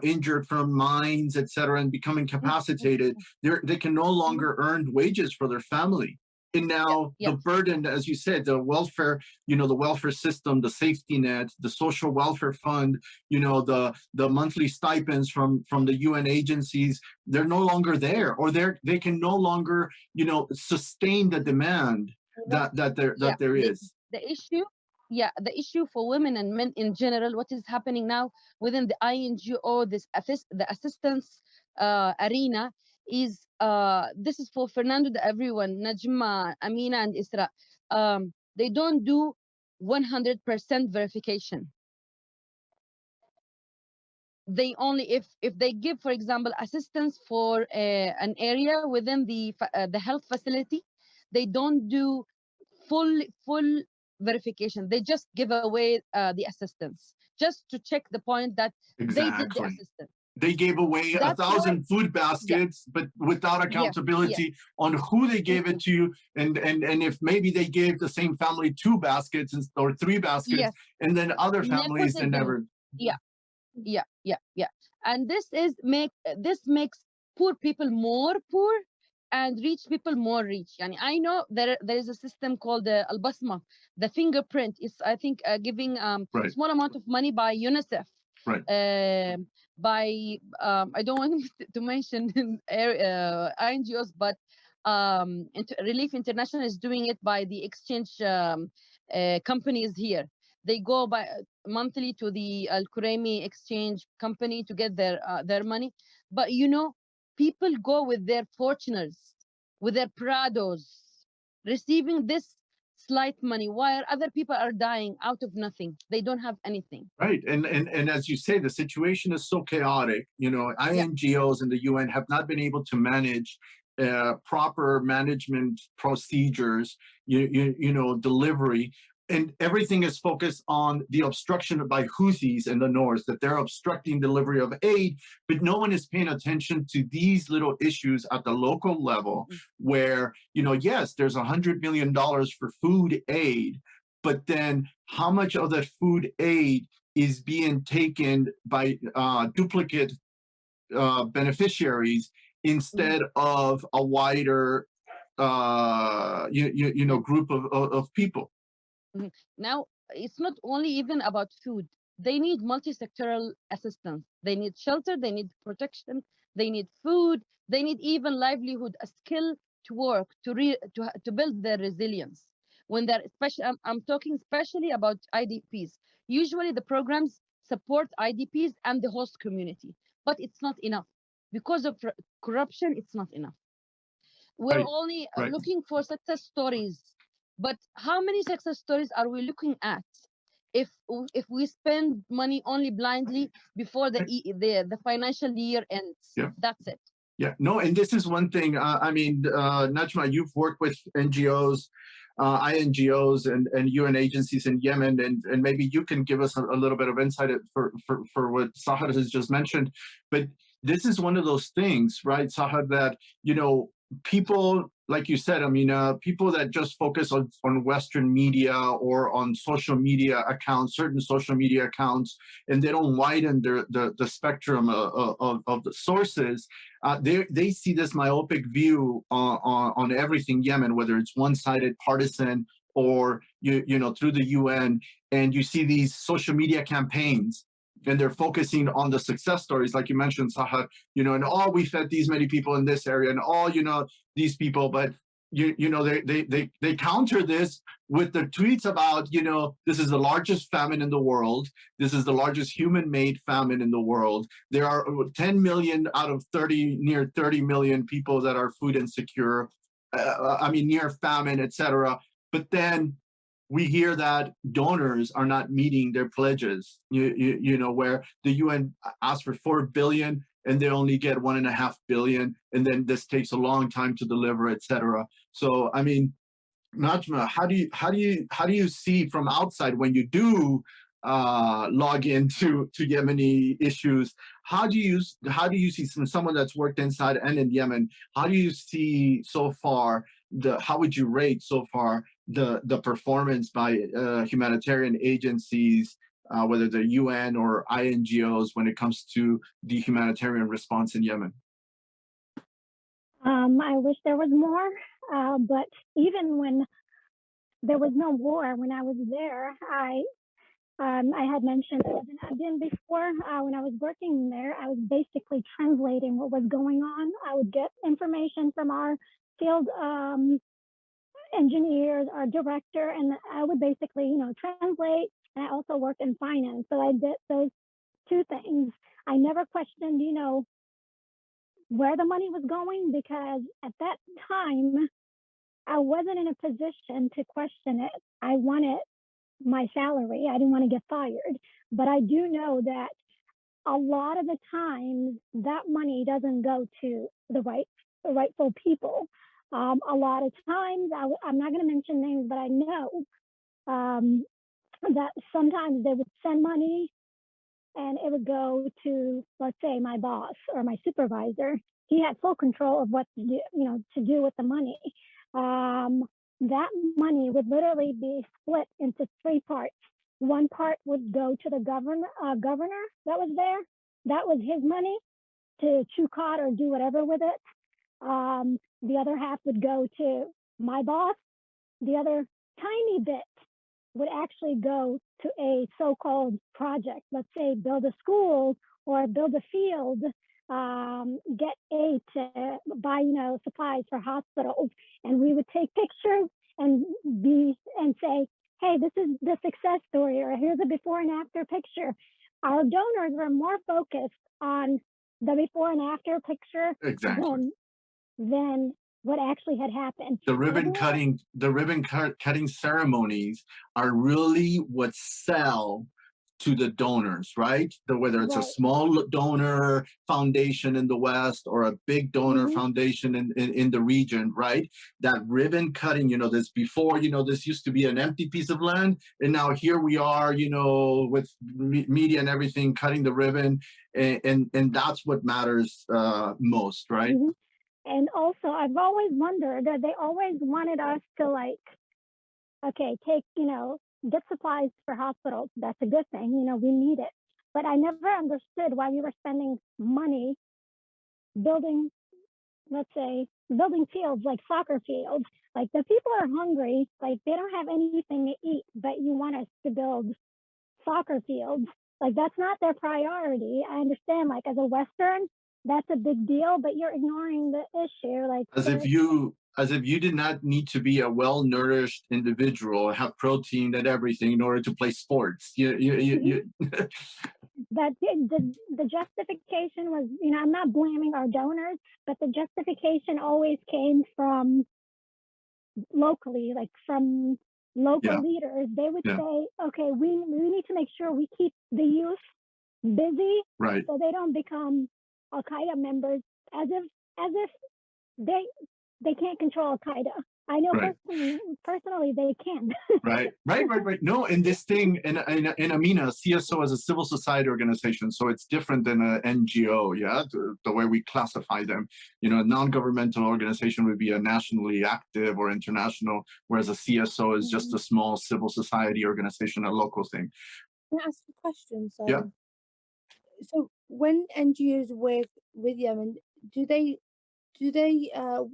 injured from mines, etc., and become incapacitated, they can no longer earn wages for their family. And now the burden, as you said, the welfare, the welfare system, the safety net, the social welfare fund, the monthly stipends from the UN agencies, they're no longer there, or they can no longer, sustain the demand that there is. The issue for women and men in general, what is happening now within the INGO, the assistance arena, is this is for Fernando, everyone, Najma, Amina, and Isra. They don't do 100% verification. They only, if they give, for example, assistance for an area within the health facility, they don't do full verification. They just give away the assistance. just to check the point that they did the Exactly. assistance. They gave away That's why- 1,000 food baskets, but without accountability on who they gave it to, and if maybe they gave the same family 2 baskets or 3 baskets, Yes. and then other Never families they they never. And this makes poor people more poor and rich people more rich. And I know there is a system called the al-Basma, the fingerprint. Is I think giving Right. small amount of money by UNICEF. Right. By I don't want to mention NGOs, but Relief International is doing it by the exchange companies here. They go by monthly to the Al-Quraimi exchange company to get their money. But people go with their Fortuners, with their Prados, receiving this slight money, while other people are dying out of nothing. They don't have anything. Right. And as you say, the situation is so chaotic. INGOs and the UN have not been able to manage proper management procedures, delivery. And everything is focused on the obstruction by Houthis in the north, that they're obstructing delivery of aid, but no one is paying attention to these little issues at the local level where, yes, there's $100 million for food aid, but then how much of that food aid is being taken by duplicate beneficiaries instead of a wider, group of people? Now, it's not only even about food. They need multi-sectoral assistance. They need shelter, they need protection, they need food, they need even livelihood, a skill to work, to build their resilience. When they're especially, I'm talking especially about IDPs. Usually the programs support IDPs and the host community, but it's not enough. Because of corruption, it's not enough. We're Right. only Right. looking for success stories. But how many success stories are we looking at if we spend money only blindly before the financial year ends? Yeah. That's it. Yeah, no, and this is one thing. Najma, you've worked with NGOs, INGOs, and UN agencies in Yemen, and maybe you can give us a little bit of insight for what Sahar has just mentioned. But this is one of those things, right, Sahar, that people, like you said, people that just focus on Western media or on social media accounts, certain social media accounts, and they don't widen the spectrum of the sources. They see this myopic view on everything Yemen, whether it's one-sided, partisan, or through the UN, and you see these social media campaigns, and they're focusing on the success stories, like you mentioned, Sahar, and we fed these many people in this area, and these people, but they counter this with the tweets about, this is the largest famine in the world. This is the largest human-made famine in the world. There are 10 million out of near 30 million people that are food insecure, near famine, etc. But then we hear that donors are not meeting their pledges, where the UN asked for 4 billion and they only get 1.5 billion, and then this takes a long time to deliver, etc. So, Najma, how do you see from outside when you do log into Yemeni issues? How do you see someone that's worked inside and in Yemen? How do you see so far how would you rate so far the performance by humanitarian agencies, whether they're UN or INGOs, when it comes to the humanitarian response in Yemen? I wish there was more, but even when there was no war, when I was there, I had mentioned I was in Aden before. When I was working there, I was basically translating what was going on. I would get information from our field engineers, our director, and I would basically, translate. And I also worked in finance, so I did those two things. I never questioned, where the money was going, because at that time, I wasn't in a position to question it. I wanted my salary. I didn't want to get fired. But I do know that a lot of the times that money doesn't go to the rightful people. A lot of times, I'm not going to mention names, but I know that sometimes they would send money and it would go to, let's say, my boss or my supervisor. He had full control of what to do, to do with the money. That money would literally be split into three parts. One part would go to the governor that was there. That was his money to chew cod or do whatever with it. The other half would go to my boss. The other tiny bit would actually go to a so-called project. Let's say build a school or build a field, get aid to buy, supplies for hospitals. And we would take pictures and say, hey, this is the success story, or here's a before and after picture. Our donors were more focused on the before and after picture than what actually had happened. The ribbon cutting ceremonies are really what sell to the donors, right? Whether it's a small donor foundation in the West or a big donor foundation in the region, right? That ribbon cutting, this before, this used to be an empty piece of land, and now here we are, with media and everything, cutting the ribbon, and that's what matters most, right? And also, I've always wondered that they always wanted us to take, get supplies for hospitals. That's a good thing. We need it. But I never understood why we were spending money building fields like soccer fields. Like, the people are hungry. Like, they don't have anything to eat, but you want us to build soccer fields. Like, that's not their priority. I understand, as a Western, that's a big deal, but you're ignoring the issue. As if you did not need to be a well-nourished individual, have protein and everything in order to play sports. That the justification was, I'm not blaming our donors, but the justification always came from locally, from local leaders. They would say, okay, we need to make sure we keep the youth busy, right, so they don't become al-Qaeda members, as if they can't control al-Qaeda. I know personally they can. Right. No, in this thing, in Amina, CSO is a civil society organization, so it's different than an NGO, the way we classify them. A non-governmental organization would be a nationally active or international, whereas a CSO is just a small civil society organization, a local thing. Can I ask a question? So when NGOs work with Yemen, do they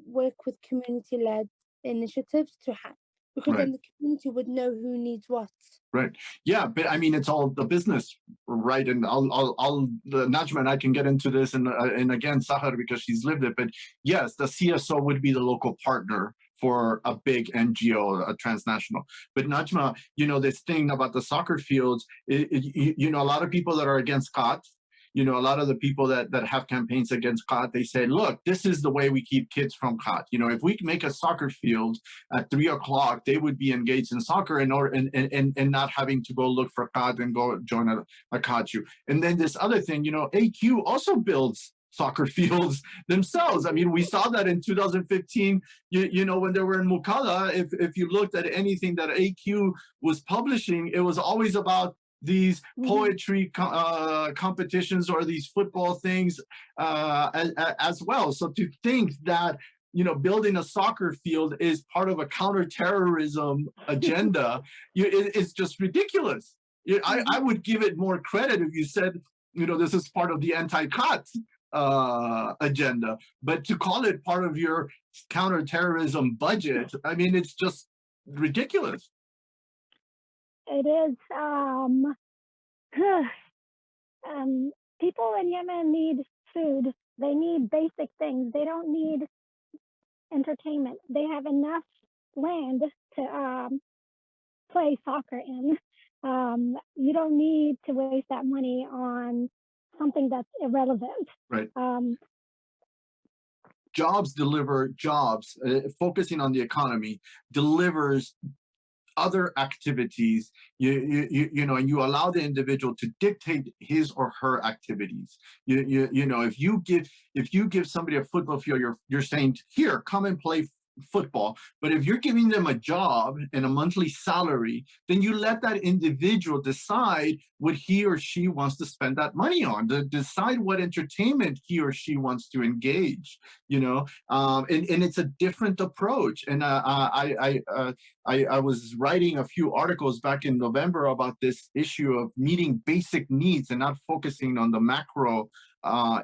work with community-led initiatives because then the community would know who needs what? Right. Yeah, but I mean, it's all the business, right? And Najma and I can get into this, and again, Sahar, because she's lived it. But yes, the CSO would be the local partner for a big NGO, a transnational. But Najma, this thing about the soccer fields, a lot of people that are against Qat, a lot of the people that have campaigns against Qat, they say, look, this is the way we keep kids from Qat. If we make a soccer field at 3 o'clock, they would be engaged in soccer and not having to go look for Qat and go join a Qat. And then this other thing, AQ also builds soccer fields themselves. I mean, we saw that in 2015, when they were in Mukalla. If you looked at anything that AQ was publishing, it was always about these poetry competitions or these football things as well. So to think that building a soccer field is part of a counterterrorism agenda is just ridiculous. I would give it more credit if you said this is part of the anti-Qat agenda, but to call it part of your counterterrorism budget, I mean, it's just ridiculous. It is. People in Yemen need food. They need basic things. They don't need entertainment. They have enough land to play soccer in. You don't need to waste that money on something that's irrelevant. Right. Jobs deliver jobs. Focusing on the economy delivers other activities, and you allow the individual to dictate his or her activities. If you give somebody a football field, you're saying, here, come and play football. But if you're giving them a job and a monthly salary, then you let that individual decide what he or she wants to spend that money on, to decide what entertainment he or she wants to engage, and it's a different approach. And I was writing a few articles back in November about this issue of meeting basic needs and not focusing on the macro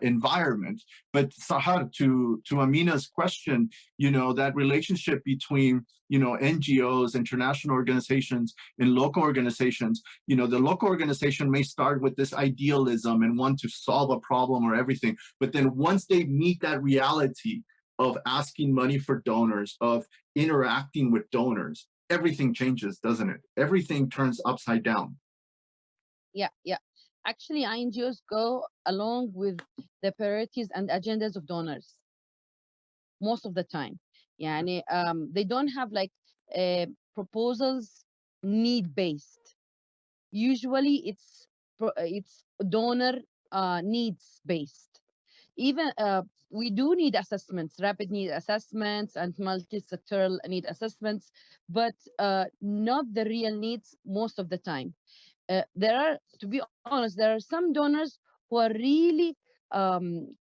environment. But Sahar, to Amina's question, that relationship between NGOs, international organizations, and local organizations, the local organization may start with this idealism and want to solve a problem or everything, but then once they meet that reality of asking money for donors, of interacting with donors, everything changes, doesn't it? Everything turns upside down. Yeah. Actually, NGOs go along with the priorities and agendas of donors most of the time. They don't have like proposals need-based. Usually, it's donor needs-based. Even we do need assessments, rapid need assessments and multi-sectoral need assessments, but not the real needs most of the time. To be honest, there are some donors who are really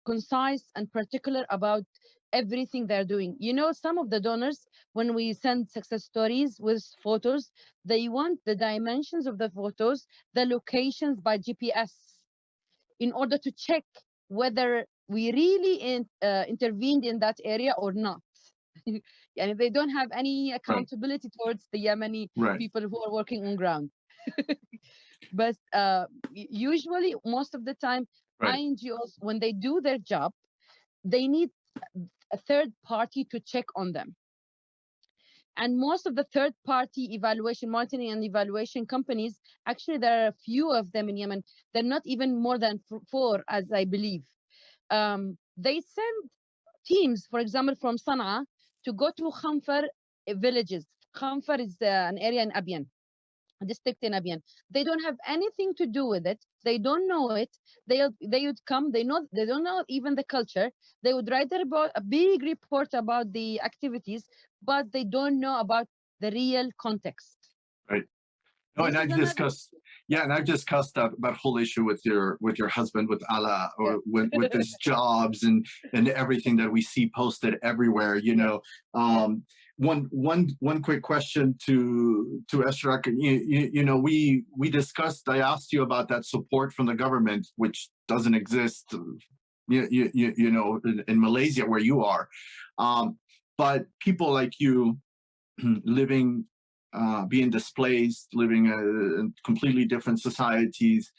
concise and particular about everything they're doing. Some of the donors, when we send success stories with photos, they want the dimensions of the photos, the locations by GPS, in order to check whether we really intervened in that area or not. And they don't have any accountability towards the Yemeni people who are working on ground. But usually, most of the time, NGOs, when they do their job, they need a third party to check on them. And most of the third party evaluation, monitoring and evaluation companies, actually, there are a few of them in Yemen. They're not even more than 4, as I believe. They send teams, for example, from Sana'a to go to Khamfar villages. Khamfar is an area in Aden, a district in Aden. They don't have anything to do with it. They don't know it. They would come. They don't know even the culture. They would write a big report about the activities, but they don't know about the real context. Right. No, and I've discussed that whole issue with your husband, with Allah, or with his jobs and everything that we see posted everywhere. One quick question to Eshraq. We discussed. I asked you about that support from the government, which doesn't exist. In Malaysia where you are, but people like you living. Being displaced, living in completely different societies,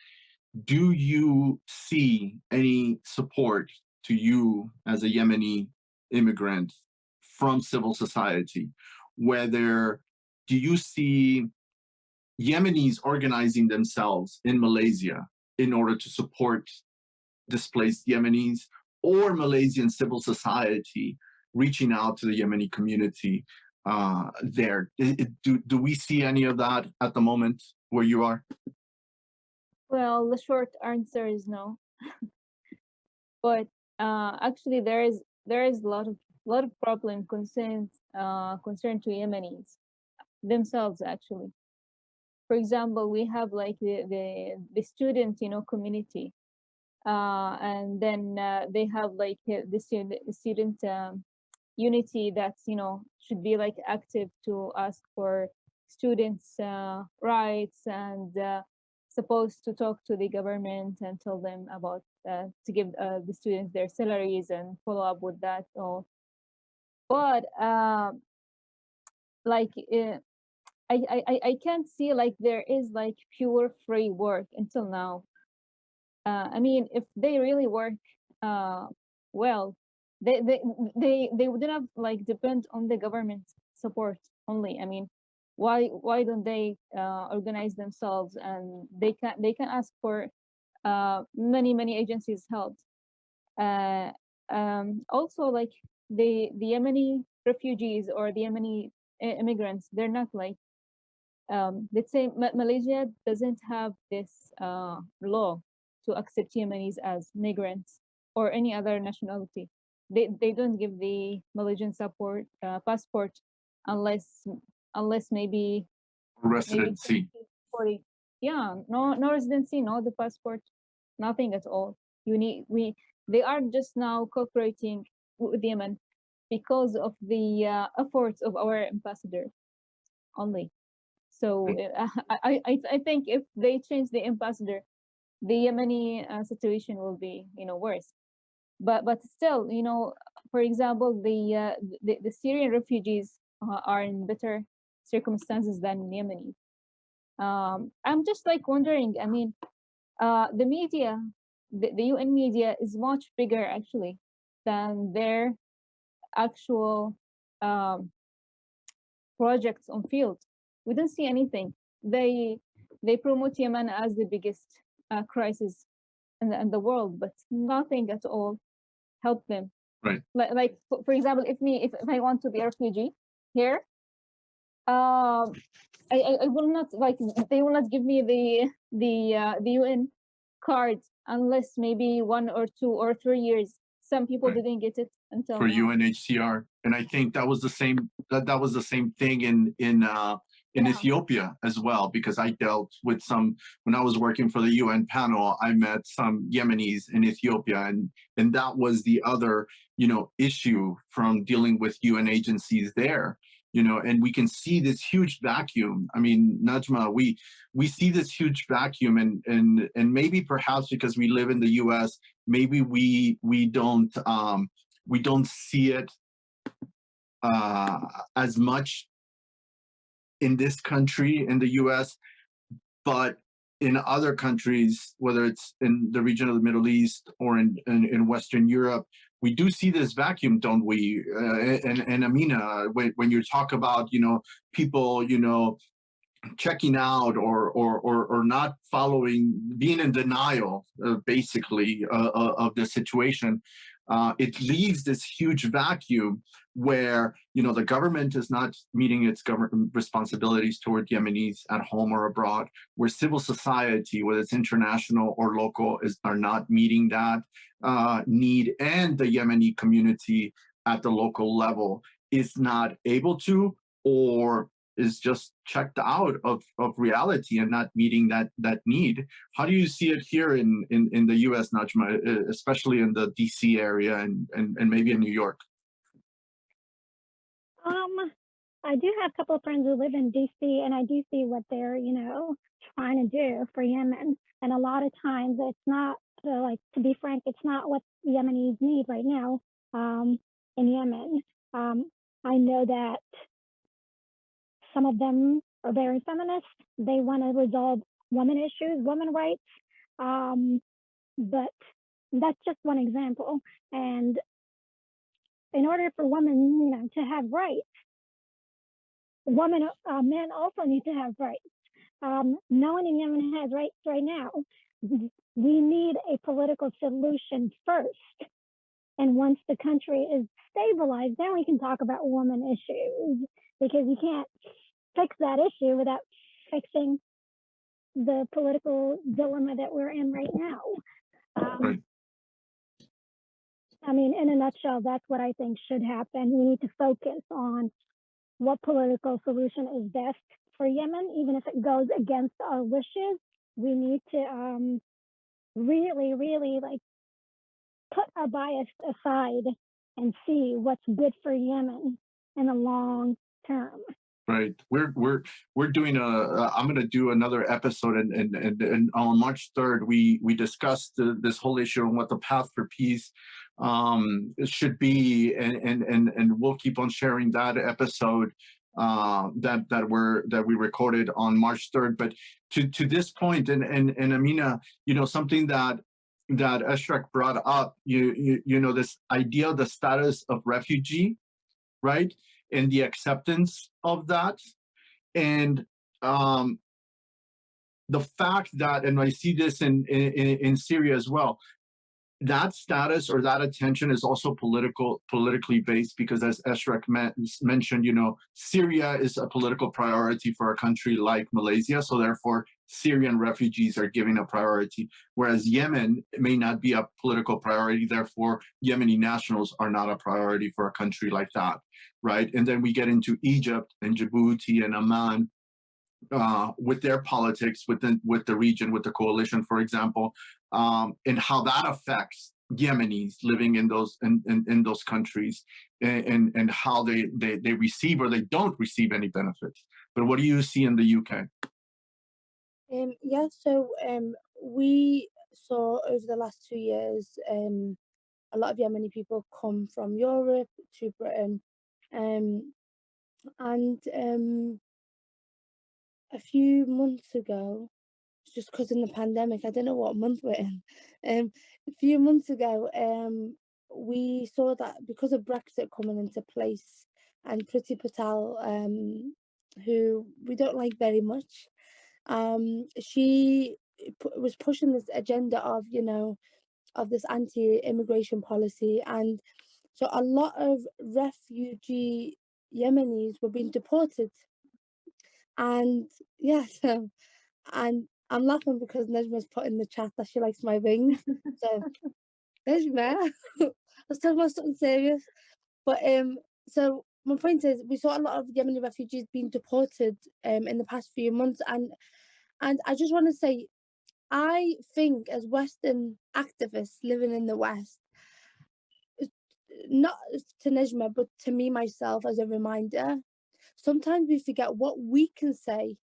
do you see any support to you as a Yemeni immigrant from civil society? Do you see Yemenis organizing themselves in Malaysia in order to support displaced Yemenis, or Malaysian civil society reaching out to the Yemeni community there? Do we see any of that at the moment where you are? Well, the short answer is no. But actually, there is a lot of problem concern to Yemenis themselves. Actually, for example, we have like the student community, and then they have like the student unity that should be like active to ask for students' rights, and supposed to talk to the government and tell them about to give the students their salaries and follow up with that all. But I can't see like there is like pure free work until now. I mean, if they really work well, they wouldn't have like depend on the government support only. I mean, why don't they organize themselves, and they can ask for many agencies help. Also, like the Yemeni refugees or the Yemeni immigrants, they're not like let's say Malaysia doesn't have this law to accept Yemenis as migrants or any other nationality. they don't give the Malaysian support passport unless maybe Residency. 40. Yeah, no residency, no the passport, nothing at all. They are just now cooperating with Yemen because of the efforts of our ambassador only. So I think if they change the ambassador, the Yemeni situation will be worse. But still, for example, the Syrian refugees are in better circumstances than Yemeni. I'm just like wondering. I mean, the media, the UN media is much bigger actually than their actual um, projects on field. We don't see anything. They promote Yemen as the biggest crisis in the world, but nothing at all help them. Right. Like for example, if I want to be a refugee here, um, I will not like they will not give me the UN card unless maybe 1 or 2 or 3 years. Some people Right. didn't get it until For now. UNHCR, and I think that was the same. That was the same thing in Yeah. Ethiopia as well, because I dealt with some when I was working for the UN panel. I met some Yemenis in Ethiopia, and that was the other issue from dealing with UN agencies there. And we can see this huge vacuum. I mean, Najma, we see this huge vacuum, and maybe perhaps because we live in the U.S., maybe we don't see it as much in this country, in the U.S., but in other countries, whether it's in the region of the Middle East or in Western Europe, we do see this vacuum, don't we? And Amina, when you talk about people checking out or not following, being in denial, basically, of the situation, it leaves this huge vacuum where the government is not meeting its government responsibilities toward Yemenis at home or abroad, where civil society, whether it's international or local, are not meeting that need, and the Yemeni community at the local level is not able to, or is just checked out of reality and not meeting that need. How do you see it here in the U.S., Najma, especially in the D.C. area and maybe in New York? I do have a couple of friends who live in D.C. and I do see what they're trying to do for Yemen. And a lot of times it's not to be frank, it's not what Yemenis need right now in Yemen. I know that some of them are very feminist. They want to resolve women issues, women rights. But that's just one example. And in order for women, to have rights, men also need to have rights. No one in Yemen has rights right now. We need a political solution first. And once the country is stabilized, then we can talk about women issues, because you can't fix that issue without fixing the political dilemma that we're in right now. Right. I mean, in a nutshell, that's what I think should happen. We need to focus on what political solution is best for Yemen, even if it goes against our wishes. We need to really, really put our bias aside and see what's good for Yemen in the long term. Right. We're doing I'm going to do another episode, and on March 3rd we discussed this whole issue and what the path for peace should be, and we'll keep on sharing that episode that we recorded on March 3rd. But to this point, and Amina, something that Eshraq brought up, this idea of the status of refugee, right? And the acceptance of that, and the fact that, and I see this in Syria as well, that status or that attention is also politically based, because as Eshraq mentioned, Syria is a political priority for a country like Malaysia, so therefore Syrian refugees are given a priority, whereas Yemen may not be a political priority. Therefore, Yemeni nationals are not a priority for a country like that, right? And then we get into Egypt and Djibouti and Amman, with their politics with the region, with the coalition, for example, and how that affects Yemenis living in those countries, and how they receive or they don't receive any benefits. But what do you see in the UK? Yeah, so we saw over the last 2 years a lot of Yemeni people come from Europe to Britain, and a few months ago, just because in the pandemic, I don't know what month we're in. A few months ago, we saw that because of Brexit coming into place, and Priti Patel, who we don't like very much, she was pushing this agenda of, of this anti-immigration policy, and so a lot of refugee Yemenis were being deported, and yeah, so and I'm laughing because Najma's put in the chat that she likes my wings. So Najma, let's talk about something serious. But so my point is, we saw a lot of Yemeni refugees being deported in the past few months, and I just want to say, I think as Western activists living in the West, not to Najma, but to me myself as a reminder, sometimes we forget what we can say.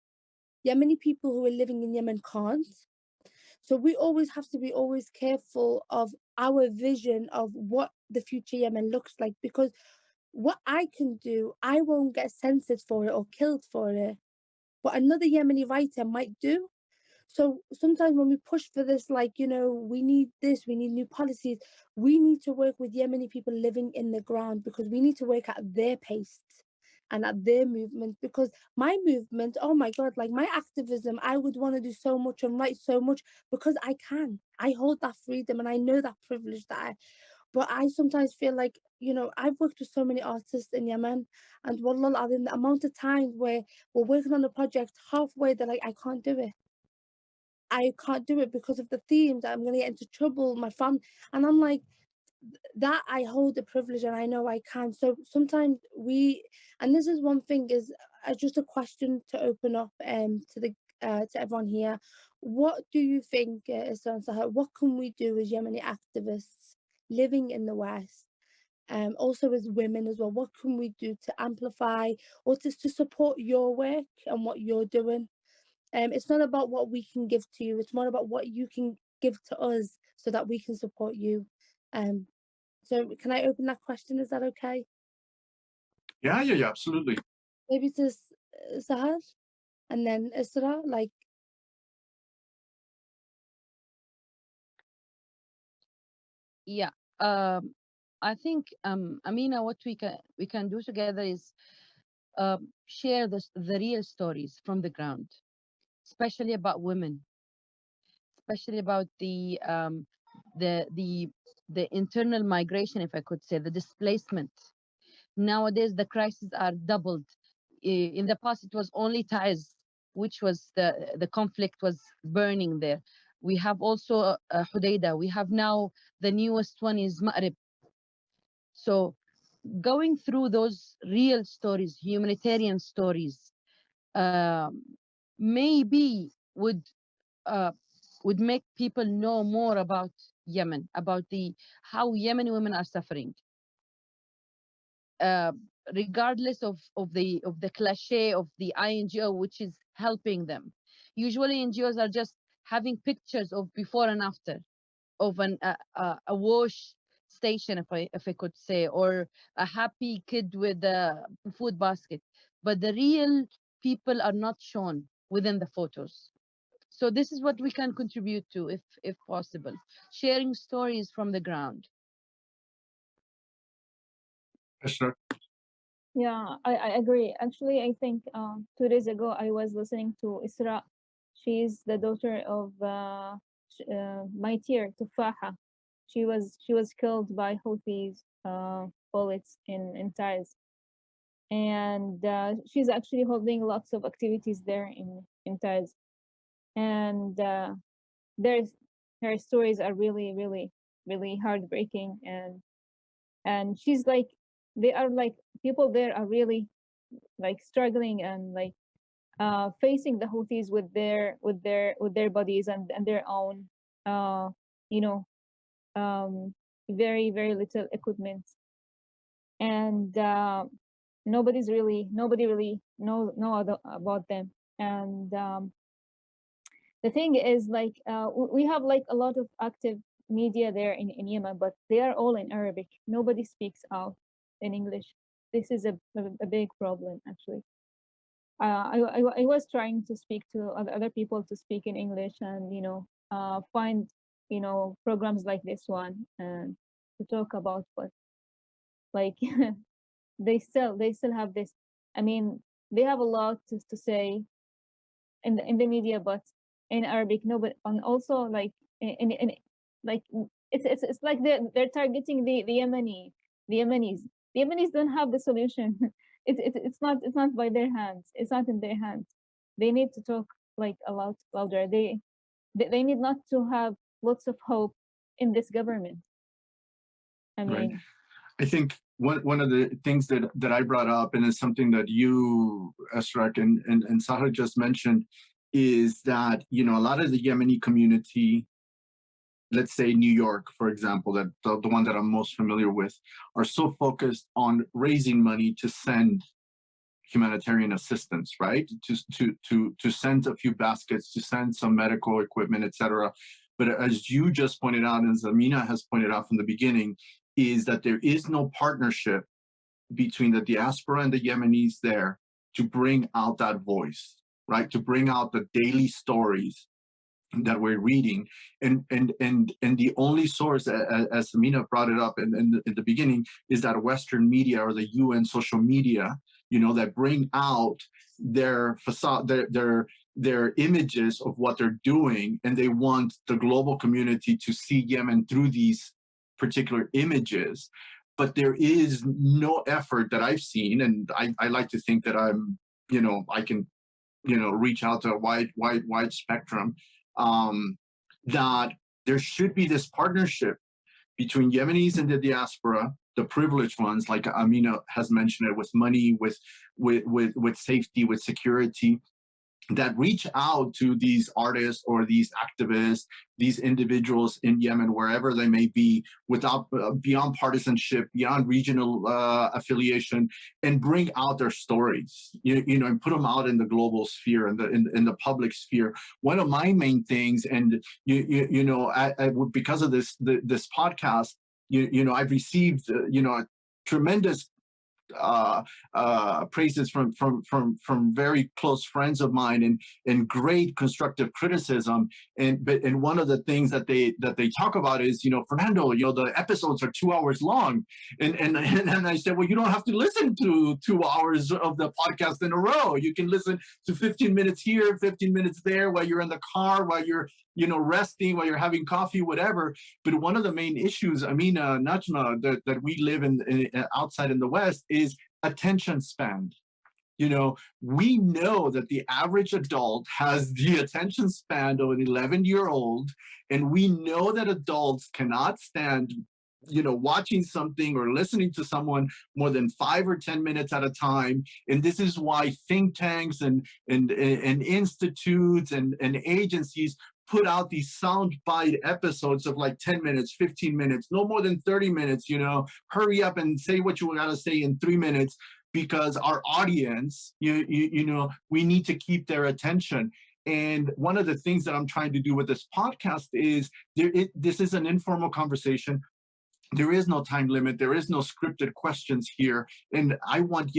Yemeni people who are living in Yemen can't. So we always have to be always careful of our vision of what the future Yemen looks like, because what I can do, I won't get censored for it or killed for it, but another Yemeni writer might do. So sometimes when we push for this, like, we need this, we need new policies, we need to work with Yemeni people living in the ground, because we need to work at their pace and at their movement. Because my movement, oh my God, like my activism, I would want to do so much and write so much because I can. I hold that freedom and I know that privilege but I sometimes feel like, I've worked with so many artists in Yemen, and wallah, in the amount of times where we're working on a project, halfway they're like, I can't do it. I can't do it because of the themes. I'm going to get into trouble, my family. And I'm like, that I hold the privilege and I know I can. So sometimes and this is one thing, is just a question to open up to everyone here. What do you think, Isra and Sahar, what can we do as Yemeni activists living in the West? Also as women as well, what can we do to amplify or to support your work and what you're doing? It's not about what we can give to you, it's more about what you can give to us so that we can support you. So can I open that question? Is that okay? Yeah, absolutely. Maybe to Sahar and then Isra, like. Yeah. I think, Amina, what we can do together is share the real stories from the ground, especially about women, especially about the the the internal migration, if I could say, the displacement. Nowadays, the crises are doubled. In the past, it was only Taiz, which was the conflict was burning there. We have also Hudaydah. We have now the newest one is Mareb. So going through those real stories, humanitarian stories, um, maybe uh, would make people know more about Yemen, about the how Yemeni women are suffering, uh, regardless of the cliche of the INGO, which is helping them. Usually, NGOs are just having pictures of before and after of a wash station, if I could say, or a happy kid with a food basket, but the real people are not shown within the photos. So this is what we can contribute to, if possible, sharing stories from the ground. Eshraq. Yeah, I agree. Actually, I think 2 days ago I was listening to Isra. She's the daughter of my tier Tufaha. She was killed by Houthis bullets in Taiz, and she's actually holding lots of activities there in Taiz. and there's her stories are really, really, really heartbreaking, and she's like, they are like, people there are really like struggling and like facing the Houthis with their bodies and their own you know very, very little equipment, and nobody really know about them. And the thing is, like, we have like a lot of active media there in Yemen, but they are all in Arabic. Nobody speaks out in English. This is a big problem, actually. I was trying to speak to other people to speak in English, and find programs like this one and to talk about, but like they still have this. I mean, they have a lot to say in the media, but in Arabic, no. But and also like in like it's like they're targeting the Yemenis. The Yemenis don't have the solution. It's not by their hands. It's not in their hands. They need to talk like a lot louder. They need not to have lots of hope in this government. I Right. mean, I think one of the things that I brought up, and is something that you, Eshraq, and Sahar just mentioned, is that a lot of the Yemeni community, let's say New York, for example, that the one that I'm most familiar with, are so focused on raising money to send humanitarian assistance, right? To send a few baskets, to send some medical equipment, etc. But as you just pointed out, and as Amina has pointed out from the beginning, is that there is no partnership between the diaspora and the Yemenis there to bring out that voice, right? To bring out the daily stories that we're reading, and the only source, as Amina brought it up in the beginning, is that Western media or the UN social media, that bring out their facade, their images of what they're doing, and they want the global community to see Yemen through these particular images. But there is no effort that I've seen, and I like to think that I can reach out to a wide spectrum, that there should be this partnership between Yemenis and the diaspora, the privileged ones, like Amina has mentioned it, with money, with safety, with security, that reach out to these artists or these activists, these individuals in Yemen, wherever they may be, without beyond partisanship, beyond regional affiliation, and bring out their stories, and put them out in the global sphere, in the public sphere. One of my main things, and because of this podcast, I've received tremendous praises from very close friends of mine, and great constructive criticism. And one of the things that they talk about is, Fernando, the episodes are 2 hours long, and I said, well, you don't have to listen to 2 hours of the podcast in a row. You can listen to 15 minutes here, 15 minutes there, while you're in the car, while you're resting, while you're having coffee, whatever. But one of the main issues, Amina, Najma, that we live in outside in the West, is attention span. We know that the average adult has the attention span of an 11-year-old, and we know that adults cannot stand watching something or listening to someone more than 5 or 10 minutes at a time. And this is why think tanks and institutes and agencies put out these sound bite episodes of like 10 minutes, 15 minutes, no more than 30 minutes. Hurry up and say what you gotta say in 3 minutes, because our audience, we need to keep their attention. And one of the things that I'm trying to do with this podcast is this is an informal conversation. There is no time limit. There is no scripted questions here. And I want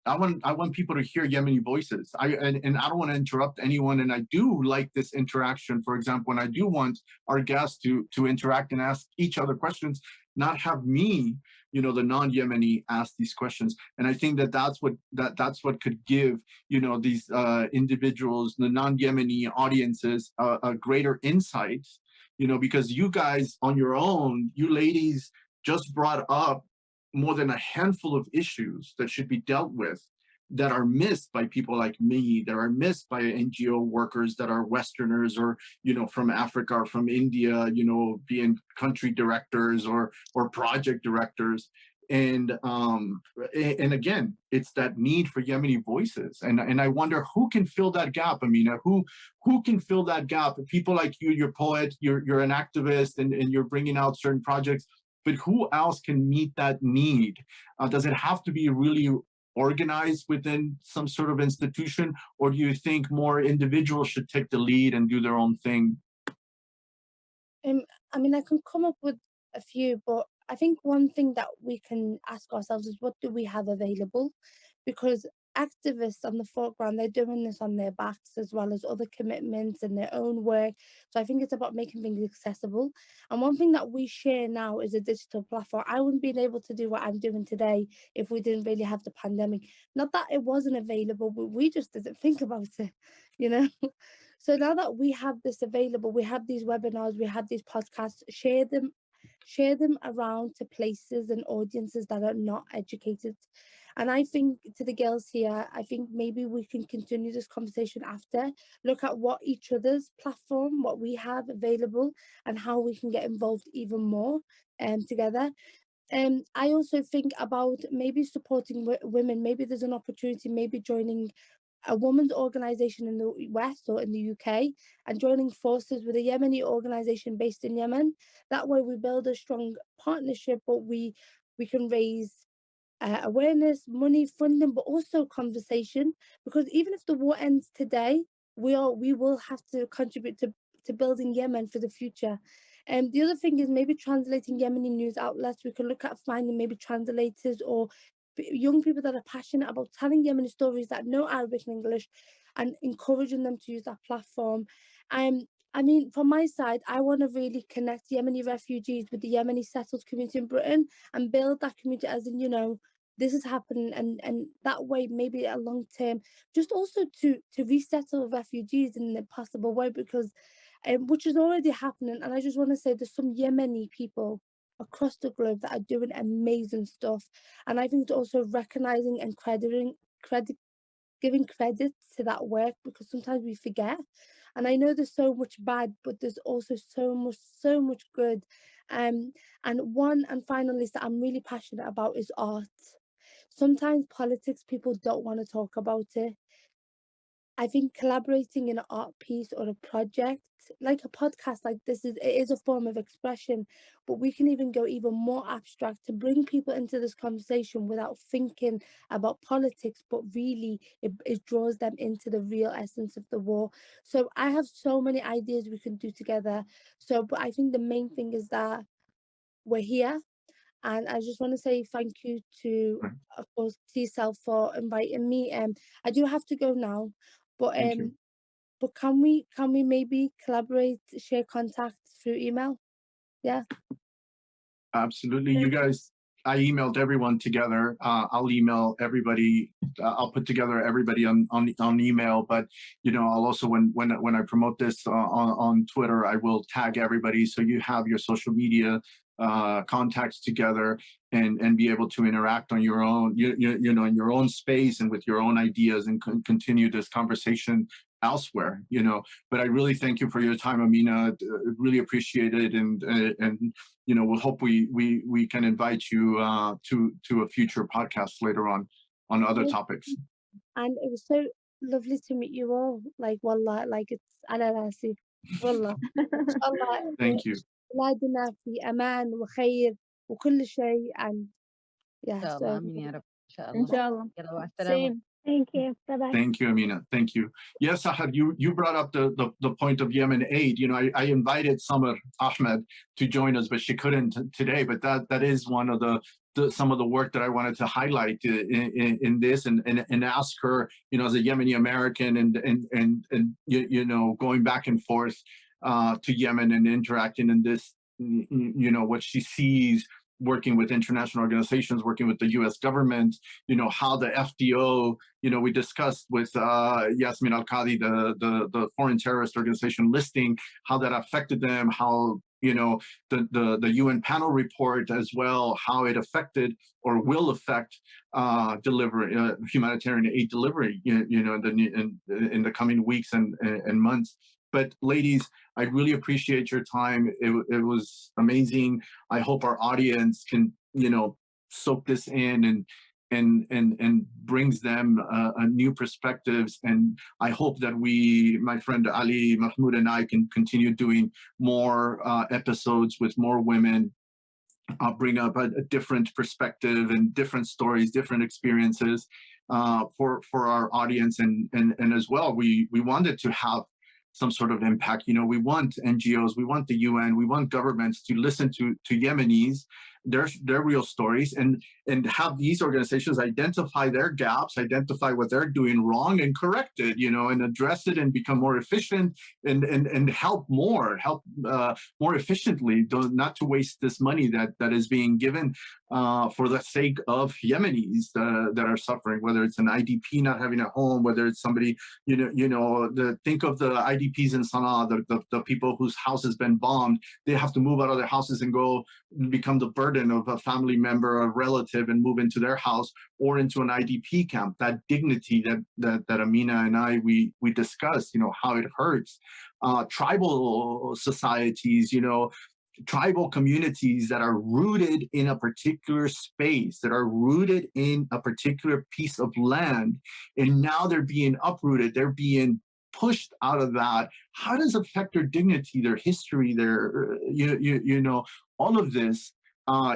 I want people to hear Yemeni voices. And I don't want to interrupt anyone. And I do like this interaction. For example, and I do want our guests to interact and ask each other questions, not have me, the non-Yemeni, ask these questions. And I think that's what could give, these individuals, the non-Yemeni audiences, a greater insight, because you guys on your own, you ladies just brought up more than a handful of issues that should be dealt with, that are missed by people like me, that are missed by NGO workers that are Westerners or, from Africa or from India, being country directors or project directors. And again, it's that need for Yemeni voices, and I wonder who can fill that gap. Amina, who can fill that gap? People like you, you're a poet, you're an activist, and you're bringing out certain projects. But who else can meet that need? Does it have to be really organized within some sort of institution, or do you think more individuals should take the lead and do their own thing? I mean, I can come up with a few, but I think one thing that we can ask ourselves is what do we have available? Because activists on the foreground, they're doing this on their backs as well as other commitments and their own work. So I think it's about making things accessible. And one thing that we share now is a digital platform. I wouldn't be able to do what I'm doing today if we didn't really have the pandemic. Not that it wasn't available, but we just didn't think about it, you know? So now that we have this available, we have these webinars, we have these podcasts, share them around to places and audiences that are not educated. And I think to the girls here, I think maybe we can continue this conversation after, look at what each other's platform, what we have available, and how we can get involved even more together. And I also think about maybe supporting women. Maybe there's an opportunity, maybe joining a women's organization in the West or in the UK and joining forces with a Yemeni organization based in Yemen. That way we build a strong partnership, but we can raise awareness, money, funding, but also conversation. Because even if the war ends today, we will have to contribute to building Yemen for the future. And the other thing is maybe translating Yemeni news outlets. We can look at finding maybe translators or young people that are passionate about telling Yemeni stories that know Arabic and English and encouraging them to use that platform. I mean, from my side, I want to really connect Yemeni refugees with the Yemeni settled community in Britain and build that community as in, this is happening and that way maybe a long term, just also to resettle refugees in a possible way because which is already happening. And I just want to say there's some Yemeni people across the globe that are doing amazing stuff. And I think it's also recognizing and giving credit to that work because sometimes we forget. And I know there's so much bad, but there's also so much good. And one and final list that I'm really passionate about is art. Sometimes politics, people don't want to talk about it. I think collaborating in an art piece or a project, like a podcast like this, is a form of expression, but we can even go even more abstract to bring people into this conversation without thinking about politics, but really it draws them into the real essence of the war. So I have so many ideas we can do together. So, but I think the main thing is that we're here. And I just want to say thank you to, of course, T-Cell for inviting me. I do have to go now, but Thank you. but can we maybe collaborate, share contacts through email? Yeah. Absolutely. You guys, I emailed everyone together. I'll email everybody. I'll put together everybody on email. But I'll also when I promote this on Twitter, I will tag everybody so you have your social media contacts together and be able to interact on your own, in your own space and with your own ideas and continue this conversation elsewhere. But I really thank you for your time, Amina. Really appreciate it, and we'll hope we can invite you to a future podcast later on other topics. And it was so lovely to meet you all. Like wallah, like it's ala rasi. Wallah. Inshallah. Thank you. بلادنا في أمان وخير وكل شيء and إن yeah. شاء So الله آمين يا رب إن شاء الله Inshallah. يلا مع السلامة. Same. Thank you. Bye-bye. Thank you, Amina. Thank you. Yes, Sahar, you brought up the point of Yemen aid. I invited Sahar Ahmed to join us, but she couldn't today. But that is one of some of the work that I wanted to highlight in this and ask her, as a Yemeni American and going back and forth to Yemen and interacting in this, what she sees working with international organizations, working with the U.S. government, how the FDO, we discussed with Yasmine al-Qadhi, the foreign terrorist organization listing, how that affected them, how the UN panel report as well, how it affected or will affect delivery, humanitarian aid delivery, in the coming weeks and months. But ladies, I really appreciate your time. It was amazing. I hope our audience can, soak this in and brings them a new perspectives. And I hope that my friend Ali, Mahmoud, and I can continue doing more episodes with more women. I'll bring up a different perspective and different stories, different experiences for our audience, and as well, we wanted to have some sort of impact. We want NGOs, we want the UN, we want governments to listen to Yemenis, their real stories, and have these organizations identify their gaps, identify what they're doing wrong, and correct it, and address it, and become more efficient, and help more efficiently, not to waste this money that is being given for the sake of Yemenis that are suffering, whether it's an IDP not having a home, whether it's somebody, think of the IDPs in Sana'a, the people whose house has been bombed. They have to move out of their houses and go become the burden of a family member, a relative, and move into their house or into an IDP camp. That dignity that Amina and I, we discussed, how it hurts. Tribal societies, tribal communities that are rooted in a particular space, that are rooted in a particular piece of land, and now they're being uprooted, they're being pushed out of that. How does it affect their dignity, their history, their, all of this?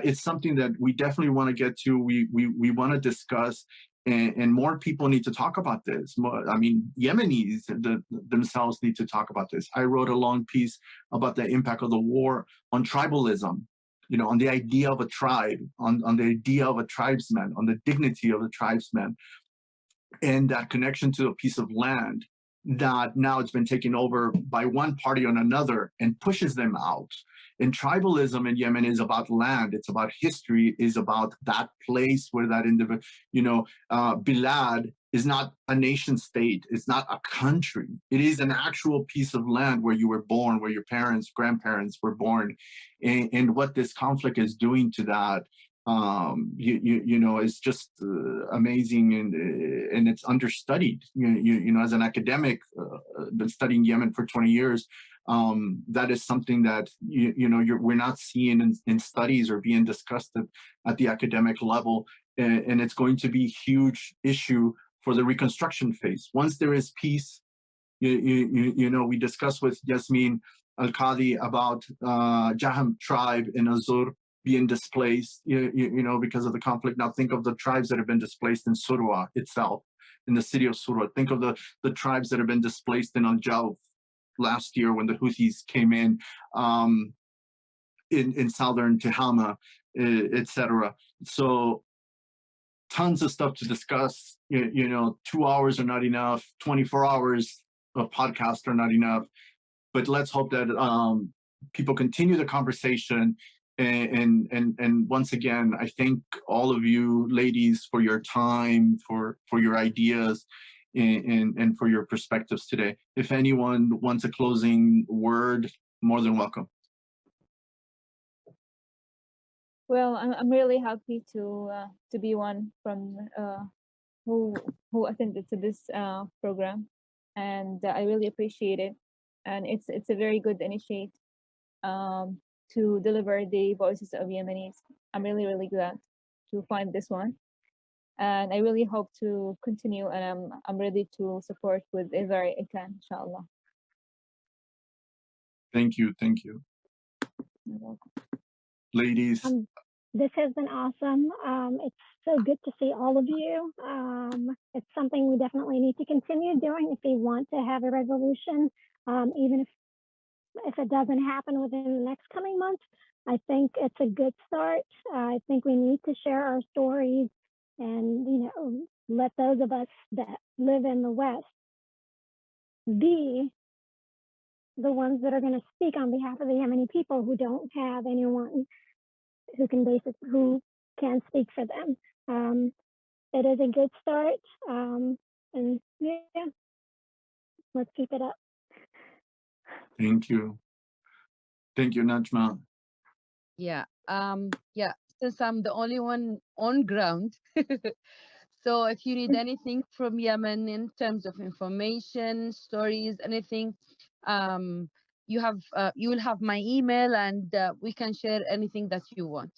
It's something that we definitely want to get to. We want to discuss, and more people need to talk about this. Yemenis themselves need to talk about this. I wrote a long piece about the impact of the war on tribalism, on the idea of a tribe, on the idea of a tribesman, on the dignity of the tribesman, and that connection to a piece of land that now it's been taken over by one party or another and pushes them out. And tribalism in Yemen is about land. It's about history. Is about that place where that individual, Bilad is not a nation state. It's not a country. It is an actual piece of land where you were born, where your parents, grandparents were born, and what this conflict is doing to that. It's just amazing, and it's understudied. As an academic, been studying Yemen for 20 years. That is something that we're not seeing in studies or being discussed at the academic level, and it's going to be a huge issue for the reconstruction phase. Once there is peace, we discussed with Yasmine al-Qadhi about Jaham tribe in Azur being displaced, because of the conflict. Now think of the tribes that have been displaced in Surwa itself, in the city of Surwa. Think of the tribes that have been displaced in Al-Jawf last year when the Houthis came in southern Tehama, etc. So tons of stuff to discuss. 2 hours are not enough. 24 hours of podcast are not enough. But let's hope that people continue the conversation. And once again, I thank all of you ladies for your time, for your ideas, and for your perspectives today. If anyone wants a closing word, more than welcome. Well, I'm really happy to be one from who attended to this program, and I really appreciate it. And it's a very good initiative to deliver the voices of Yemenis. I'm really glad to find this one, and I really hope to continue. And I'm ready to support with whatever I can, inshallah. Thank you. You're welcome. Ladies. This has been awesome. It's so good to see all of you. It's something we definitely need to continue doing if we want to have a resolution, even if it doesn't happen within the next coming months. I think it's a good start. I think we need to share our stories and, let those of us that live in the West be the ones that are going to speak on behalf of the Yemeni people who don't have anyone who can speak for them. It is a good start. And yeah, let's keep it up. Thank you. Thank you, Najma. Yeah. Yeah. Since I'm the only one on ground, so if you need anything from Yemen in terms of information, stories, anything, um, you will have my email, and we can share anything that you want.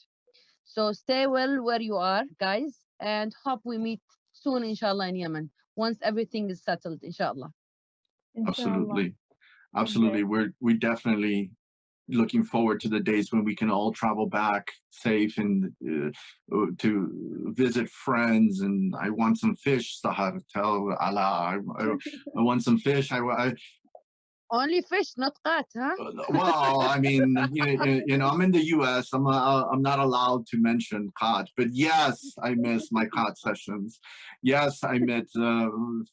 So stay well where you are, guys, and hope we meet soon, inshallah, in Yemen once everything is settled, inshallah. Inshallah. Absolutely. Okay. Absolutely. We definitely looking forward to the days when we can all travel back safe and to visit friends. And I want some fish, Sahar. Tell Allah, I want some fish. Only fish, not qat, huh? Well, I mean, I'm in the U.S. I'm not allowed to mention cod, but yes, I miss my cod sessions. Yes, I met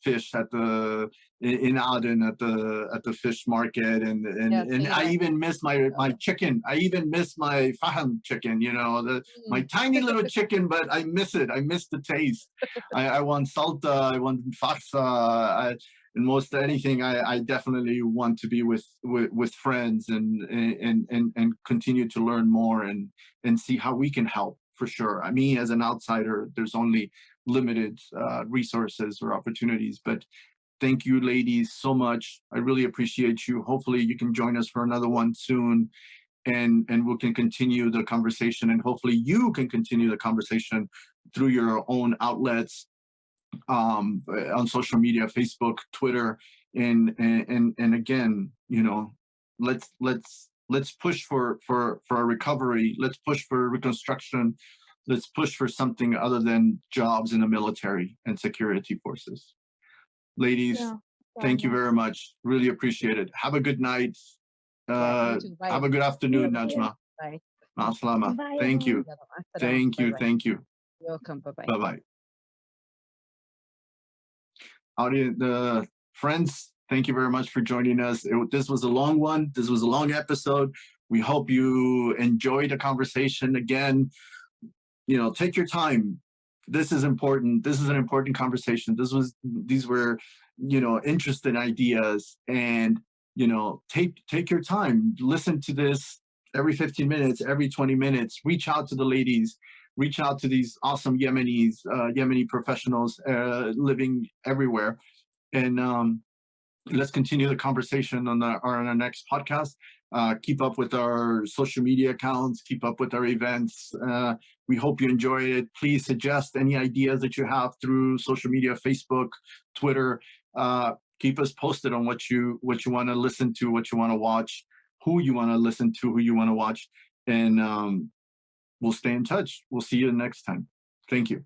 fish in Aden at the fish market, and I even miss my chicken. I even miss my faham chicken. My tiny little chicken, but I miss it. I miss the taste. I want salta. I want farsa. And most anything, I definitely want to be with friends and continue to learn more and see how we can help for sure. I mean, as an outsider, there's only limited resources or opportunities. But thank you, ladies, so much. I really appreciate you. Hopefully, you can join us for another one soon, and we can continue the conversation. And hopefully, you can continue the conversation through your own outlets. On social media, Facebook, Twitter, and again, let's push for a recovery. Let's push for reconstruction. Let's push for something other than jobs in the military and security forces. Ladies, thank you very much. Really appreciate it. Have a good night. Have a good afternoon, Najma. Bye. Ma'aslama. Bye, Thank you. Thank you. Thank you. You're welcome. Bye-bye. Bye-bye. Audience, friends, thank you very much for joining us. This was a long one. This was a long episode. We hope you enjoyed the conversation. Again, take your time. This is important. This is an important conversation. These were, interesting ideas, and, take your time. Listen to this every 15 minutes, every 20 minutes. Reach out to the ladies. Reach out to these awesome Yemeni professionals living everywhere. And let's continue the conversation on our next podcast. Keep up with our social media accounts. Keep up with our events. We hope you enjoy it. Please suggest any ideas that you have through social media, Facebook, Twitter. Keep us posted on what you want to listen to, what you want to watch, who you want to listen to, who you want to watch. And we'll stay in touch. We'll see you next time. Thank you.